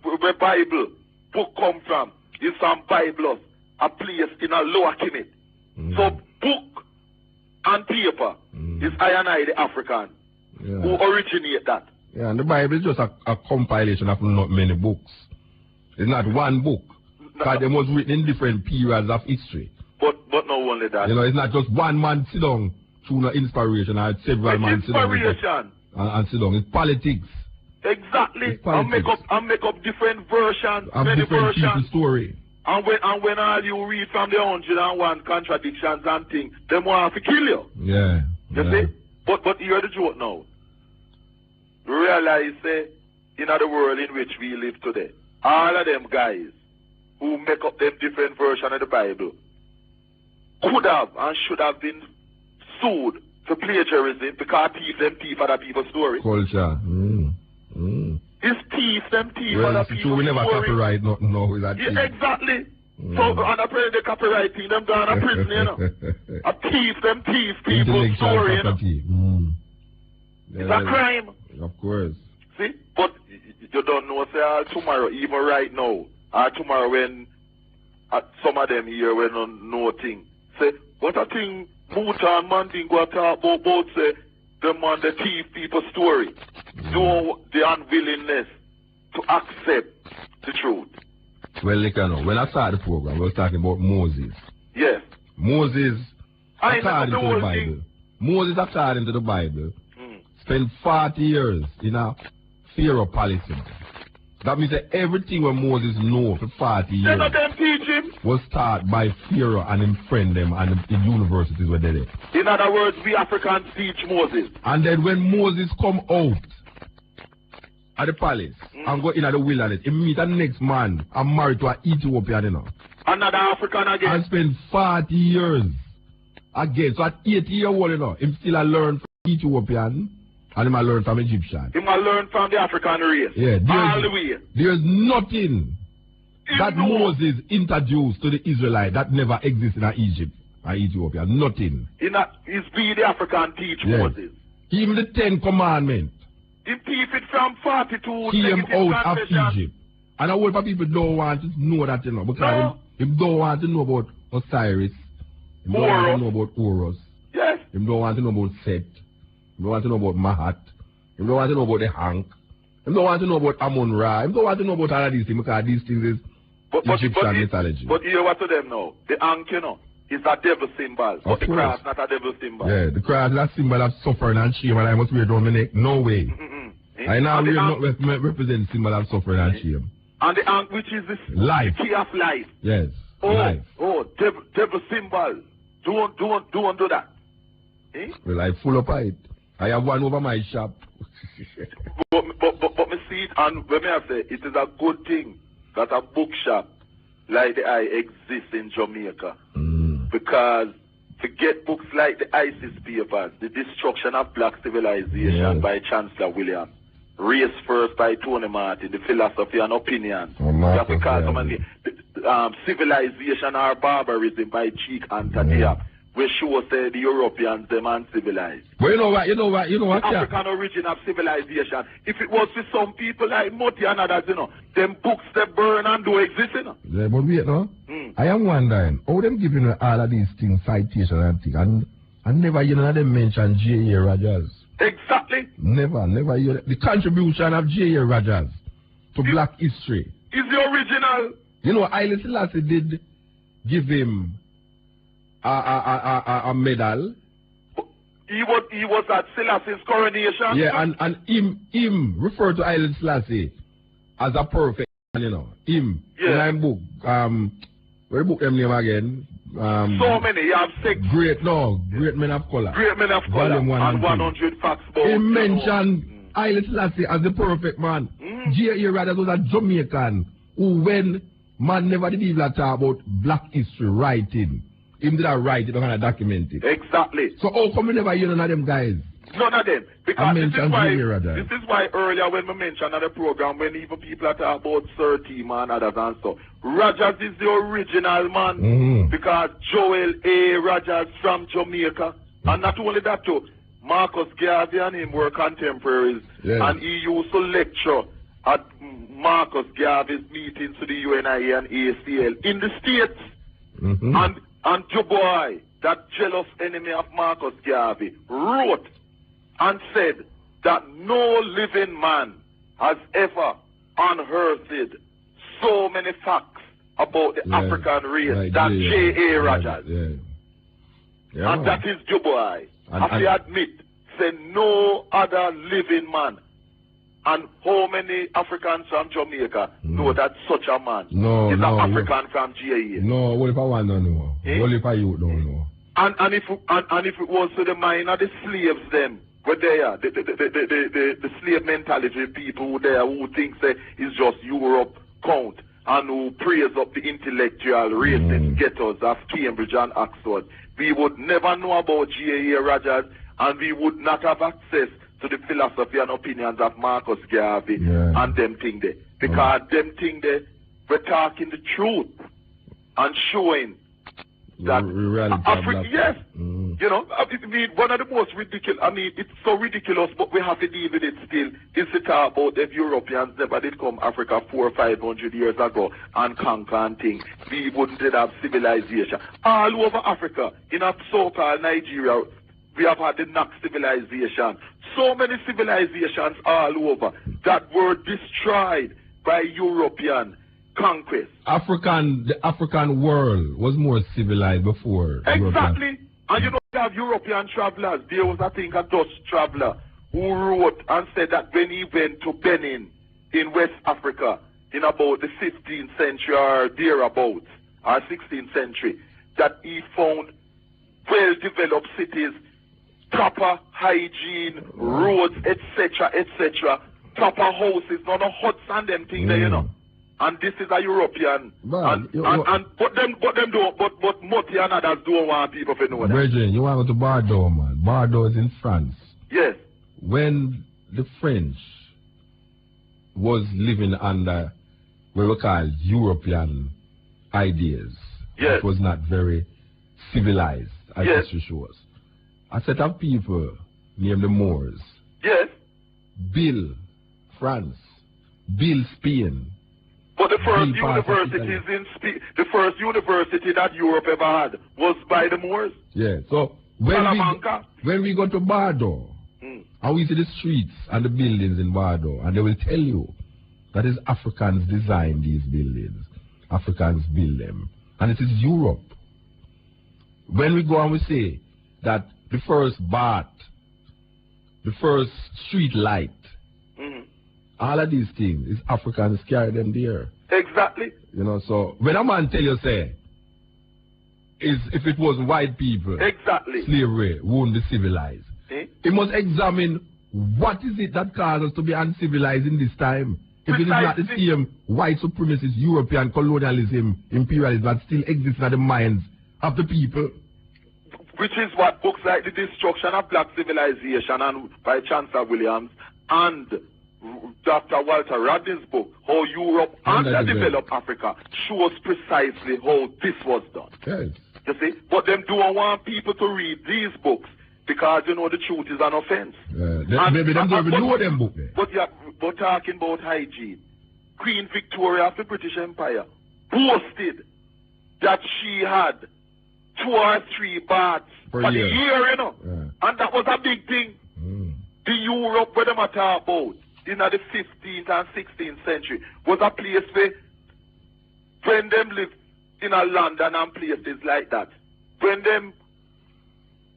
where Bible book come from is from Byblos, a place in a Lower Kemet. So book and paper is I and I, the African, who originate that. Yeah, and the Bible is just a compilation of not many books. It's not one book. Because they was written in different periods of history. But not only that. You know, it's not just one man sit down through no inspiration, or several men sit down and sit down. It's politics. Exactly. And make up different versions, many versions. People's story. And when all you read from the 101 contradictions and things, them want to kill you. Yeah. You see? But hear the joke now. Realize, in the world in which we live today, all of them guys who make up them different version of the Bible could have and should have been sued for plagiarism because thief other people's story. Culture. It's thief other people's so we never story. copyright nothing now with that. Yeah, exactly. So, and apparently the copyright thing, them gone to prison, you know. A thief people's story, you know. It's a crime. Of course. See? But you don't know, say, tomorrow, even right now, or tomorrow when some of them here when no thing. Say, what a thing, Bhutan man thing go talk about, say, the man, the thief people's story. No, the unwillingness to accept the truth. Well, like, you know, when I started the program, we were talking about Moses. Yes. Moses, according to the Bible, Moses, according to the Bible, spent 40 years in a Pharaoh palace. That means that everything when Moses knew for 40 years was taught by Pharaoh and his friend them and the universities were there. In other words, we Africans teach Moses. And then when Moses come out at the palace and go in at the wilderness, he meet the next man and married to an Ethiopian, you know. Another African again. And spend 40 years again. So at 80 years old, you know, him still learn from Ethiopian. And I learn from Egyptian. He must learn from the African race. Yeah, all the way. There's nothing that Moses introduced to the Israelites that never existed in Egypt and Ethiopia. Nothing. It's be the African teach Moses. Even the 10 Commandments. He teach it from 42. Came out of Egypt. And a whole lot of people don't want to know that, you know, because they don't want to know about Osiris. They don't want to know about Horus. Yes. They don't want to know about Seth. You don't want to know about Mahat. You don't want to know about the Hank. You don't want to know about Amun-Ra. You don't want to know about all of these things because these things is Egyptian mythology. But you hear what to them now? The Hank, you know, is a devil symbol. But the cross not a devil symbol. Yeah, the cross is a symbol of suffering and shame, and I must wear it around my neck. No way. I now represent symbol of suffering and shame. And the Hank, which is the life. Key of life. Yes. Life. Devil symbol. Don't do that. Eh? Well, I full up it. I have one over my shop. but me see it, and when I say it is a good thing that a bookshop like the I exists in Jamaica. Because to get books like the ISIS papers, The Destruction of Black Civilization by Chancellor Williams, Race First by Tony Martin, The Philosophy and Opinion, Civilization or Barbarism by Cheek and Tadia. We sure say the Europeans, them uncivilized. Well, you know what? The African origin of civilization. If it was for some people like Moti and others, you know, them books they burn and do exist, you know. Yeah, but wait, no? I am wondering, how them giving all of these things, citation and things, and never you know them mention J.A. Rogers. Exactly. Never hear the contribution of J.A. Rogers to black history. Is the original. You know, Haile Selassie did give him a medal. He was at Selassie's coronation. Yeah, and him referred to Haile Selassie as a perfect, you know. Him. Yeah. In book, where book them name again? So many. You have 6. Great Men of Color. Great Men of Color. Volume 1 and 100 facts about. He mentioned Haile Selassie as the perfect man. J.A. Rogers was a Jamaican who, when man never did even talk about black history writing, him did not write it, not gonna document it. Exactly. So how come you never hear none of them guys? None of them. Because this is why earlier when we mentioned on the program, when even people are talking about Sir T. and others and so, Rogers is the original man. Because Joel A. Rogers from Jamaica. And not only that too, Marcus Garvey and him were contemporaries. Yes. And he used to lecture at Marcus Garvey's meetings to the UNIA and ACL in the States. And Joe Boy, that jealous enemy of Marcus Garvey, wrote and said that no living man has ever unearthed so many facts about the African race than J.A. Rogers. And that is Joe Boy. I admit, say no other living man And how many Africans from Jamaica know that such a man is an African from GAA? No, what if I want to know? What if I you don't know? And if it was to the mind of the slaves then, were there, the slave mentality people who there who think that it's just Europe count and who praise up the intellectual racist ghettos of Cambridge and Oxford, we would never know about GAA Rogers, and we would not have access to the philosophy and opinions of Marcus Garvey and them thing there. Because them thing there, we're talking the truth and showing that yes, you know, I mean, one of the most ridiculous, I mean, it's so ridiculous, but we have to deal with it still, is to talk about if Europeans never did come Africa 400 or 500 years ago and conquer and things, we wouldn't have civilization. All over Africa, in a so-called Nigeria, we have had the Nac civilization. So many civilizations all over that were destroyed by European conquest. The African world was more civilized before. Exactly. And you know, we have European travelers. There was, I think, a Dutch traveler who wrote and said that when he went to Benin in West Africa in about the 15th century or thereabouts, or 16th century, that he found well-developed cities, proper hygiene, roads, etc., etc., proper houses, none of huts and them things there, you know. And this is a European. But Motti and others don't want people to know that. Virgin, you want to go to Bordeaux, man. Bordeaux is in France. Yes. When the French was living under what we call European ideas, it was not very civilized, as history shows. A set of people named the Moors. Yes. Build France. Build Spain. But the first universities the first university that Europe ever had was by the Moors. Yeah. So when we go to Bordeaux, and we see the streets and the buildings in Bordeaux, and they will tell you that is Africans designed these buildings. Africans build them. And it is Europe. When we go and we say that the first bath, the first street light, all of these things is Africans carry them there. Exactly. You know, so when a man tell you say, if it was white people, slavery won't be civilized. He must examine what is it that causes us to be uncivilized in this time. If it is not the same white supremacist, European colonialism, imperialism that still exists in the minds of the people. Which is what books like The Destruction of Black Civilization and by Chancellor Williams and Dr. Walter Rodney's book, How Europe Underdeveloped Africa, shows precisely how this was done. Yes. You see? But them don't want people to read these books because, you know, the truth is an offense. Maybe them don't even know them books. But talking about hygiene, Queen Victoria of the British Empire boasted that she had 2 or 3 baths for the year, you know. And that was a big thing. The Europe where them are talking about in the 15th and 16th century was a place where when them lived in a London and places like that, when them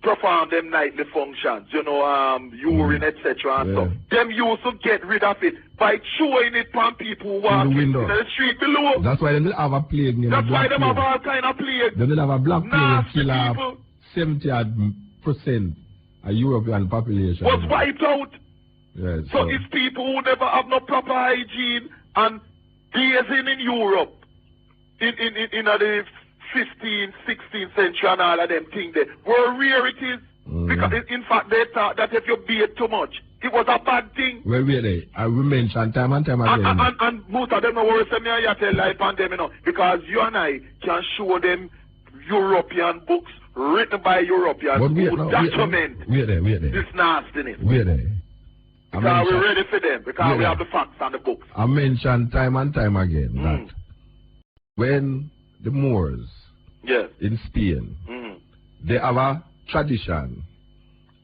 perform them nightly functions, you know, urine, etc. and stuff, them used to get rid of it by showing it from people who walk in the street below. That's why they will have a plague. That's why they have all kind of plague. They will have a black plague kill off 70% of European population. Was wiped out. Yes, so it's people who never have no proper hygiene and gazing in Europe in the 15th, 16th century and all of them things there were rarities. Because in fact they thought that if you bathe too much, it was a bad thing. Well, really, I will mention time and time again. And most of them know what me I tell life on them, you know, because you and I can show them European books written by Europeans who document this nastiness. Because we're ready for them, because we have the facts and the books. I mentioned time and time again that when the Moors in Spain, they have a tradition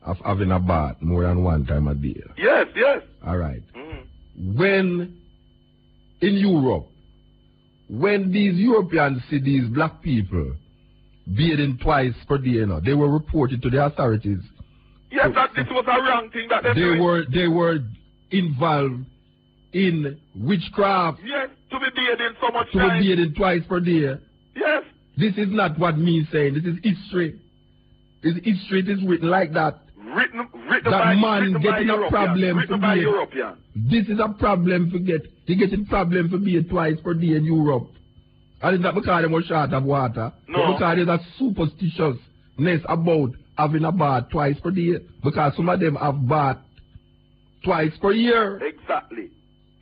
of having a bath more than one time a day. Yes, yes. All right. When in Europe, when these Europeans see these black people bathing twice per day, you know, they were reported to the authorities. Yes, that this was a wrong thing that they were involved in witchcraft. Yes, to be bathing so much to time. be bathing twice per day. Yes. This is not what me saying. This is history. It's history. It is written like that. Written that by, man getting a problem written for by being. European. This is a problem for get. He getting problem for being twice per day in Europe. And it's not because they were short of water. No. But because there's a superstitiousness about having a bath twice per day. Because some of them have bath twice per year. Exactly.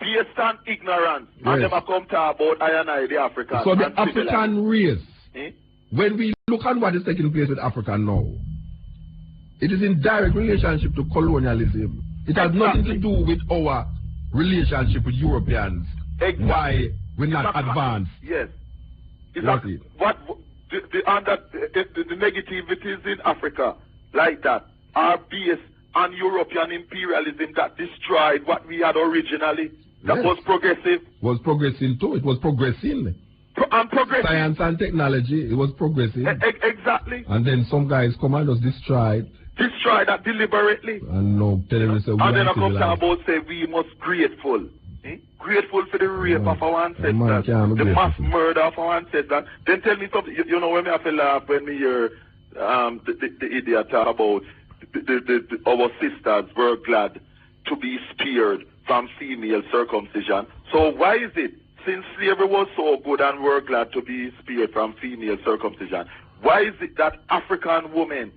Based on ignorance. Yes. And them a come talk about I and I, the African. So the African race, eh? when we look at what is taking place with Africa now, it is in direct relationship to colonialism. It has nothing to do with our relationship with Europeans. Exactly. Why we're not advanced. Yes. Is That's that it. what the negativities in Africa like that are based on European imperialism that destroyed what we had originally. That Yes. was progressive. Was progressing too. It was progressing. And progressive. Science and technology, it was progressing. Exactly. And then some guys come and just destroy it. Destroy that deliberately. And now telling us that we And then are I come to civilized. about say we must grateful. Grateful for the rape of our ancestors, can't be the mass grateful. murder of our ancestors. Then tell me something. You know when me have to laugh when me hear the idiot talk about our sisters were glad to be spared from female circumcision. So why is it, since slavery was so good and we're glad to be spared from female circumcision, why is it that African women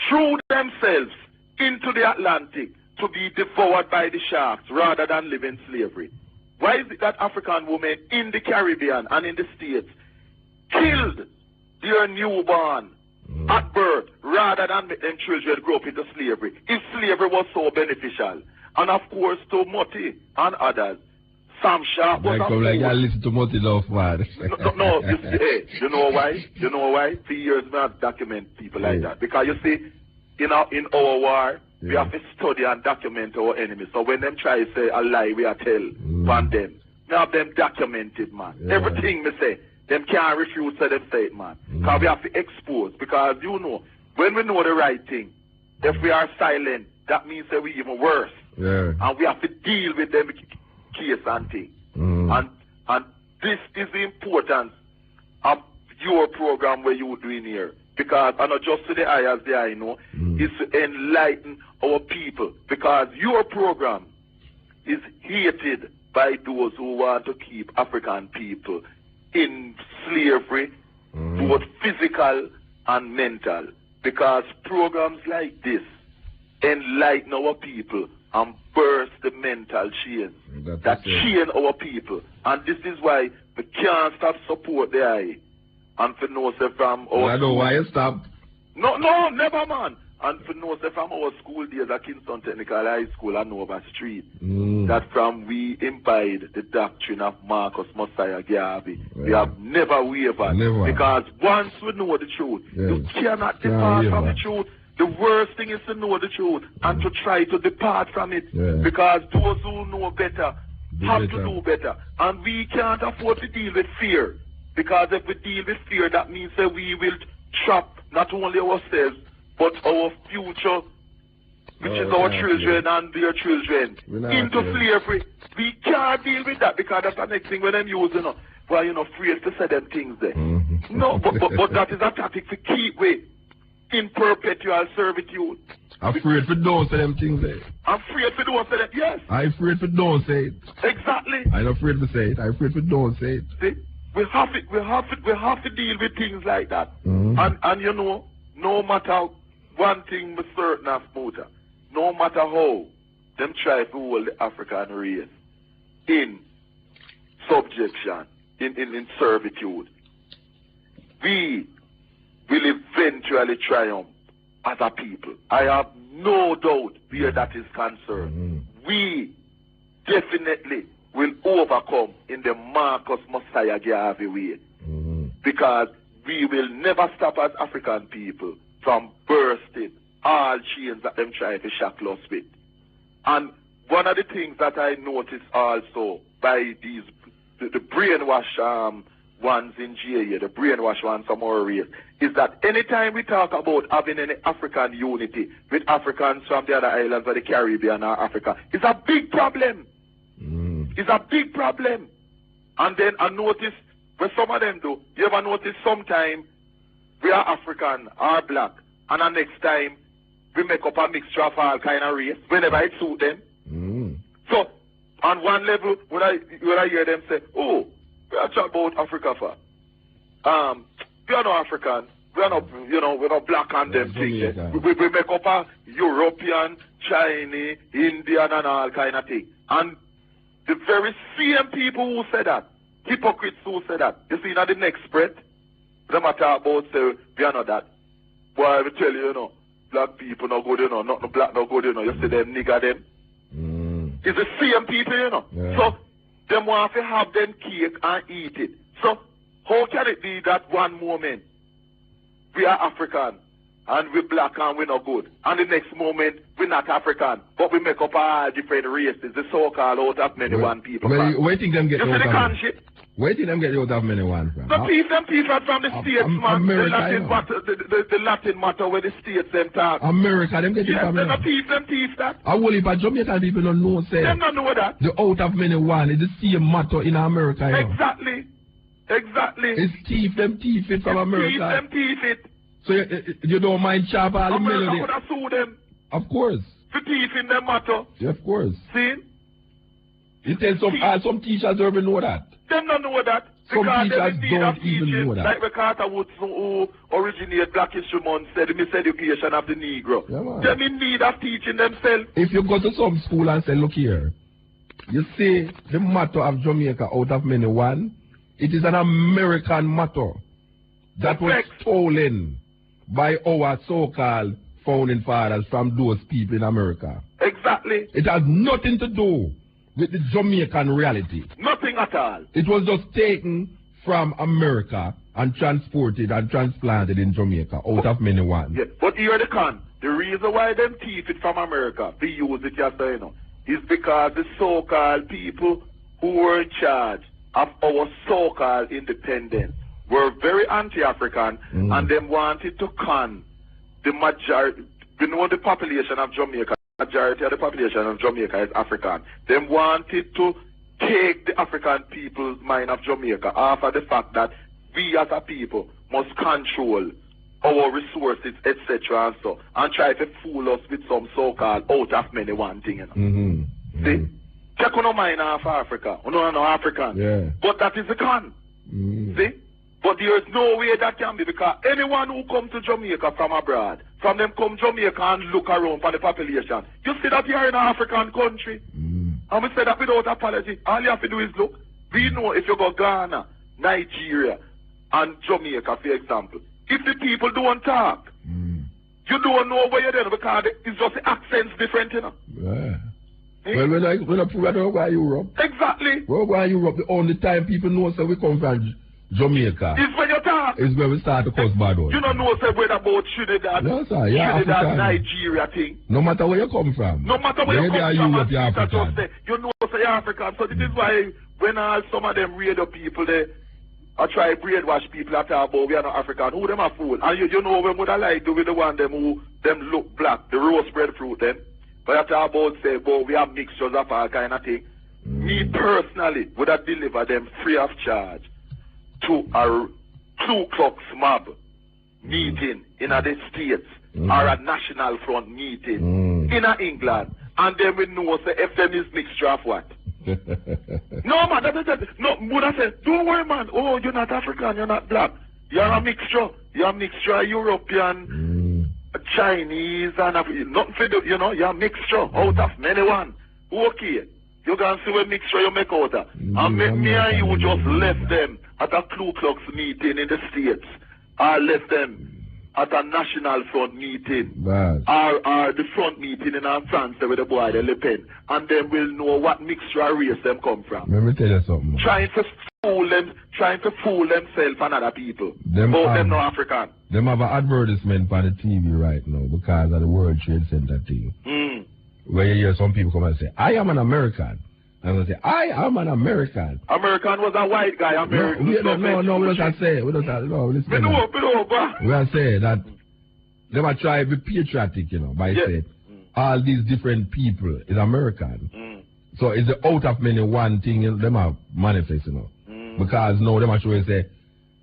threw themselves into the Atlantic to be devoured by the sharks rather than live in slavery? Why is it that African women in the Caribbean and in the States killed their newborn at birth rather than make them children grow up into slavery, if slavery was so beneficial? And of course to Moti and others, Sam Sharp was a fool. Like I listen to Moti Love, man. No, you see, hey, you know why? You know why? For years we have document people like that. Because you see, in our war, we have to study and document our enemies. So when them try to say a lie, we are tell on them. We have them documented, man. Everything we say, them can't refuse to them say it, man. Because we have to expose. Because you know, when we know the right thing, if we are silent, that means that we're even worse. And we have to deal with them case and thing. And this is the importance of your program where you're doing here. Because, and not just to the eye as the eye know, is to enlighten our people. Because your program is hated by those who want to keep African people in slavery, both physical and mental. Because programs like this enlighten our people and burst the mental chains that chain our people. And this is why we can't stop support the eye. And for no say from our I know why you stop. No, never, man. And for no say from our school days at Kingston Technical High School and Nova Street, that from we imbibe the doctrine of Marcus Messiah Garvey. We have never wavered. Because once we know the truth, you cannot depart from the truth. The worst thing is to know the truth and to try to depart from it. Because those who know better have to do better. And we can't afford to deal with fear. Because if we deal with fear, that means that we will trap not only ourselves, but our future, which is our children and their children, into slavery. We can't deal with that because that's the next thing when them using it. Well, you're not afraid to say them things there. No, but that is a tactic to keep we in perpetual servitude. I'm afraid for don't say them things there. I'm afraid for don't say that, yes. I'm afraid for don't say it. Exactly. I'm not afraid to say it. I'm afraid for don't say it. See? We have to deal with things like that. And you know, no matter one thing with certain of motor, no matter how them try to hold the African race in subjection, in servitude, we will eventually triumph as a people. I have no doubt where that is concerned. We definitely will overcome in the Marcus Messiah Garvey way. Because we will never stop as African people from bursting all chains that them try to shackle us with. And one of the things that I noticed also by these the brainwash ones in GA, the brainwash ones from our race, is that anytime we talk about having any African unity with Africans from the other islands of the Caribbean or Africa, it's a big problem. It's a big problem. And then I notice, when some of them do, you ever notice sometime we are African or black, and the next time we make up a mixture of all kind of race, whenever it suit them. So, on one level, when I hear them say, oh, we are talking about Africa for. We are not African. We are not, we're not black on them things. We make up a European, Chinese, Indian, and all kind of thing. And the very same people who say that, hypocrites who say that, you see, now the next breath, them talk about say, we are not that. Boy, I will tell you, black people not good, not no black not good, you see them nigger them. It's the same people, Yeah. So, them want to have them cake and eat it. So, how can it be that one moment we are African and we're black and we're not good, and the next moment we're not African, but we make up all different races, the so-called out of many one people? Where think them get you see the concept? Where think them get out of many one from? The people from the States, man. The Latin matter where the States them talk. America, them get it from them teach that. I will if Jamaican people don't know, say. Them don't know that. The out of many one is the same matter in America. Exactly. It's them teeth it from America. Them teeth it. So you don't mind chop all the melody? America could have sued them. Of course. For teeth in them matter. Yeah, of course. See? You tell some teachers don't even know that. Them don't know that. Some teachers don't even know that. Like MacArthur Woods, who originated Black History Month, said miseducation of the Negro. Yeah, them in need of teaching themselves. If you go to some school and say, look here, you see the motto of Jamaica out of many one, it is an American motto that was stolen by our so-called founding fathers from those people in America. Exactly. It has nothing to do with the Jamaican reality. Nothing at all. It was just taken from America and transported and transplanted in Jamaica out of many one. Yeah. But here the con. The reason why them thief it from America, they use it yesterday, is because the so-called people who were in charge of our so-called independence were very anti-African, and them wanted to con the majority. You know the population of Jamaica. Majority of the population of Jamaica is African. They wanted to take the African people's mind of Jamaica off of the fact that we as a people must control our resources, etc. and so, and try to fool us with some so-called out of many one thing. See? Check on our mind of Africa. No African. Yeah. But that is the con. See? But there is no way that can be, because anyone who comes to Jamaica from abroad, from them come Jamaica and look around for the population, you see that you are in an African country. And we say that without apology. All you have to do is look. We know if you go Ghana, Nigeria, and Jamaica, for example, if the people don't talk, you don't know where you're there because it's just the accents different, Yeah. Well, when I prove I don't go to Europe. Exactly. We'll go to Europe. The only time people know so we come from Jamaica. It's when you talk. It's when we start to cause bad one. You don't know whether about Trinidad, no, sir. Yeah, Trinidad, African. Nigeria thing. No matter where you come from. No matter where you come from, Europe, you're African. You know you're African. So this is why when some of them radio people, they try to brainwash people at talk about we are not African. Who them a fool? And you know when would I like to be the one them who them look black, the roast breadfruit them. But I talk about say, we have mixtures of all kind of thing. Me personally would have delivered them free of charge to a Ku Klux mob meeting in the States or a National Front meeting in England, and then we know say if them is mixture of what? No man, no, would I say, don't worry man, oh you're not African, you're not black, you're a mixture, you're a mixture of European, Chinese, and nothing for do, you're a mixture out of many one. Okay. You can see what mixture you make out of. And me and you just left them at a Ku Klux meeting in the States. I left them at a National Front meeting. Or the front meeting in France with the boy, the Le Pen. And then we'll know what mixture of race them come from. Let me tell you something. Trying to fool themselves and other people. Them no African. Them have an advertisement on the TV right now because of the World Trade Center thing. Where you hear some people come and say, I am an American. And they say, I am an American. American was a white guy. American. No, we don't say. We don't say. No, listen. We are saying that they might try to be patriotic, by saying all these different people is American. So it's the out of many one thing them are manifest, you know. Because now them are showing say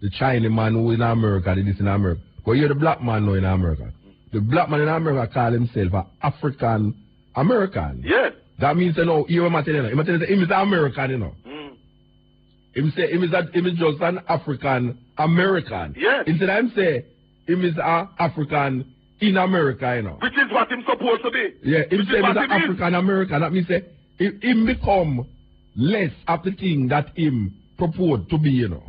the Chinese man who in America, did this in America. But you're the black man now in America. The black man in America call himself an African American. Yes. That means you know, you might tell you, him is an American, you know. Him say him is just an African American. Yes. Instead of him say him is an African in America, you know. Which is what him supposed to be. Yeah, him say him is an African American. That means say him become less of the thing that him purport to be, you know.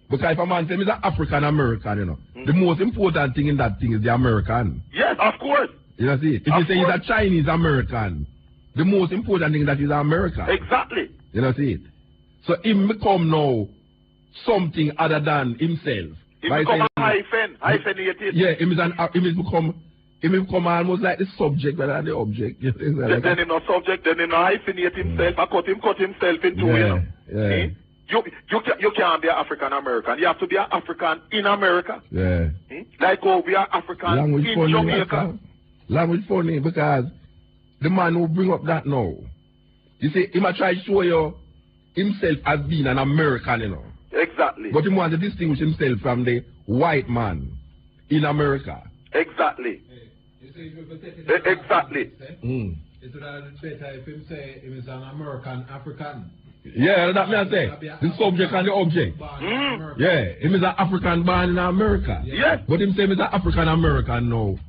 Because if a man say him is an African American, you know, the most important thing in that thing is the American. Yes, of course. You know see? If you say he's a Chinese American, the most important thing is that he's American. Exactly. You know see it? So him become now something other than himself. He become a hyphenated. Yeah, he become almost like the subject rather than the object. Then him no subject, then him no hyphenate himself. I cut himself into it. Yeah. You can't be an African American. You have to be an African in America. Yeah. Like how we are African Language in funny, Jamaica. Language funny because the man who bring up that now, you see, he might try to show you himself as being an American, you know. Exactly. But he wants to distinguish himself from the white man in America. Exactly. Exactly. It's better if him say he is an American African. Yeah, that me I say. The subject and the object. Yeah, him is an African born in America. Yes. But him say him is an African American now.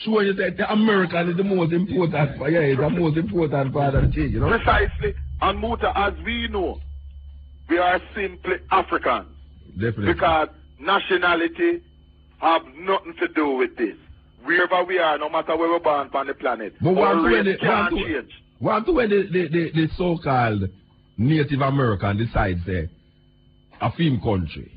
Sure, you say the American is the most important part. Yeah, it's the most important part of the thing, you know. Precisely. And Muta, as we know, we are simply Africans. Definitely. Because nationality have nothing to do with this. Wherever we are, no matter where we're born on the planet, but our race can't change. When the so-called Native American decides a film country,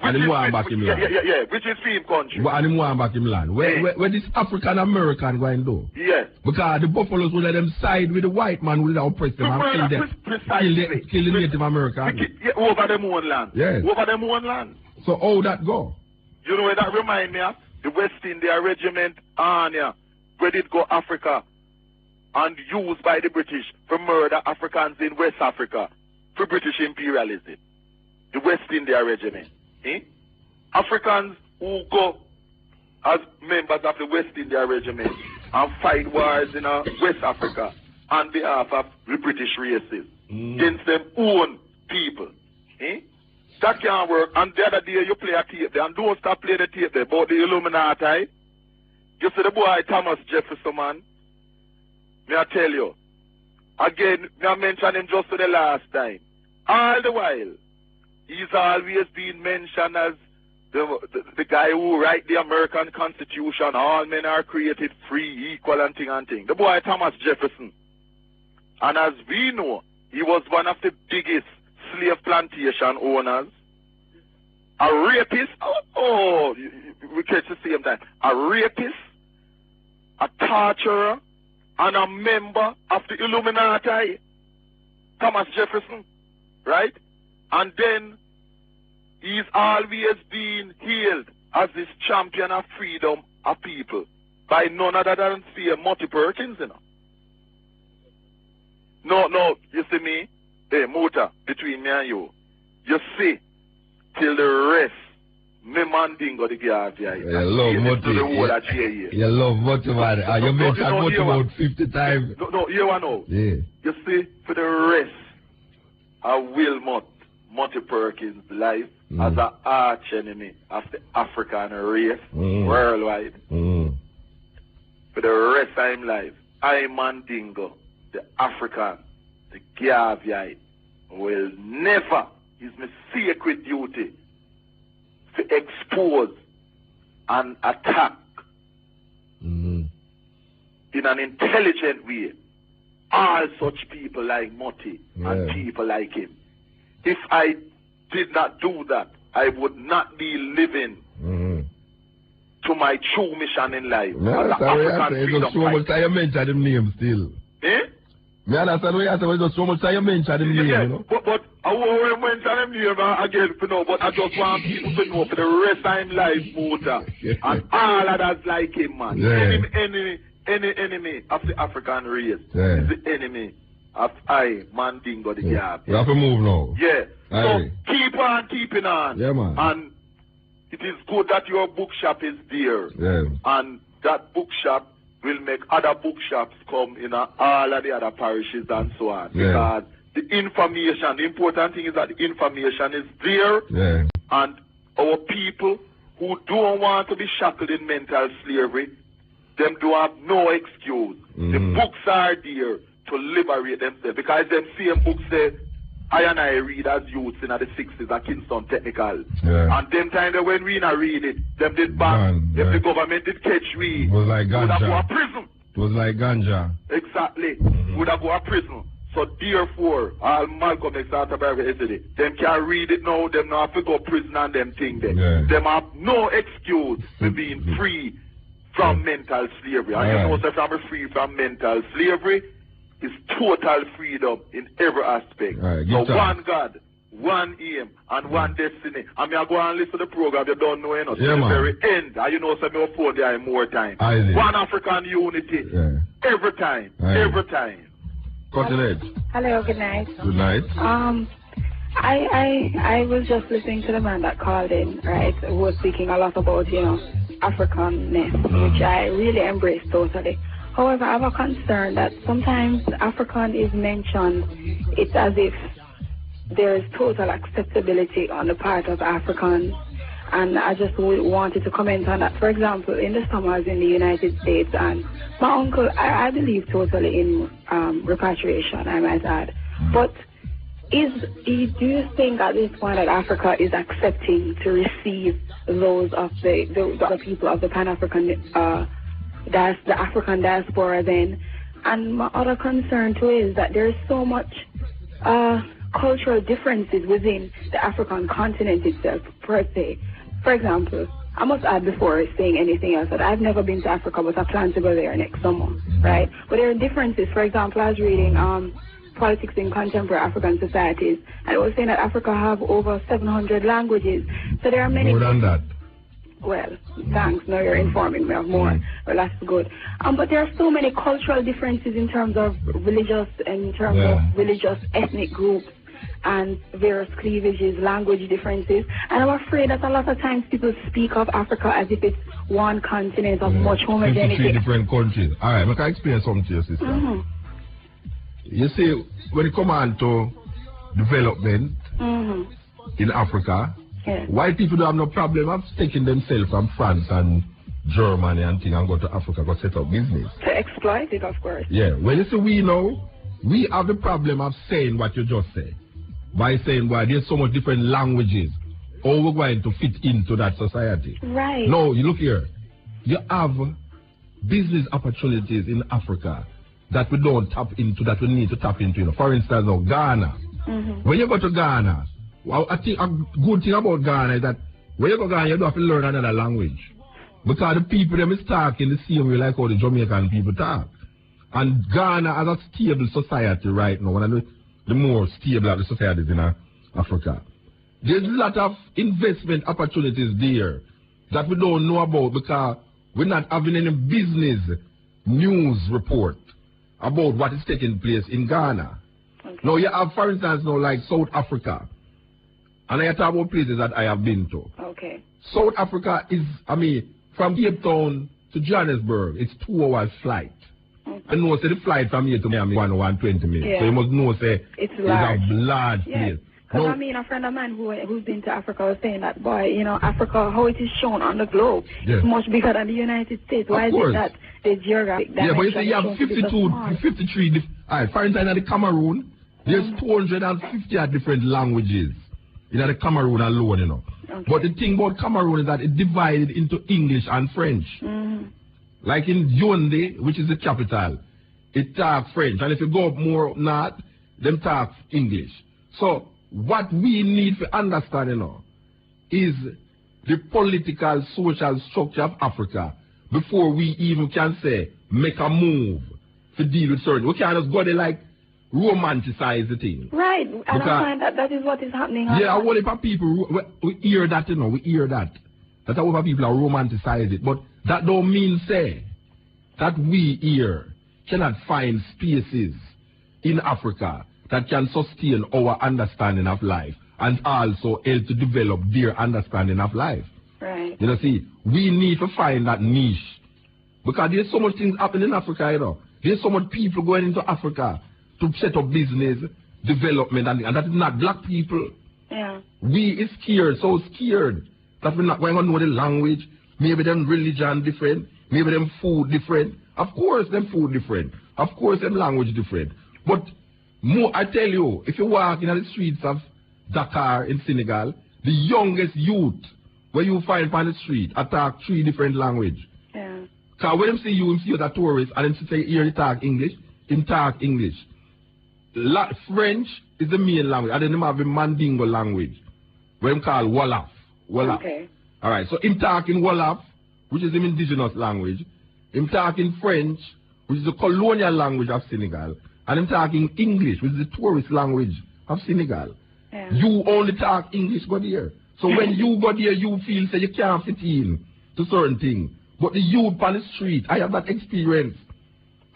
and he want back him land. Yeah, which is film country. And he want back him land. Where this African American going to do? Yes. Because the Buffaloes will let them side with the white man who will oppress them and kill the Native American. Over them own land. Yes. Over them own land. So how that go? You know where that remind me of? The West India Regiment Arnia, where did go Africa and used by the British to murder Africans in West Africa for British imperialism. The West India Regiment. Africans who go as members of the West India Regiment and fight wars in West Africa on behalf of the British races against them own people. That can't work. And the other day you play a tape there, and don't stop playing the tape there about the Illuminati. You see the boy Thomas Jefferson, man. May I tell you. Again, may I mention him just for the last time. All the while, he's always been mentioned as the guy who write the American Constitution. All men are created free, equal, and thing. The boy Thomas Jefferson. And as we know, he was one of the biggest slave plantation owners, a rapist, we catch the same time, a rapist, a torturer, and a member of the Illuminati, Thomas Jefferson, right? And then he's always been hailed as this champion of freedom of people by none other than Marty Perkins, you know. No, you see me? Hey, Muta, between me and you see, till the rest, me man dingo the guy. You love Muti. You love Muti, man. You mentioned Muti about 50 times. No, you know. Yeah. You see, for the rest, I will Muti Perkins' life as an arch enemy of the African race worldwide. For the rest of his life, I Mandingo, the African, the Gaviite, will never, it's my sacred duty to expose and attack in an intelligent way all such people like Muti and people like him. If I did not do that, I would not be living to my true mission in life. As an African freedom fighter. You mentioned him name still. Me understand what you say, but just so much time you mention him name, you know. But I won't mention him name again, you know, but I just want people to know for the rest of his life, Muta, and all others like him, man. Any enemy of the African race is the enemy after I, man, dingo the gap. We have to move now. Yeah. Aye. So keep on keeping on. Yeah, man. And it is good that your bookshop is there. Yeah. And that bookshop will make other bookshops come in all of the other parishes and so on. Yeah. Because the information, the important thing is that the information is there. Yeah. And our people who don't want to be shackled in mental slavery, them do have no excuse. The books are there to liberate themselves. Because them same books say, I and I read as youths in the 60s at Kingston Technical. Yeah. And them time that when we not read it, them did back. If the government did catch we, It was like would have go ganja. to prison. It was like ganja. Exactly. Would have go to prison. So therefore, all Malcolm X autobiography yesterday, them can read it now, them not have to go to prison and them thing there. Yeah. Them have no excuse for being free from mental slavery. And you know, so from free from mental slavery is total freedom in every aspect. So one God, one aim, and one destiny. I mean, I go and listen to the program, you don't know enough. Yeah, to the man. very end. And you know, so me afford there more time. One African unity. Yeah. Every time. Aye. Every time. Continent. Hello, good night. Good night. I was just listening to the man that called in, right, who was speaking a lot about, you know, Africanness, which I really embrace totally. However, I have a concern that sometimes African is mentioned, it's as if there is total acceptability on the part of Africans. And I just wanted to comment on that. For example, in the summers in the United States, and my uncle, I believe totally in repatriation, I might add. But do you think at this point that Africa is accepting to receive those of the people of the Pan-African, the African diaspora then? And my other concern too is that there is so much cultural differences within the African continent itself, per se. For example, I must add before saying anything else that I've never been to Africa, but I plan to go there next summer, right? But there are differences. For example, I was reading Politics in Contemporary African Societies, and it was saying that Africa have over 700 languages. So there are many... More than that. Well, thanks. Now you're informing me of more. Well, that's good. But there are so many cultural differences in terms of religious, ethnic groups, and various cleavages, language differences. And I'm afraid that a lot of times people speak of Africa as if it's one continent of much homogeneity. 53 different countries. All right, I can explain something to you, sister. You see, when it comes on to development in Africa, white people don't have no problem of taking themselves from France and Germany and things and go to Africa to set up business. To exploit it, of course. Yeah, well, you see, we have the problem of saying what you just said. By saying, well, there's so much different languages. How we're going to fit into that society. Right. No, you look here. You have business opportunities in Africa that we don't tap into, that we need to tap into. You know. For instance, now, Ghana. When you go to Ghana, well, I think a good thing about Ghana is that when you go to Ghana, you don't have to learn another language. Because the people, them is talking the same way like how the Jamaican people talk. And Ghana has a stable society right now, one of the more stable of the societies in Africa. There's a lot of investment opportunities there that we don't know about because we're not having any business news report about what is taking place in Ghana. Now you have, for instance, now like South Africa. And I talk about places that I have been to. South Africa is, from Cape Town to Johannesburg, it's 2 hours flight. I know, say the flight from here to Miami 120 minutes. Yeah. So you must know, say, it's large. a large place. Because a friend of mine who's been to Africa was saying that, boy, you know, Africa, how it is shown on the globe, is much bigger than the United States. Why is it that the geographic dimension? Yeah, but you say you have 53, for instance, in the Cameroon, there's 250 different languages in the Cameroon alone, you know. But the thing about Cameroon is that it divided into English and French. Like in Yaoundé, which is the capital, it talks French. And if you go up more north, them talk English. So what we need to understand, you know, is the political, social structure of Africa before we even can say, make a move to deal with certain. We can't just go there like romanticize the thing. Right. And I find that is what is happening. Yeah, a whole heap of people, we hear that, you know, we hear that. That a whole heap of people are romanticize it. But that don't mean, say, that we here cannot find spaces in Africa that can sustain our understanding of life and also help to develop their understanding of life. Right. You know, see, we need to find that niche. Because there's so much things happening in Africa, you know. There's so much people going into Africa to set up business, development, and that is not black people. Yeah. We is scared, so scared, that we're not going to know the language. Maybe them religion different. Maybe them food different. Of course, them food different. Of course, them language different. But more, I tell you, if you walk in the streets of Dakar in Senegal, the youngest youth where you find on the street talk 3 different languages. Yeah. Because when them see you as a tourist and them say, here you talk English, him talk English. French is the main language, and then them have the Mandingo language, where them call Wolof. Wolof. Okay. Alright, so him talking Wolof, which is the indigenous language. Him talking French, which is the colonial language of Senegal. And him talking English, which is the tourist language of Senegal. Yeah. You only talk English, go there. So when you go there, you feel say you can't fit in to certain things. But the youth on the street, I have that experience.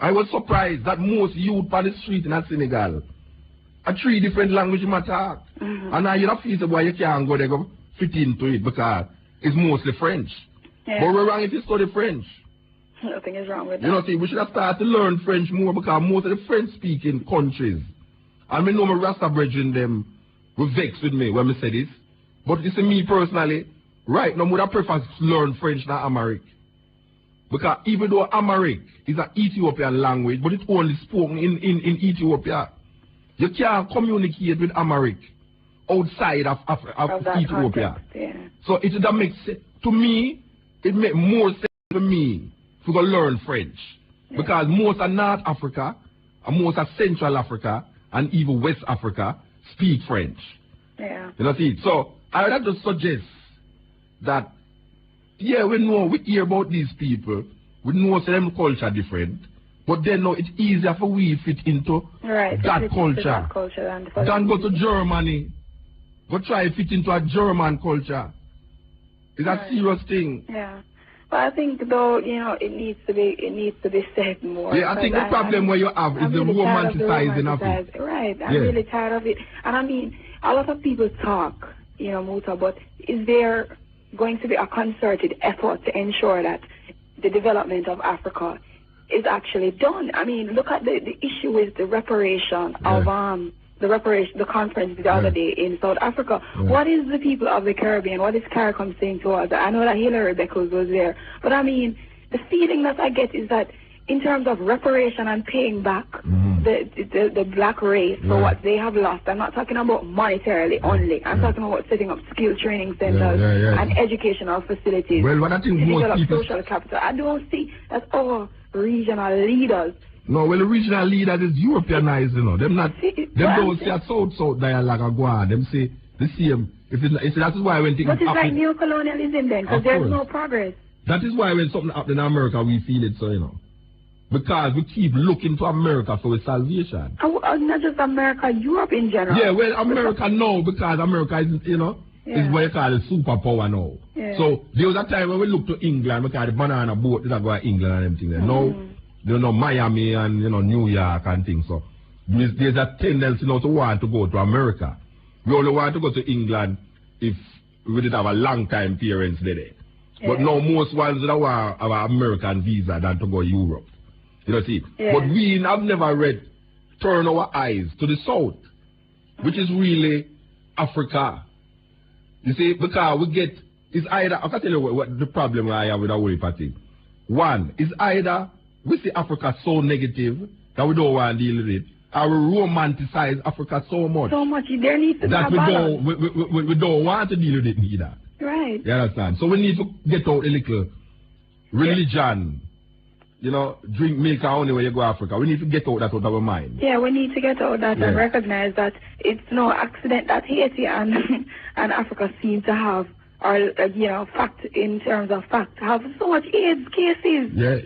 I was surprised that most youth on the street in Senegal are 3 different languages in my talk. And now you don't feel why you can't go there go fit into it because it's mostly French. Yeah. But we're wrong if you study French. Nothing is wrong with that. You know, see, we should have started to learn French more because most of the French-speaking countries, and I know my Rasta brethren them will vex with me when I say this, but you see me personally, right now, would I prefer to learn French than Amharic. Because even though Amharic is an Ethiopian language, but it's only spoken in Ethiopia, you can't communicate with Amharic outside of Ethiopia. Context, yeah. So it that makes sense. To me, it makes more sense to me to go learn French. Yeah. Because most of North Africa, and most of Central Africa, and even West Africa speak French. Yeah. You know, see? So I would have to suggest that, yeah, we know, we hear about these people, we know them culture different, but then no, it's easier for we fit into that culture than go to Germany. Go try to fit into a German culture. It's a serious thing. Yeah. But I think though, you know, it needs to be said more. Yeah, I think the problem where you have is the romanticizing of it. Right. I'm really tired of it. And I mean, a lot of people talk, you know, Muta, but is there going to be a concerted effort to ensure that the development of Africa is actually done? I mean, look at the issue with the reparation of the conference the other day in South Africa. What is the people of the Caribbean, what is CARICOM saying to us? I know that Hillary Beckles was there, but I mean, the feeling that I get is that in terms of reparation and paying back the black race for what they have lost, I'm not talking about monetarily only. I'm talking about setting up skill training centers and educational facilities. Well, what I think most people... social capital. I don't see that our regional leaders... No, well, the regional leaders is Europeanized, you know. Them don't say a South-South dialogue or go on. Them say the same. That is why when things happen... But it's like neo-colonialism then, because there's no progress. That is why when something happens in America, we feel it, so, you know. Because we keep looking to America for salvation. Not just America, Europe in general. Yeah, well, America now, because America is, you know, is what you call a superpower now. Yeah. So there was a time when we look to England, because the banana boat that go to England and everything there. Now, you know, Miami and, you know, New York and things. So there's a tendency now to want to go to America. We only want to go to England if we did have a long time parents there. Yeah. But now most ones that want have an American visa than to go to Europe. You know, see. Yeah. But we have never turn our eyes to the south, which is really Africa. You see, because we get, it's either, I can tell you what the problem I have with our party. One, is either we see Africa so negative that we don't want to deal with it, or we romanticize Africa so much. So much, there needs to be a balance. We don't want to deal with it either. Right. You understand? So we need to get out a little religion. You know, drink milk only when you go to Africa. We need to get out that out of our mind. Yeah, we need to get out that and recognize that it's no accident that Haiti and Africa seem to have, or you know, fact in terms of fact, have so much AIDS cases. Yeah,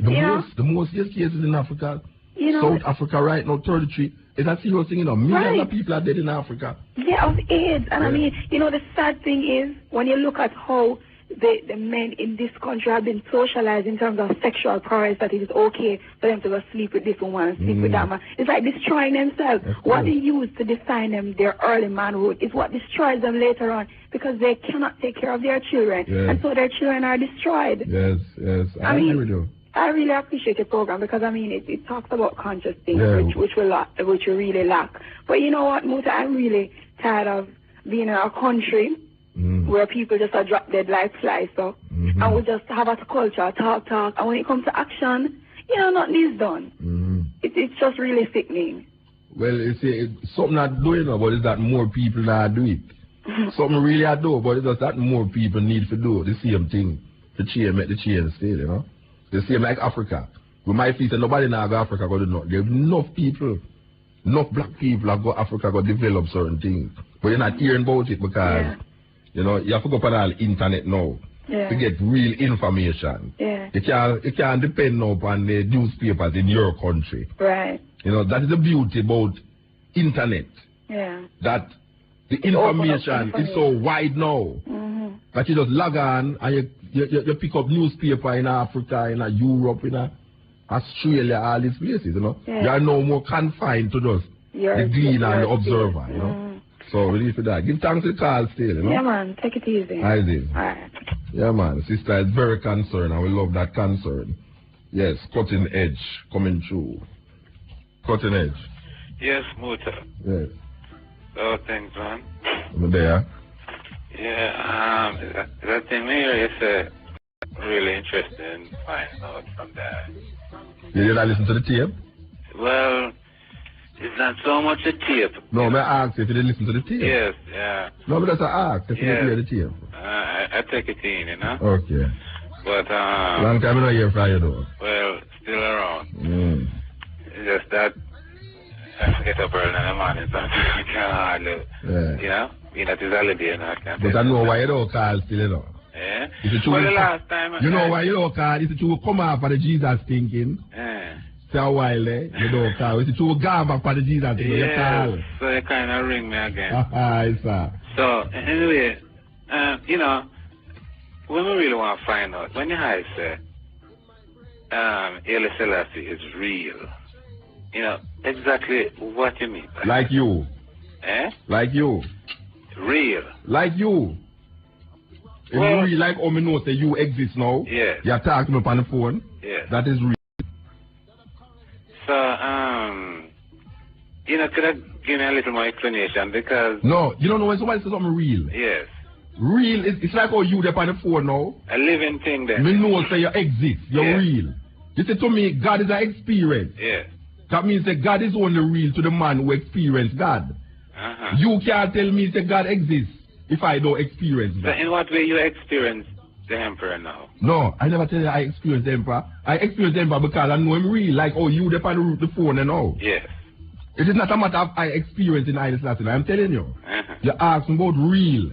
the most AIDS cases in Africa. You know, South Africa right now, 33. It's a serious thing, you know. Millions of people are dead in Africa. Yeah, of AIDS. And I mean, you know, the sad thing is when you look at how the men in this country have been socialized in terms of sexual prowess that it is okay for them to go sleep with this woman and sleep with that man. It's like destroying themselves. What they use to define them, their early manhood, is what destroys them later on because they cannot take care of their children. Yes. And so their children are destroyed. Yes. I agree with you. I really appreciate the program because, I mean, it talks about conscious things, Yeah. which we really lack. But you know what, Muta, I'm really tired of being in a country where people just are drop dead like flies, so and we just have a culture, talk, and when it comes to action, nothing is done. It's just really sickening. Well, you see, something not doing about it is that more people not do it. Something really I do, but it's just that more people need to do the same thing to make the change still, The same like Africa. We might feel that nobody now go Africa go do nothing. There's enough people, enough black people that go Africa go develop certain things. But you're not hearing about it because you have to go up on the internet now to get real information. You can't depend now upon the newspapers in your country. Right. That is the beauty about internet. That the information is so wide now that you just log on and you pick up newspaper in Africa, in Europe, in Australia, all these places, You are no more confined to just the gleaner and the observer, So we need for that. Give thanks to the call still, Yeah, man. Take it easy. I did. All right. Yeah, man. Sister is very concerned and we love that concern. Yes, cutting edge coming through. Cutting edge. Yes, Muta. Yes. Oh, thanks, man. I'm there. Yeah, that thing here is really interesting finding out from that. Did I listen to the tape? Well, it's not so much a tape. No, I asked if you didn't listen to the tape. Yes, yeah. No, but that's an ask if you didn't hear the tape. I take it in, Okay. But, long time I don't hear from you, though. Well, still around. It's just that I get up early in the morning, so I can't hardly, being at his holiday, I can't. But I know why you don't call still, Yeah? Well, the last time... You know why you don't call? It's to come off of the Jesus thinking. Say a while there, you don't call. It's to go back for the Jesus thinking. You call. So you kind of ring me again. Yes, sir. So, anyway, when we really want to find out, when you say, Haile Selassie is real, exactly what you mean. Like you. Like you. Real. Like you. If you real like me know say you exist now. Yes. You're talking up on the phone. Yes. That is real. So, could I give me a little more explanation because... No, you don't know when somebody says something real. Yes. Real, it's like how you there on the phone now. A living thing then. Me know say you exist. You're real. You say to me, God is an experience. Yes. That means that God is only real to the man who experienced God. You can't tell me that God exists if I don't experience that. So in what way you experience the emperor now? No, I never tell you I experience the emperor. I experience the emperor because I know him real, like oh you there on the phone and all. Yes. It is not a matter of I experience in Haile Selassie. I'm telling you. You ask me about real.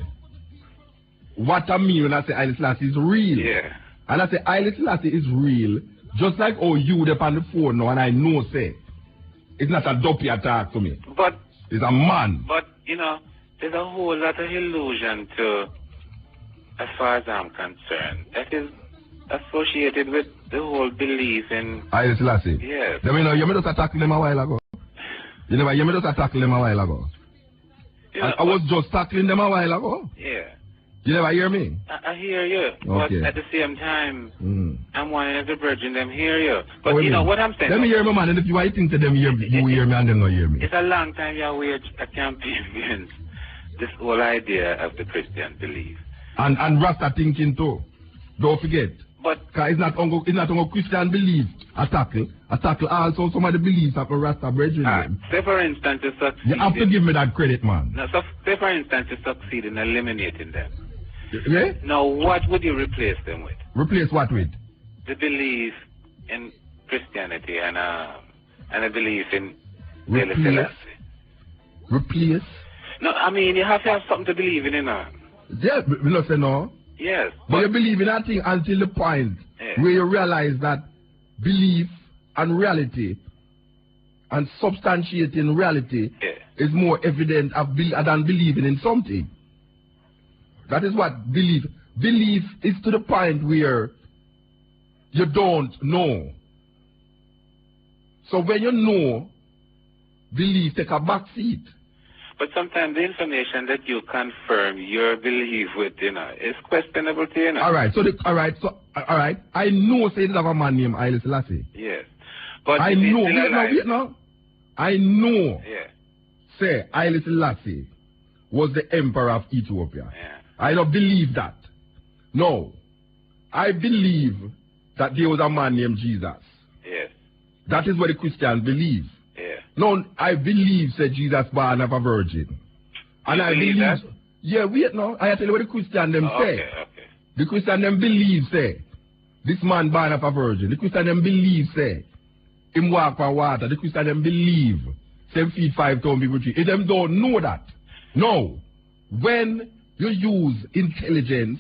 What I mean when I say Haile Selassie is real. Yeah. And I say Haile Selassie is real, just like oh you there on the phone now and I know say it's not a dopey attack to me. But it's a man. But there's a whole lot of illusion to, as far as I'm concerned, that is associated with the whole belief in Haile Selassie. Yes. You me just attack them a while ago. You never hear me just attack them a while ago. I was just tackling them a while ago. Yeah. You never hear me? I hear you. Okay. But at the same time, I'm wanting to bridging them hear you. But what I'm saying... Let me hear me, man. And if you think to them hear me, you hear me and them not hear me. It's a long time you waged a campaign against this whole idea of the Christian belief. And Rasta thinking too. Don't forget. But... Because it's not on Christian belief. I tackle also some of the beliefs of the Rasta brethren. Say for instance you succeed... You have to give me that credit, man. No, so say for instance you succeed in eliminating them. Yeah? Now, what would you replace them with? Replace what with? The belief in Christianity and a belief in Replace? Haile Selassie. Replace? No, I mean, you have to have something to believe in, Yeah, we not say no. Yes. But you believe in that thing until the point where you realize that belief and reality and substantiating reality is more evident than believing in something. That is what belief. belief is to the point where you don't know. So when you know, belief take a back seat. But sometimes the information that you confirm your belief with, is questionable to you. All right. I know say there's a man named Haile Selassie. Yes. But I know. I know. Yeah. Say Haile Selassie was the emperor of Ethiopia. Yeah. I don't believe that. No. I believe that there was a man named Jesus. Yes. That is what the Christians believe. Yeah. No, I believe, said Jesus born of a virgin. And you I believe that? Yeah, wait now. I tell you what the Christian them say. Okay. The Christian them believe, say, this man born of a virgin. The Christian them believe, say, him walk on water. The Christian them believe, say, feed 5,000 people. If them don't know that. No. When you use intelligence,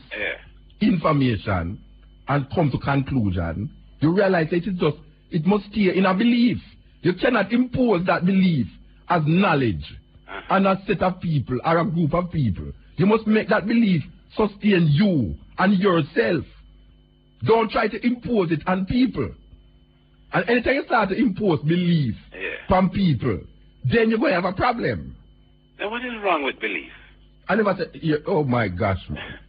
information, and come to conclusion, you realize that it must stay in a belief. You cannot impose that belief as knowledge on a set of people or a group of people. You must make that belief sustain you and yourself. Don't try to impose it on people. And anytime you start to impose belief from people, then you're going to have a problem. Then what is wrong with belief? I never said, oh my gosh, man.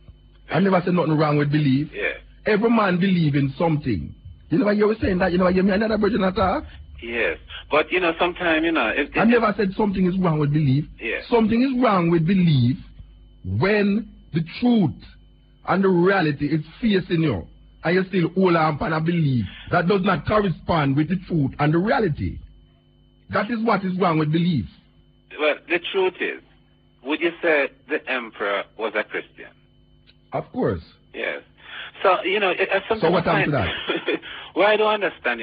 I never said nothing wrong with belief. Yeah. Every man believes in something. You never hear me saying that? You never hear me another virgin attack? Yes. But, sometimes, I never said something is wrong with belief. Yeah. Something is wrong with belief when the truth and the reality is facing you and you still hold on and a belief that does not correspond with the truth and the reality. That is what is wrong with belief. Well, the truth is, would you say the emperor was a Christian? Of course. Yes. So, so what happened to that? Well, I don't understand,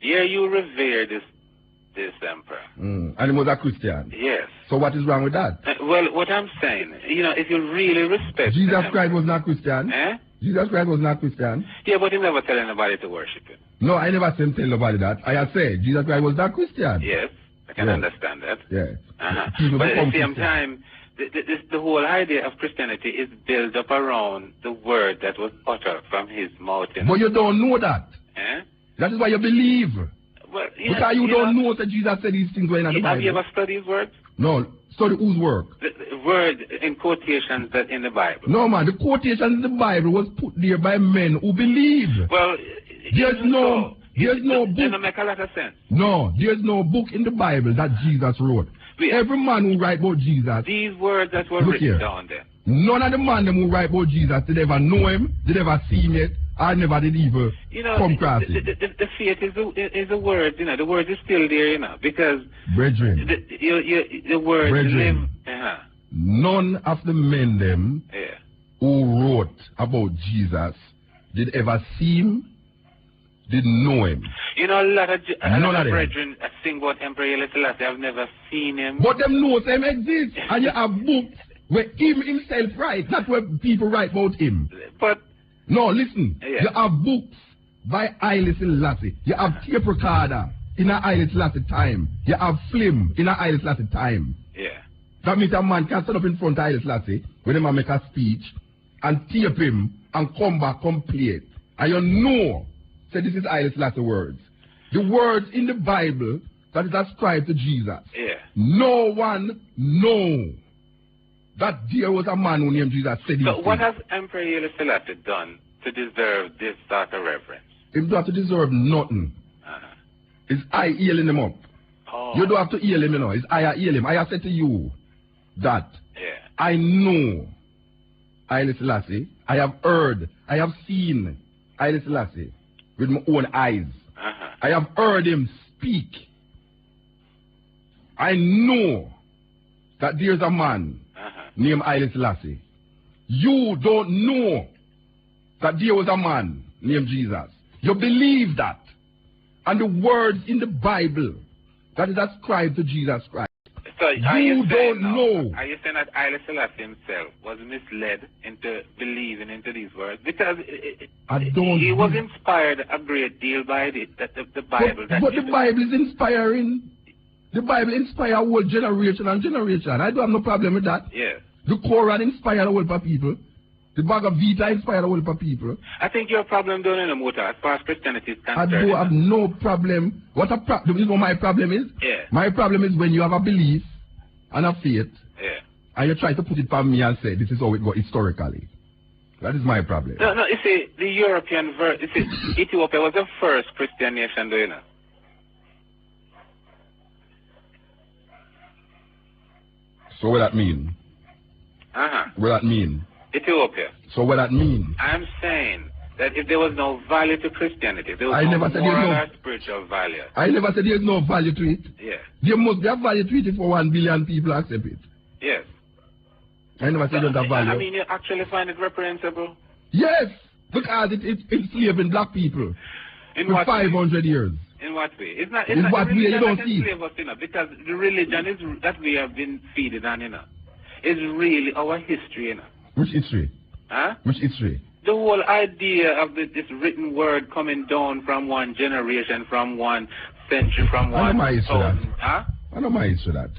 Here you revere this emperor. And he was a Christian. Yes. So what is wrong with that? Well, what I'm saying, if you really respect Jesus Christ was not Christian. Eh? Jesus Christ was not Christian. Yeah, but he never tell anybody to worship him. No, I never said tell nobody that. I have said Jesus Christ was not Christian. Yes, I can understand that. Yeah. But at the same time, the whole idea of Christianity is built up around the word that was uttered from his mouth. But you don't know that. Eh? That is why you believe. Well, because you don't know that Jesus said these things in the Bible. Have you ever studied his words? No. Study whose work? The word in quotations that in the Bible. No, man. The quotations in the Bible was put there by men who believe. Well, there's no book. Doesn't make a lot of sense. No, there's no book in the Bible that Jesus wrote. Every man who write about Jesus. These words that were written down there. None of the man them who write about Jesus did ever know him, did ever see him yet, or never did even come across it. The faith is the word, the word is still there, because brethren, the word brethren, live. None of the men them who wrote about Jesus did ever see him, did know him. A lot of brethren sing about Emperor Haile Selassie. I've never seen him. But them know him exists, and you have books where him himself writes, not where people write about him. But no, listen. You have books by Haile Selassie. You have tape recorder in a Haile Selassie time. You have film in a Haile Selassie time. Yeah. That means a man can stand up in front of Haile Selassie when he make a speech and tape him and come back complete. And you know, say this is Haile Selassie words. The words in the Bible that is ascribed to Jesus. Yeah. No one knows that there was a man who named Jesus said so what has Emperor Haile Selassie done to deserve this sort of reverence? He don't have to deserve nothing. It's I healing him up. Oh. You don't have to heal him, It's I heal him. I have said to you that I know Haile Selassie. I have heard, I have seen Haile Selassie with my own eyes. I have heard him speak. I know that there's a man named Haile Selassie. You don't know that there was a man named Jesus. You believe that. And the words in the Bible that is ascribed to Jesus Christ. So you don't know. Are you saying that Haile Selassie himself was misled into believing into these words? Because he was inspired a great deal by the Bible. But the Bible is inspiring. The Bible inspires a whole generation and generation. I don't have no problem with that. Yes. The Quran inspires a whole of people. The bag of Vita inspired a whole heap of people. I think your problem don't in the motor as far as Christianity is concerned. I do have no problem. What a problem? You know what my problem is? Yeah. My problem is when you have a belief and a faith, yeah, and you try to put it on me and say, this is how it goes historically. That is my problem. No, you see, the European Ethiopia was the first Christian nation, do you know? So what that mean? Uh-huh. What that mean? Ethiopia. So what that mean? I'm saying that if there was no value to Christianity, there was no moral or spiritual value. I never said there's no value to it. Yeah. There must be a value to it for 1 billion people accept it. Yes. I never said there's a value. I mean, you actually find it reprehensible? Yes, because it's enslaving black people for 500 years. In what way? It's not. In what way you don't see it? Us, you know, because the religion is that we have been feeding on, you know, is really our history, you know. Which history? Huh? Which history? The whole idea of this written word coming down from one generation, from one century, from one. I know my history that. Huh? I know my history that.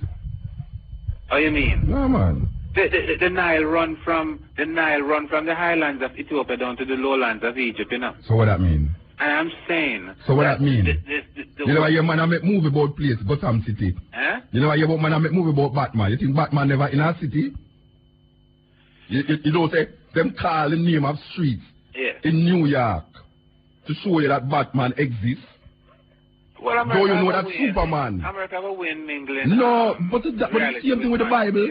Oh, you mean? No, man. The Nile run from the highlands of Ethiopia down to the lowlands of Egypt, you know. So what that mean? And I'm saying. So what that mean? You know why your man make movie about place, Gotham City? Huh? You know why your man make movie about Batman? You think Batman never in a city? You don't say them call the name of streets in New York to show you that Batman exists. Well, do you know that Superman? America will win England. No, but the same thing with the Bible.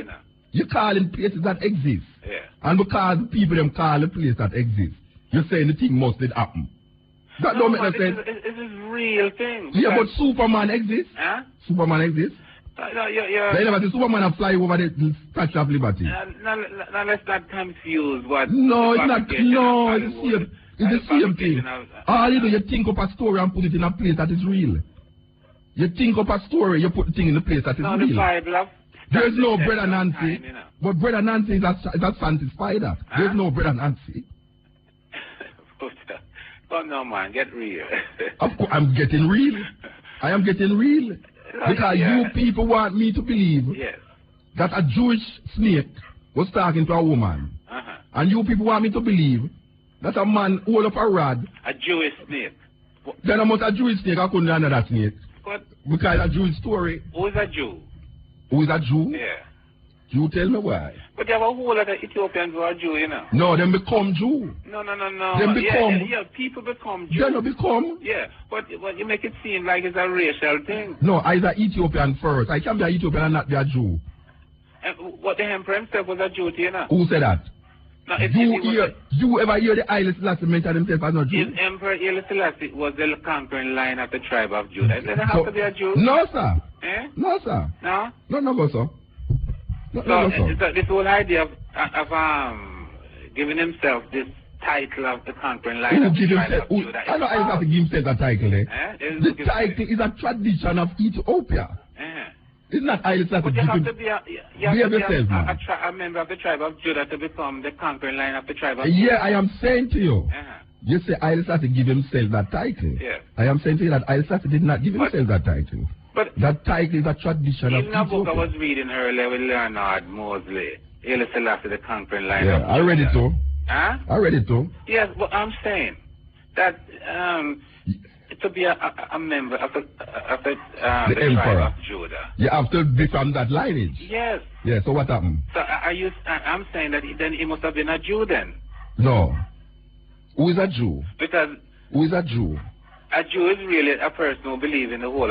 You call in places that exist. Yeah. And because people them call the place that exists, you're saying the thing must happen. That don't make no sense. This is real thing. Yeah, but Superman exists. Huh? Superman exists. No, they never see Superman fly over the Statue of Liberty. Now let's not confuse what. No, it's not. No, it's the same. It's the same thing. All you do, you think up a story and put it in a place that is real. You think up a story, you put the thing in a place that is real. The Bible. There's no Brother Nancy. But Brother Nancy is a Santi spider. There's no Brother Nancy. Oh no, man, get real. Of course, I'm getting real. I am getting real. Because you people want me to believe that a Jewish snake was talking to a woman. And you people want me to believe that a man hold up a rod. A Jewish snake. Then I must a Jewish snake, I couldn't know that snake. What? Because a Jewish story. Who is a Jew? Who is a Jew? Yeah. You tell me why. But you have a whole lot of Ethiopians who are Jew, you know. No, them become Jew. No. Them become. Yeah, people become Jew. They don't become. Yeah, but you make it seem like it's a racial thing. No, I is an Ethiopian first. I can't be an Ethiopian and not be a Jew. And what the emperor himself was a Jew, you know. Who said that? No, you ever hear the Haile Selassie mention himself as a Jew? His Emperor Haile Selassie was the conquering line of the tribe of Judah. Does it have to be a Jew? No, sir. Eh? No, sir. No? No, sir. So this whole idea of giving himself this title of the conquering line of the tribe of Judah. I know I have to give himself that title. The title is a tradition of Ethiopia. It's not Haile Selassie. But you have to be a member of the tribe of Judah to become the conquering line of the tribe of Judah. Yeah, I am saying to you. You say Haile Selassie give himself that title. Yeah. I am saying to you that Haile Selassie did not give himself that title. But that title is a tradition of Ethiopia. In a book I was reading earlier with Leonard Mosley, Haile Selassie, the conquering line of Judah. I read it too. Huh? I read it too. Yes, but I'm saying that to be a member of the emperor. tribe of Judah. You have to be from that lineage. Yes. Yeah, so what happened? So I'm saying that then he must have been a Jew then. No. Who is a Jew? Because who is a Jew? A Jew is really a person who believes in the whole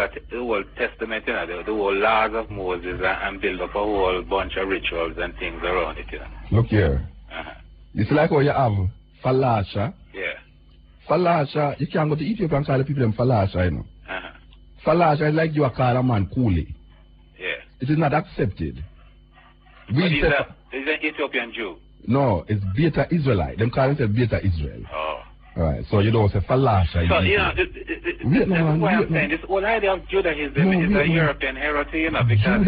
Testament, you know, the whole laws of Moses and build up a whole bunch of rituals and things around it, you know. Look here. It's like how you have Falasha. Yeah. Falasha, you can't go to Ethiopia and call the people them Falasha, you know. Falasha is like you are called a man Kuli. Yeah. It is not accepted. He's an Ethiopian Jew. No, it's Beta Israelite. Them call themselves Beta Israel. Oh. Alright, so you don't say Falasha. So, you know, this is why I'm saying this whole idea of Judaism is a European heritage, you know, because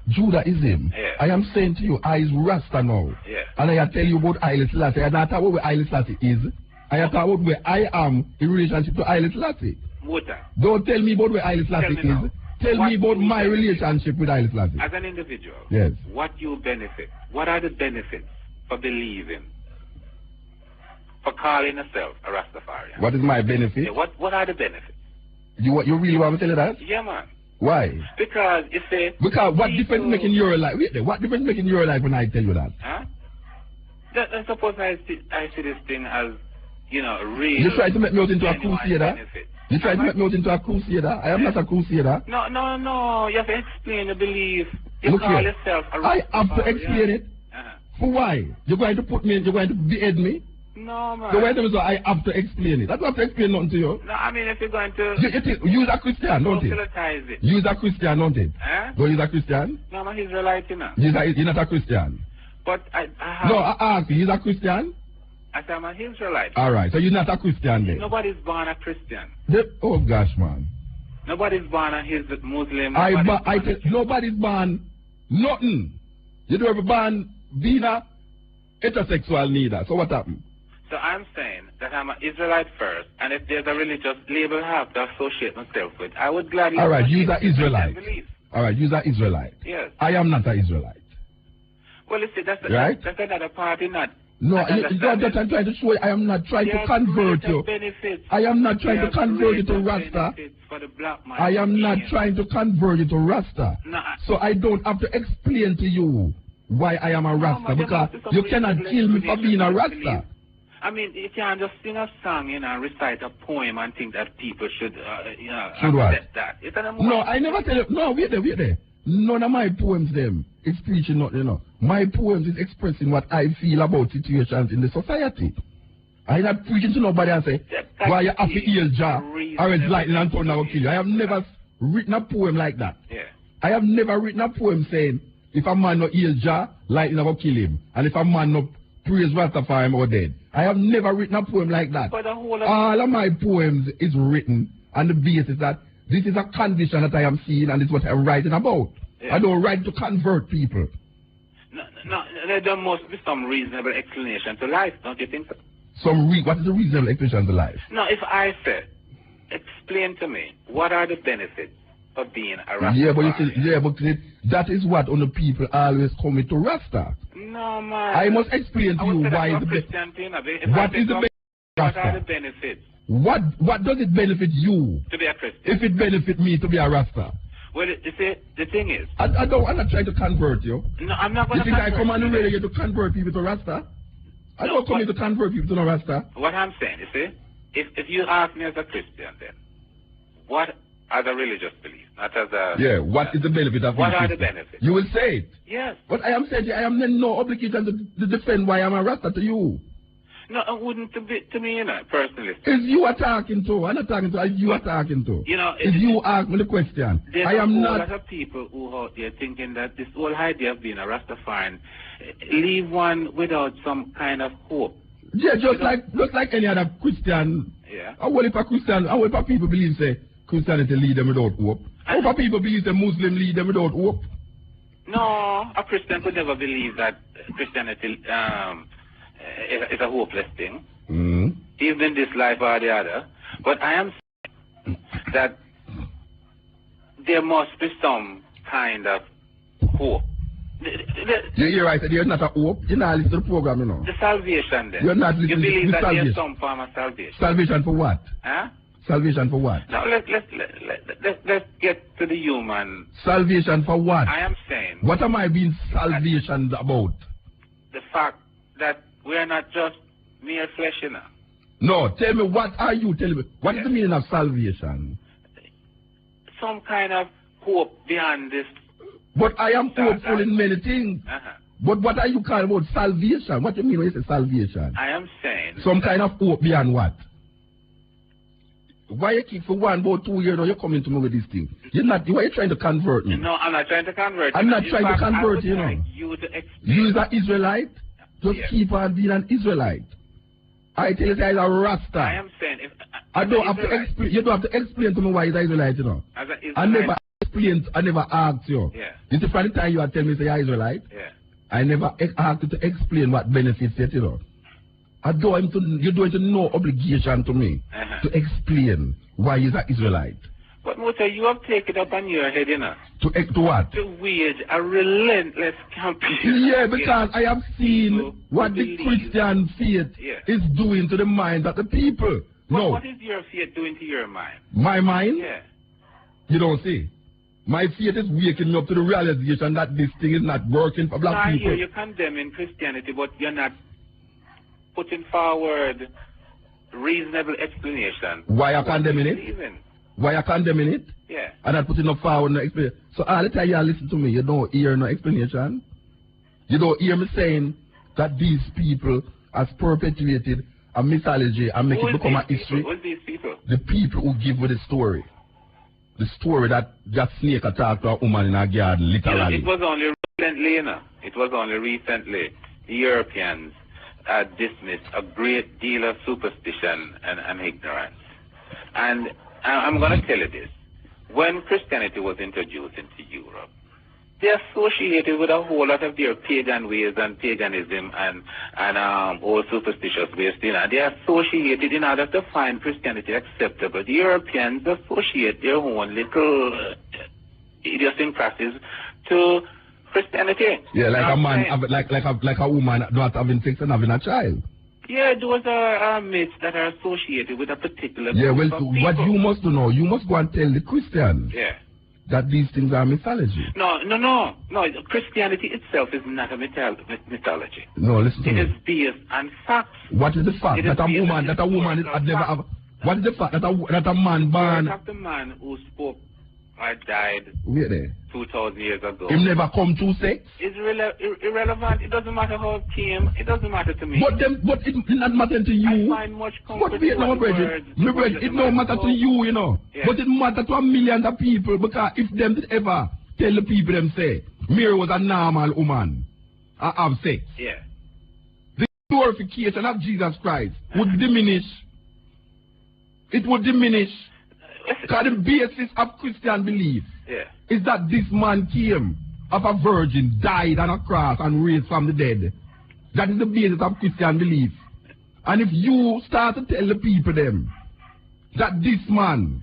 Judaism. Yeah. I am saying to you, I is Rasta now. Yeah. And I tell you about Haile Selassie. I don't talk about where Haile Selassie is. I talk about where I am in relationship to Haile Selassie. Don't tell me about where Haile Selassie is. Tell me about my relationship with Haile Selassie. As an individual, yes. What you benefit? What are the benefits for believing, for calling yourself a Rastafarian? What is my benefit? Yeah, what are the benefits? You really want me to tell you that? Yeah, man. Why? Because you say... Because what difference making your life? Wait there, what difference making your life when I tell you that? Huh? I suppose I see this thing as, you know, real... You try to make me out into a crusader? You try to make me out into a crusader? I am not a crusader. No. You have to explain the belief. You Look call here. yourself a I have to explain it. For why? You're going to put me in, you're going to behead me? No, man. So wait a minute, so I have to explain it. I don't have to explain nothing to you. No, I mean, if you're going to... Use a Christian, don't it? Proselytize it. Use a Christian, don't it? Don't use a Christian? No, I'm an Israelite, you know. You're not a Christian. But I have... No, I ask you, you're a Christian? I say I'm an Israelite. Alright, so you're not a Christian then? Nobody's born a Christian. Oh gosh, man. Nobody's born a Muslim. Nobody's born nothing. You don't ever born being a heterosexual neither. So what happened? So I'm saying that I'm an Israelite first, and if there's a religious label I have to associate myself with, I would gladly... Alright, use an Israelite. Alright, use an Israelite. Yes. I am not an Israelite. Well, you see, that's another party, not... No, I'm trying to show you, I am not trying to convert you. I am not trying to convert you to Rasta. I am not trying to convert you to Rasta. So I don't have to explain to you why I am a Rasta, because you cannot kill me for being a Rasta. I mean, you can't just sing a song, you know, recite a poem and think that people should, accept that. No, I never tell you. No, wait there. None of my poems, it's preaching nothing, you know. My poems is expressing what I feel about situations in the society. I'm not preaching to nobody and say, why you have to heal Jah, or it's lightning and thunder will kill you. I have never written a poem like that. Yeah. I have never written a poem saying, if a man no heal Jah, lightning will kill him. And if a man no praise Rastafari, or dead. I have never written a poem like that. All of my poems is written on the basis that this is a condition that I am seeing, and it's what I'm writing about. Yeah. I don't write to convert people. No, there must be some reasonable explanation to life, don't you think so? What is the reasonable explanation to life? No, if I said, explain to me, what are the benefits of being a Rastafari? But that is what only people always come to Rasta. No, man. I must explain to you why what is the benefits? What does it benefit you? To be a Christian. If it benefit me to be a Rasta. Well, you see, the thing is... I'm not trying to convert you. No, I'm not going to convert you. You think I come on the radio to convert people to Rasta? I don't come here to convert people to Rasta. What I'm saying, you see, if you ask me as a Christian then, what are the religious beliefs? Not as a... Yeah, what is the benefit of What are the benefits? You will say it. Yes. But I am saying I am in no obligation to defend why I'm a Rasta to you. No, it wouldn't to me, you know, personally. It's you are talking to. I'm not talking to. It's you are talking to. You know, it's you ask me the question. I am not. There's a lot of people who are there thinking that this whole idea of being a Rastafarian leave one without some kind of hope. Yeah, just like any other Christian. Yeah. How will people believe say Christianity lead them without hope? How will people believe say Muslim lead them without hope? No, a Christian could never believe that Christianity it's a hopeless thing, even in this life or the other. But I am saying that there must be some kind of hope. You're right, there's not a hope. You're not listening to the program, you know. The salvation then. You're not listening you believe to that salvation. There's some form of salvation. Salvation for what? Huh? Salvation for what? Now let's get to the human. Salvation for what? I am saying. What am I being salvation about? The fact that we are not just mere flesh, you know. No, tell me, what are you telling me? What is the meaning of salvation? Some kind of hope beyond this. But I am hopeful in many things. But what are you calling about salvation? What do you mean when you say salvation? I am saying... Some kind of hope beyond what? Why you keep for 1 about 2 years now you're coming to me with this thing? Why are you trying to convert me? No, I'm not trying to convert you. I'm not trying to convert you, know. You is an Israelite? Just keep on being an Israelite. I tell you that I'm a Rasta. I am saying if I don't have to explain. You don't have to explain to me why he's an Israelite, you know. As an Israelite, I never explained. I never asked you. Yeah. This is the first time you are telling me you're Israelite. Yeah. I never asked you to explain what benefits it, you know. You don't have no obligation to me to explain why he's an Israelite. But Muta, you have taken it up on your head, you know. To what? To wage a relentless campaign. Yeah, because I have seen what the Christian faith is doing to the minds of the people. But what is your faith doing to your mind? My mind? Yeah. You don't see. My faith is waking me up to the realization that this thing is not working for black people. I hear you condemning Christianity, but you're not putting forward reasonable explanation. Why are condemning it? Why are condemning it? Yeah. And not putting no forward no explanation. So all the time you listen to me, you don't hear no explanation. You don't hear me saying that these people has perpetuated a mythology and make it become a history. Who are these people? The people who give with the story. The story that snake attacked a woman in a garden, literally. It was only recently, you know. It was only recently the Europeans dismissed a great deal of superstition and ignorance. And I'm going to tell you this. When Christianity was introduced into Europe, they associated with a whole lot of their pagan ways and paganism and old superstitious ways. And they associated in order to find Christianity acceptable. The Europeans associate their own little idiosyncrasies to Christianity. Yeah, like a man, like a woman not having sex and having a child. Yeah, those are myths that are associated with a particular group well, of people. what you must know, you must go and tell the Christians. Yeah. That these things are mythology. No. Christianity itself is not a mythology. No, listen to me. It is based on facts. What is the fact that a woman had never have? What is the fact that a man born? The man who spoke or died 2,000 years ago. He never come to sex. It's irrelevant. It doesn't matter how it came. It doesn't matter to me. But it not matter to you. I find much comfort but wait, no, it don't matter to you, you know. Yeah. But it matter to a million of people, because if them did ever tell the people them say Mary was a normal woman and have sex, the glorification of Jesus Christ would diminish. It would diminish. Because the basis of Christian belief is that this man came of a virgin, died on a cross and raised from the dead. That is the basis of Christian belief. And if you start to tell the people them that this man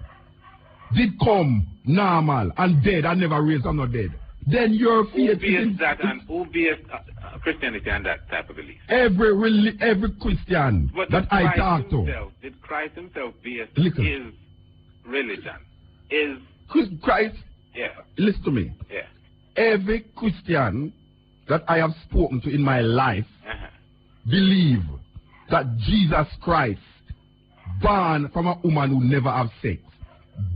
did come normal and dead and never raised from the dead, then your faith who based Christianity on that type of belief? Every Christian that I talk to. Did Christ himself base his religion? Is Christ? Yeah. Listen to me. Yeah. Every Christian that I have spoken to in my life believe that Jesus Christ, born from a woman who never have sex,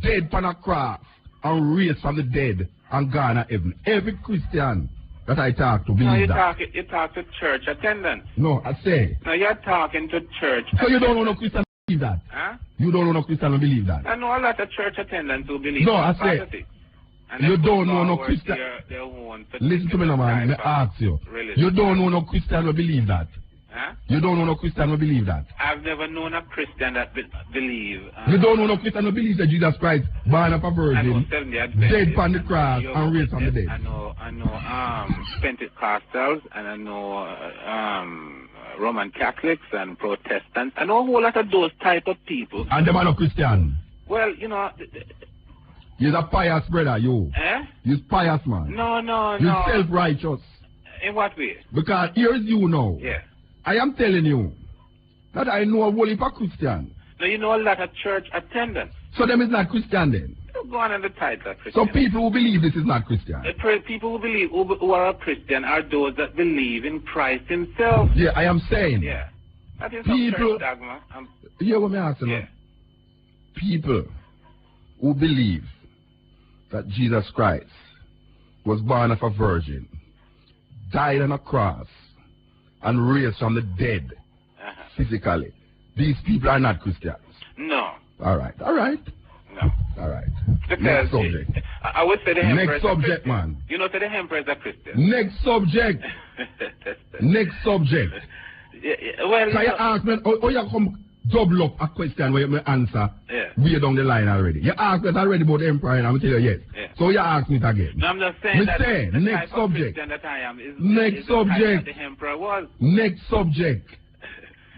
dead on a cross, and raised from the dead and gone to heaven. Every Christian that I talk to believe that. You talk to church attendance. No, I say. No, you're talking to church. So you don't know no Christian believe that? Huh? You don't know no Christian who believe that? I know a lot of church attendants who believe no, in I politics. say. You don't know no Christian. Listen to me now, man. Let me ask you. You don't know no Christian who believe that? Huh? You don't know no Christian who believe that? I've never known a Christian that believe. You don't know no Christian who believes that Jesus Christ, born of a virgin, dead on the cross, and raised from the dead. I know Pentecostals, and I know Roman Catholics and Protestants. I know a whole lot of those type of people. And them are no Christian. Well, you know. You're a pious brother, you. Eh? You're pious, man. No. You're self-righteous. In what way? Because here's you now. Yeah. I am telling you that I know a whole heap of Christian. No, you know a lot of church attendants. So them is not Christian then? You go on in the title of Christian. So people who believe this is not Christian? People who believe, who are a Christian are those that believe in Christ himself. Yeah, I am saying. Yeah. That is people, church dogma. Hear what I'm asking. Yeah. People who believe that Jesus Christ was born of a virgin, died on a cross, and raised from the dead physically. These people are not Christians. No. All right. No. All right. Because next subject. I would say the Emperor next subject, man. You know, say the Emperor is a Christian. Next subject. Next subject. Well, so you ask me, you come double up a question where you answer way down the line already. You asked me already about the Emperor, and I will tell you yes. Yeah. So you ask me it again. No, I'm just saying that the next type subject. Of Christian that I am is next subject. The Emperor was. Next subject.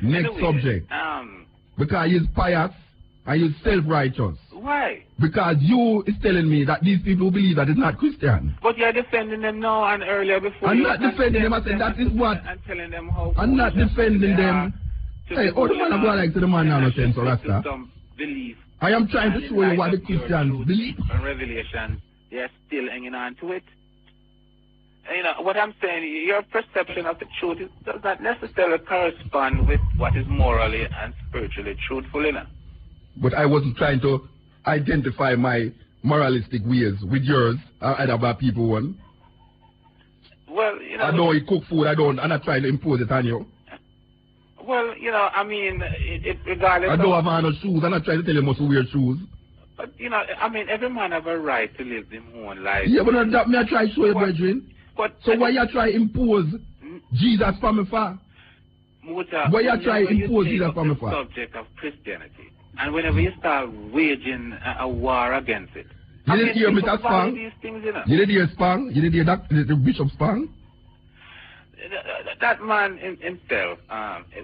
Next anyway, subject. Because he's pious and he's self-righteous. Why? Because you is telling me that these people believe that it's not Christian. But you're defending them now and earlier before. I'm not defending them. I said that is what. And telling them how. I'm not defending them. Hey, oh, the man I'm going like to the man now, no sense, or Rasta. I am trying to show you what the Christians believe. And Revelation, they're still hanging on to it. And, you know, what I'm saying, your perception of the truth does not necessarily correspond with what is morally and spiritually truthful, you know. But I wasn't trying to identify my moralistic ways with yours, and about people one. Well, you know. I know you cook food, I'm not trying to impose it on you. Well, you know, I mean, regardless. I don't have on no shoes. I'm not trying to tell you must wear shoes. But, you know, I mean, every man have a right to live their own life. Yeah, but that me I try to show you, brethren. So why you try impose Jesus for me for? Why you try impose Jesus for me for? Subject of Christianity. And whenever you start waging a war against it. You didn't hear Mr. Spang? You didn't hear Spang? You didn't hear the Bishop Spang? That man himself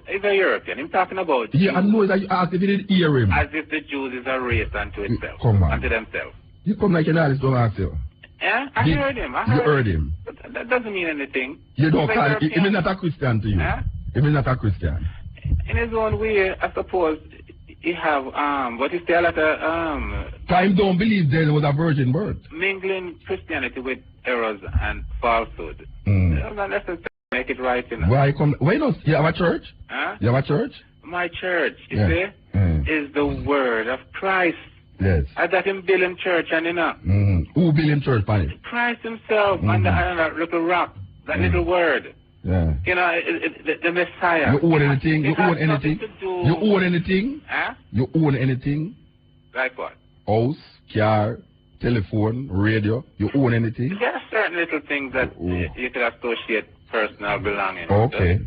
is a European. I'm talking about Jews. Yeah, I know that you asked if you didn't hear him. As if the Jews is a race unto itself. Come on. Unto themselves. You come like an artist, don't ask you. Yeah, I heard him. You heard him. But that doesn't mean anything. You don't call him. He's not a Christian to you. He's not a Christian. In his own way, I suppose, he have, what is there like a, Time don't believe there was a virgin birth. Mingling Christianity with errors and falsehood. Not necessarily make it right, you know. Why not? You have a church? Huh? You have a church? My church, you see, is the word of Christ. Yes. I got him building church, and you know. Who building church, Paddy? Christ himself, on that little rock, that little word. Yeah. You know, the Messiah. You own anything? You own anything? You own anything? Huh? You own anything? Like what? House, car, telephone, radio. You own anything? There are certain little things that you could associate personal belongings. Okay.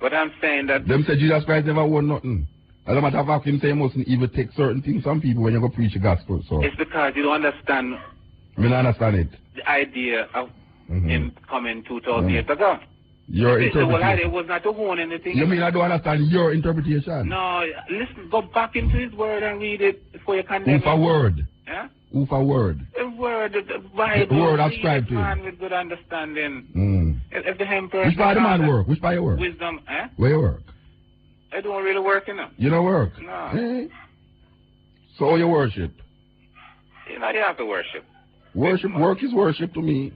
But I'm saying that... Them say Jesus Christ never owned nothing. As a matter of fact, him say you mustn't even take certain things from people when you go preach the gospel. So it's because you don't understand... I mean, I understand it. The idea of him coming 2,000 years ago. Your interpretation. The whole idea was not to own anything. You mean I don't understand your interpretation? No, listen, go back into his word and read it before you condemn it. Who for word? Yeah? Who for word? The word, the Bible. The word ascribed to man with good understanding. If the emperor... Which part of man work? Which part you work? Wisdom, eh? Where you work? I don't really work, you know. You don't work? No. Hey. So you worship? You know, you have to worship. Worship, work is worship to me.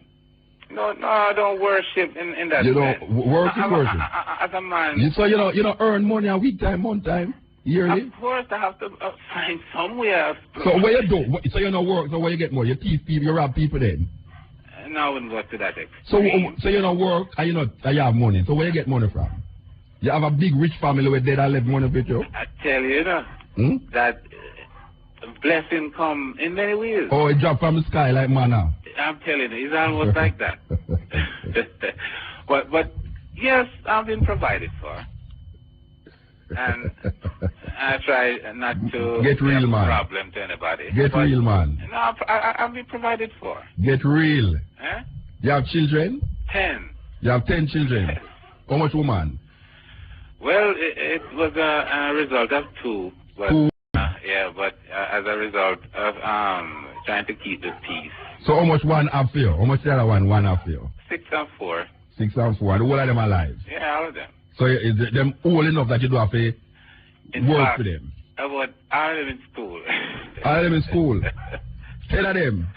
No, I don't worship in that you sense. Don't work is worship. As a man. So you don't earn money a week time, month time, yearly? Of course, I have to find somewhere. So where you do? So you don't work, so where you get more? You thief people, you rob people then? No, I wouldn't go to that extent. So you don't work and you have money. So where you get money from? You have a big rich family where they left money with you? I tell you, that blessing come in many ways. Oh, it drop from the sky like manna. I'm telling you, it's almost like that. but yes, I've been provided for. And I try not to get real, man. Problem to anybody. Get real, man. No, I've been provided for. Get real. Eh? You have children? 10. You have 10 children? How much woman? Well, it was a result of 2. But, 2? Yeah, but as a result of trying to keep the peace. So how much one have you? How much the other one have you? 6 and 4. 6 and 4. And all of them alive? Yeah, all of them. So is them old enough that you don't have to work fact, for them? All of them in school. All of them in school? 10 of them?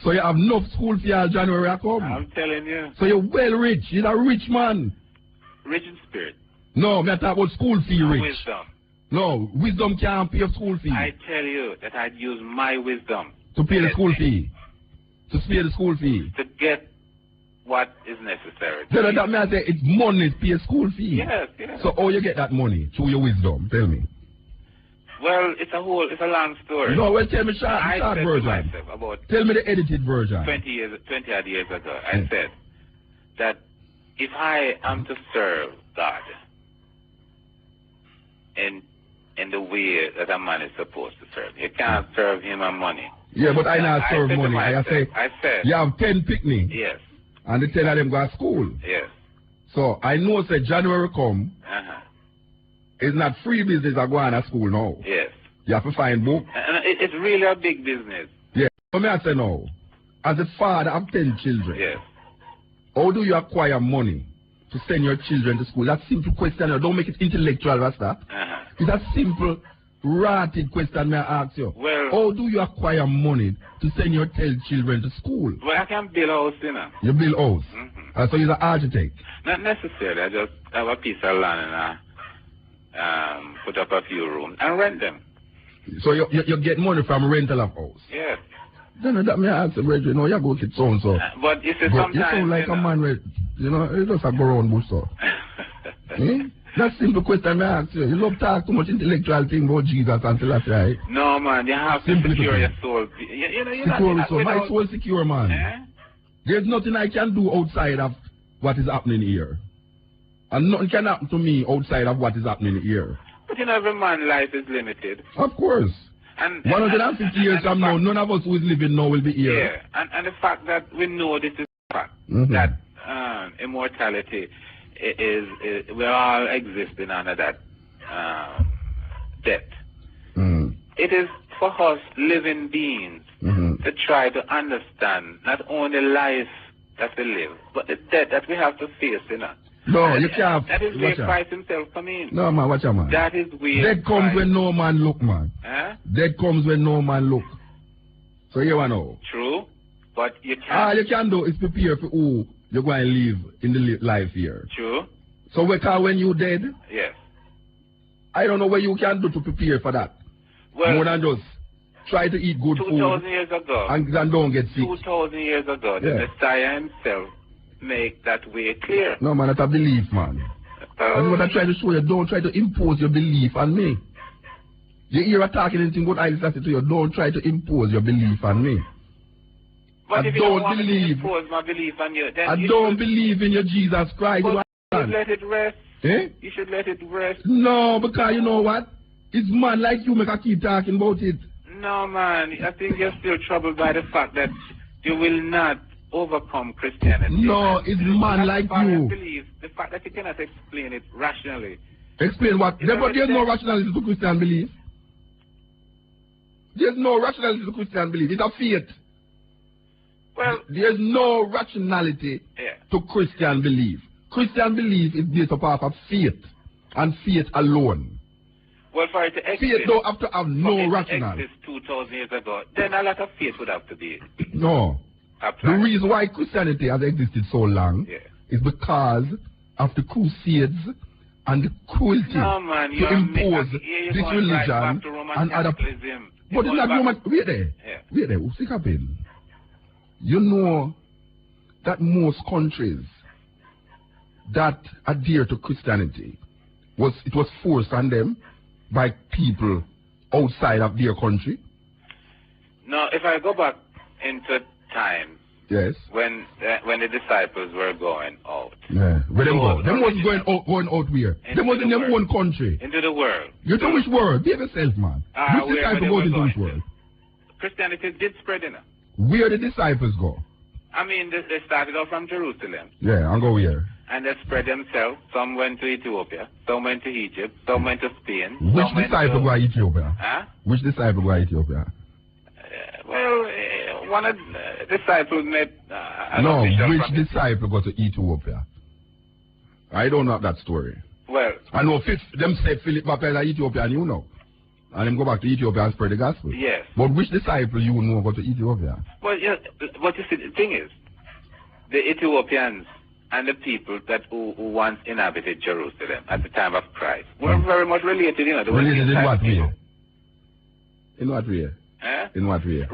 So you have enough school for your January I come? I'm telling you. So you're well rich. You're a rich man. Rich in spirit. No, I'm talking about school fee rich. Wisdom. No, wisdom can't pay your school fee. I tell you that I'd use my wisdom. To pay the school fee? To pay the school fee? To get what is necessary. So that means I say it's money to pay school fee? Yes. So how you get that money? Through your wisdom? Tell me. Well, it's a long story. No, well, tell me short version. Tell me the edited version. 20 odd years ago, I said that if I am to serve God in the way that a man is supposed to serve, you can't serve him on money. Yeah, but I not serve money. I said you have 10 picnic. Yes. And the 10 of them go to school. Yes. So I know say January come. It's not free business I go on at school now. Yes. You have to find book. And It's really a big business. Yeah. Let me ask you now, as a father of 10 children, yes, how do you acquire money to send your children to school? That's a simple question. Don't make it intellectual, Rasta. It's a simple, rotted question may I ask you. Well, how do you acquire money to send your 10 children to school? Well, I can build a house, you know. You build a house? So you're an architect? Not necessarily. I just have a piece of land and I put up a few rooms and rent them. So you get money from rental of house? Yes. Then that may I ask you, you know, you go to so-and-so. But you see, sometimes... You sound like a man with, you know, you just a go around bush, so. That's simple question may I ask you. You love talk too much intellectual thing about Jesus until that's right. No, man, you have to secure your soul. Secure your soul. My soul secure, man. There's nothing I can do outside of what is happening here. And nothing can happen to me outside of what is happening here. But you know, every man's life is limited. Of course. And 150 years from now, none of us who is living now will be here. Yeah, and the fact that we know this is a fact, that immortality is we all existing under that death. It is for us living beings to try to understand not only life that we live, but the death that we have to face, you know. No, you can't. That is where Christ himself come in. No, man, watch out, man. That is where death comes when no man look, man. Death comes when no man look. So you know. True, but you can't. All you can do is prepare for who you're going to live in the life here. True. So when you dead, yes, I don't know what you can do to prepare for that. Well, more than just try to eat good 2,000 years ago. And don't get sick. 2,000 years ago, the Messiah himself make that way clear. No, man, that's a belief, man. That's what I try to show you. Don't try to impose your belief on me. You hear a talking anything what I say to you, don't try to impose your belief on me. But if you don't want to impose my belief on you, then I don't believe in your Jesus Christ. You should let it rest. You should let it rest. No, because you know what? It's man like you make I keep talking about it. No, man. I think you're still troubled by the fact that you will not overcome Christianity. No, it's man like you. Believe the fact that you cannot explain it rationally. Explain what? There's no rationality to Christian belief. There's no rationality to Christian belief. It's a faith. Well, there's no rationality to Christian belief. Christian belief is based upon of faith and faith alone. Well, for it to exist, faith don't have to have no rationale. Exist 2,000 years ago, then a lot of faith would have to be. No. Applied. The reason why Christianity has existed so long is because of the Crusades and the cruelty to impose this religion and other. But it's not Roman. Wait there. Wait there. What's happening? You know that most countries that adhere to Christianity it was forced on them by people outside of their country. No, if I go back into time, yes, when the disciples were going out, where them go? Them was going out where? Them was in their own country. Into the world. You know which world? Be yourself, man. Which disciples go into which world? Christianity did spread in. Where the disciples go? I mean, they started off from Jerusalem. Yeah, and go where? And they spread themselves. Some went to Ethiopia, some went to Egypt, some went to Spain. Which disciple go to Ethiopia? Huh? Which disciple go to Ethiopia? One of the disciples met which disciple go to Ethiopia? I don't know that story. Well, I know them say Philip baptized Ethiopia, and you know. And them go back to Ethiopia and spread the gospel. Yes. But which disciple you know go to Ethiopia? Well, what you see, the thing is, the Ethiopians and the people who once inhabited Jerusalem at the time of Christ were very much related, you know. Related in what way? In what way? In what way?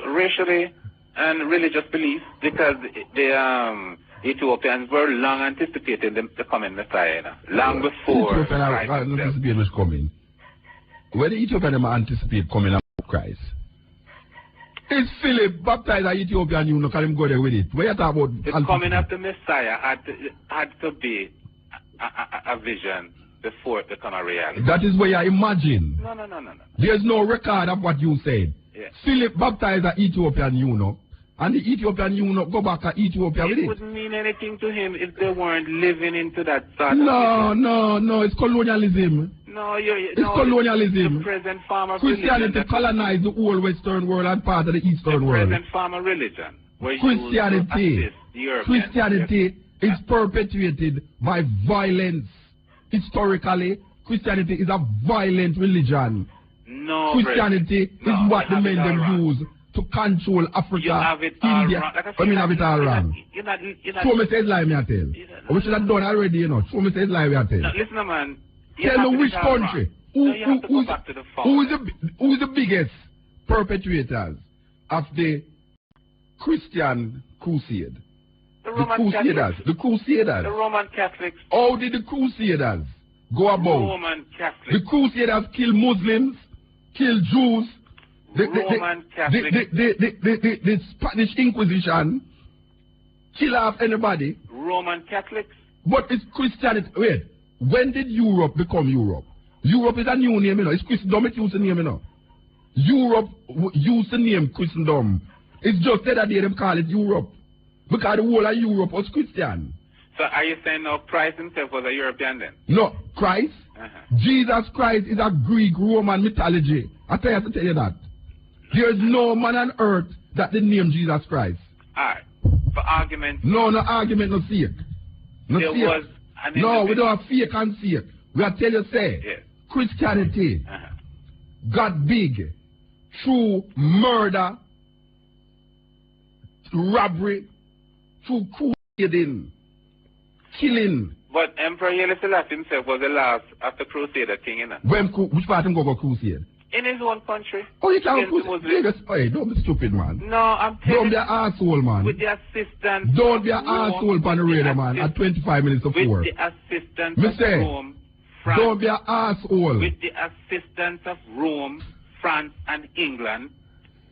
Racially and religious belief, because the Ethiopians were long anticipating the coming Messiah, you know, long before Christ anticipated was coming. When the Ethiopians anticipate coming of Christ, is Philip baptized an Ethiopian, you know, can him go there with it? Where you talk about the coming of the Messiah had to be a vision before it become a reality. That is where you imagine. No. There's no record of what you said. Yeah. Philip baptized an Ethiopian, you know, and the Ethiopian, you know, go back to Ethiopia with it. It wouldn't mean anything to him if they weren't living into that sort No, it's colonialism. No, it's colonialism. The present form of Christianity religion, colonized the whole Western world and part of the Eastern world. The present form of religion. Christianity is perpetuated by violence. Historically, Christianity is a violent religion. No, Christianity is what the men them use to control Africa, India. I mean, have it all wrong. Show me says lie, me I tell. We should have done already, you know. Show me says lie, me I tell. No, listen, man. Tell me which country. Who is the biggest perpetrators of the Christian crusade? The Crusaders. The Roman Catholics. How did the Crusaders go about? Roman Catholics. The Crusaders killed Muslims, killed Jews. Roman Catholics. The Spanish Inquisition kill off anybody. Roman Catholics. But it's Christianity. Wait, when did Europe become Europe? Europe is a new name, you know. It's Christendom, it used the name, you know. Europe used the name Christendom. It's just that they call it Europe. Because the whole of Europe was Christian. So are you saying now Christ himself was a European then? No, Christ. Jesus Christ is a Greek Roman mythology. I have to tell you that. There is no man on earth that they name Jesus Christ. Alright. For argument. No argument, no fake. No there fake. Was an no, we don't have fake and fake. We are telling you, say, Christianity got big through murder, robbery, through crusading, killing. But Emperor Haile Selassie himself was the last of the crusader thing, you know. Which part him go crusade? In his own country. Oh, you can't crusade? Hey, don't be stupid, man. No, I'm telling you. Don't be an asshole, man. With the assistance. Don't be an asshole on the radio, man, at 25 minutes of 4. With the assistance of Rome, France. Don't be an asshole. With the assistance of Rome, France, and England,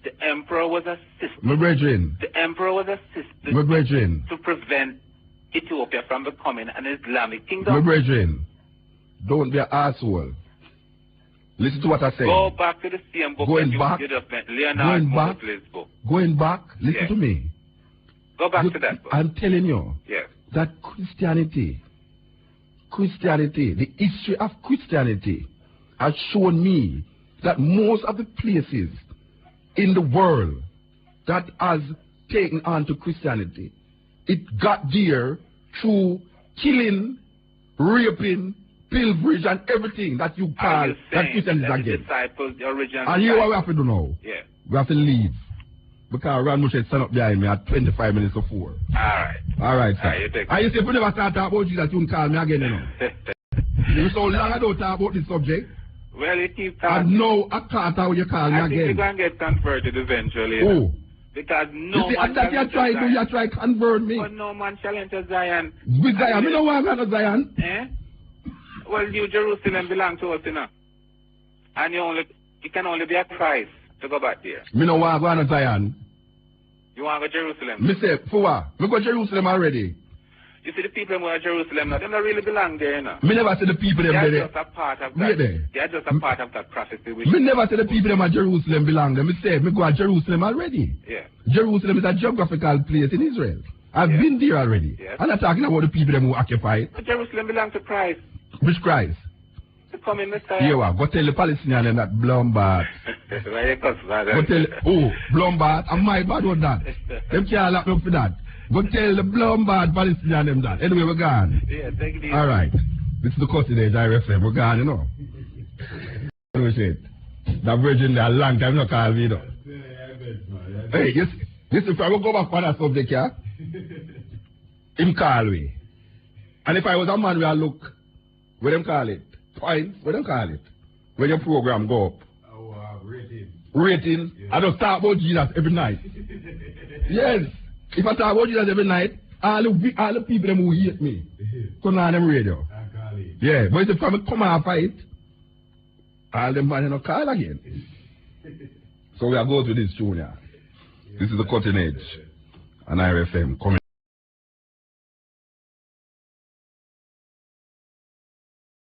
the emperor was assisted. My brethren. The emperor was assisted. My brethren. To prevent Ethiopia from becoming an Islamic kingdom. My brethren, don't be an asshole. Listen to what I say. Go back to the same book. Going back. Going back. Listen to me. Go back to that book. I'm telling you. Yes. That Christianity, the history of Christianity has shown me that most of the places in the world that has taken on to Christianity, it got there through killing, raping, pilferage, and everything that you call that Christianity is against. And here what we have to do now? Yeah. We have to leave. Because Ron Mushet stand up behind me at 25 minutes of 4. Alright, sir. And you say if you never start talking about Jesus, you can call me again, you know. You so long I don't talk about this subject. Well, you keep talking. And now I can't how you call me again. I think you're going to get converted eventually. Oh. Because no you see, man that you try to, you try to convert me. But no man challenge Zion. With Zion, me no want to go to Zion. Eh? Well, you Jerusalem belong to us, you know. And you can only be a Christ to go back there. Me no want to go to Zion. You want to go to Jerusalem? Me say, for what? Me go to Jerusalem already. You see the people who are Jerusalem now, they don't really belong there, you know. Me never see the people them there. They are just a part of that. They are just a part of that prophecy. Me never see the people them at Jerusalem belong there. Me say, me go to Jerusalem already. Yeah. Jerusalem is a geographical place in Israel. I've been there already. Yes. I'm not talking about the people them who occupy it. But Jerusalem belongs to Christ. Which Christ? The coming Messiah. Here what? Go tell the Palestinians that Blumbat. Go tell, Blumbat, I'm my bad with that. Them can't lock me up for that. Go tell the Blumbat Palestinians them that. Anyway, we're gone. Yeah, take it easy. All right. This is the custody age, RFM. We're gone, you know. What do we say? That virgin there a long time, no call me, you know. Hey, yes, if I will go back on that subject, yeah? Him call me. And if I was a man, we look, what them call it? Points, what them call it? When your program go up. Rating. Yeah. I don't talk about Jesus every night. Yes. If I talk about Jesus every night, all the people them who hate me come on them radio. Yeah, but if I come and fight, all them man don't call again. So we are going to this tune. This is the cutting edge. And RFM coming.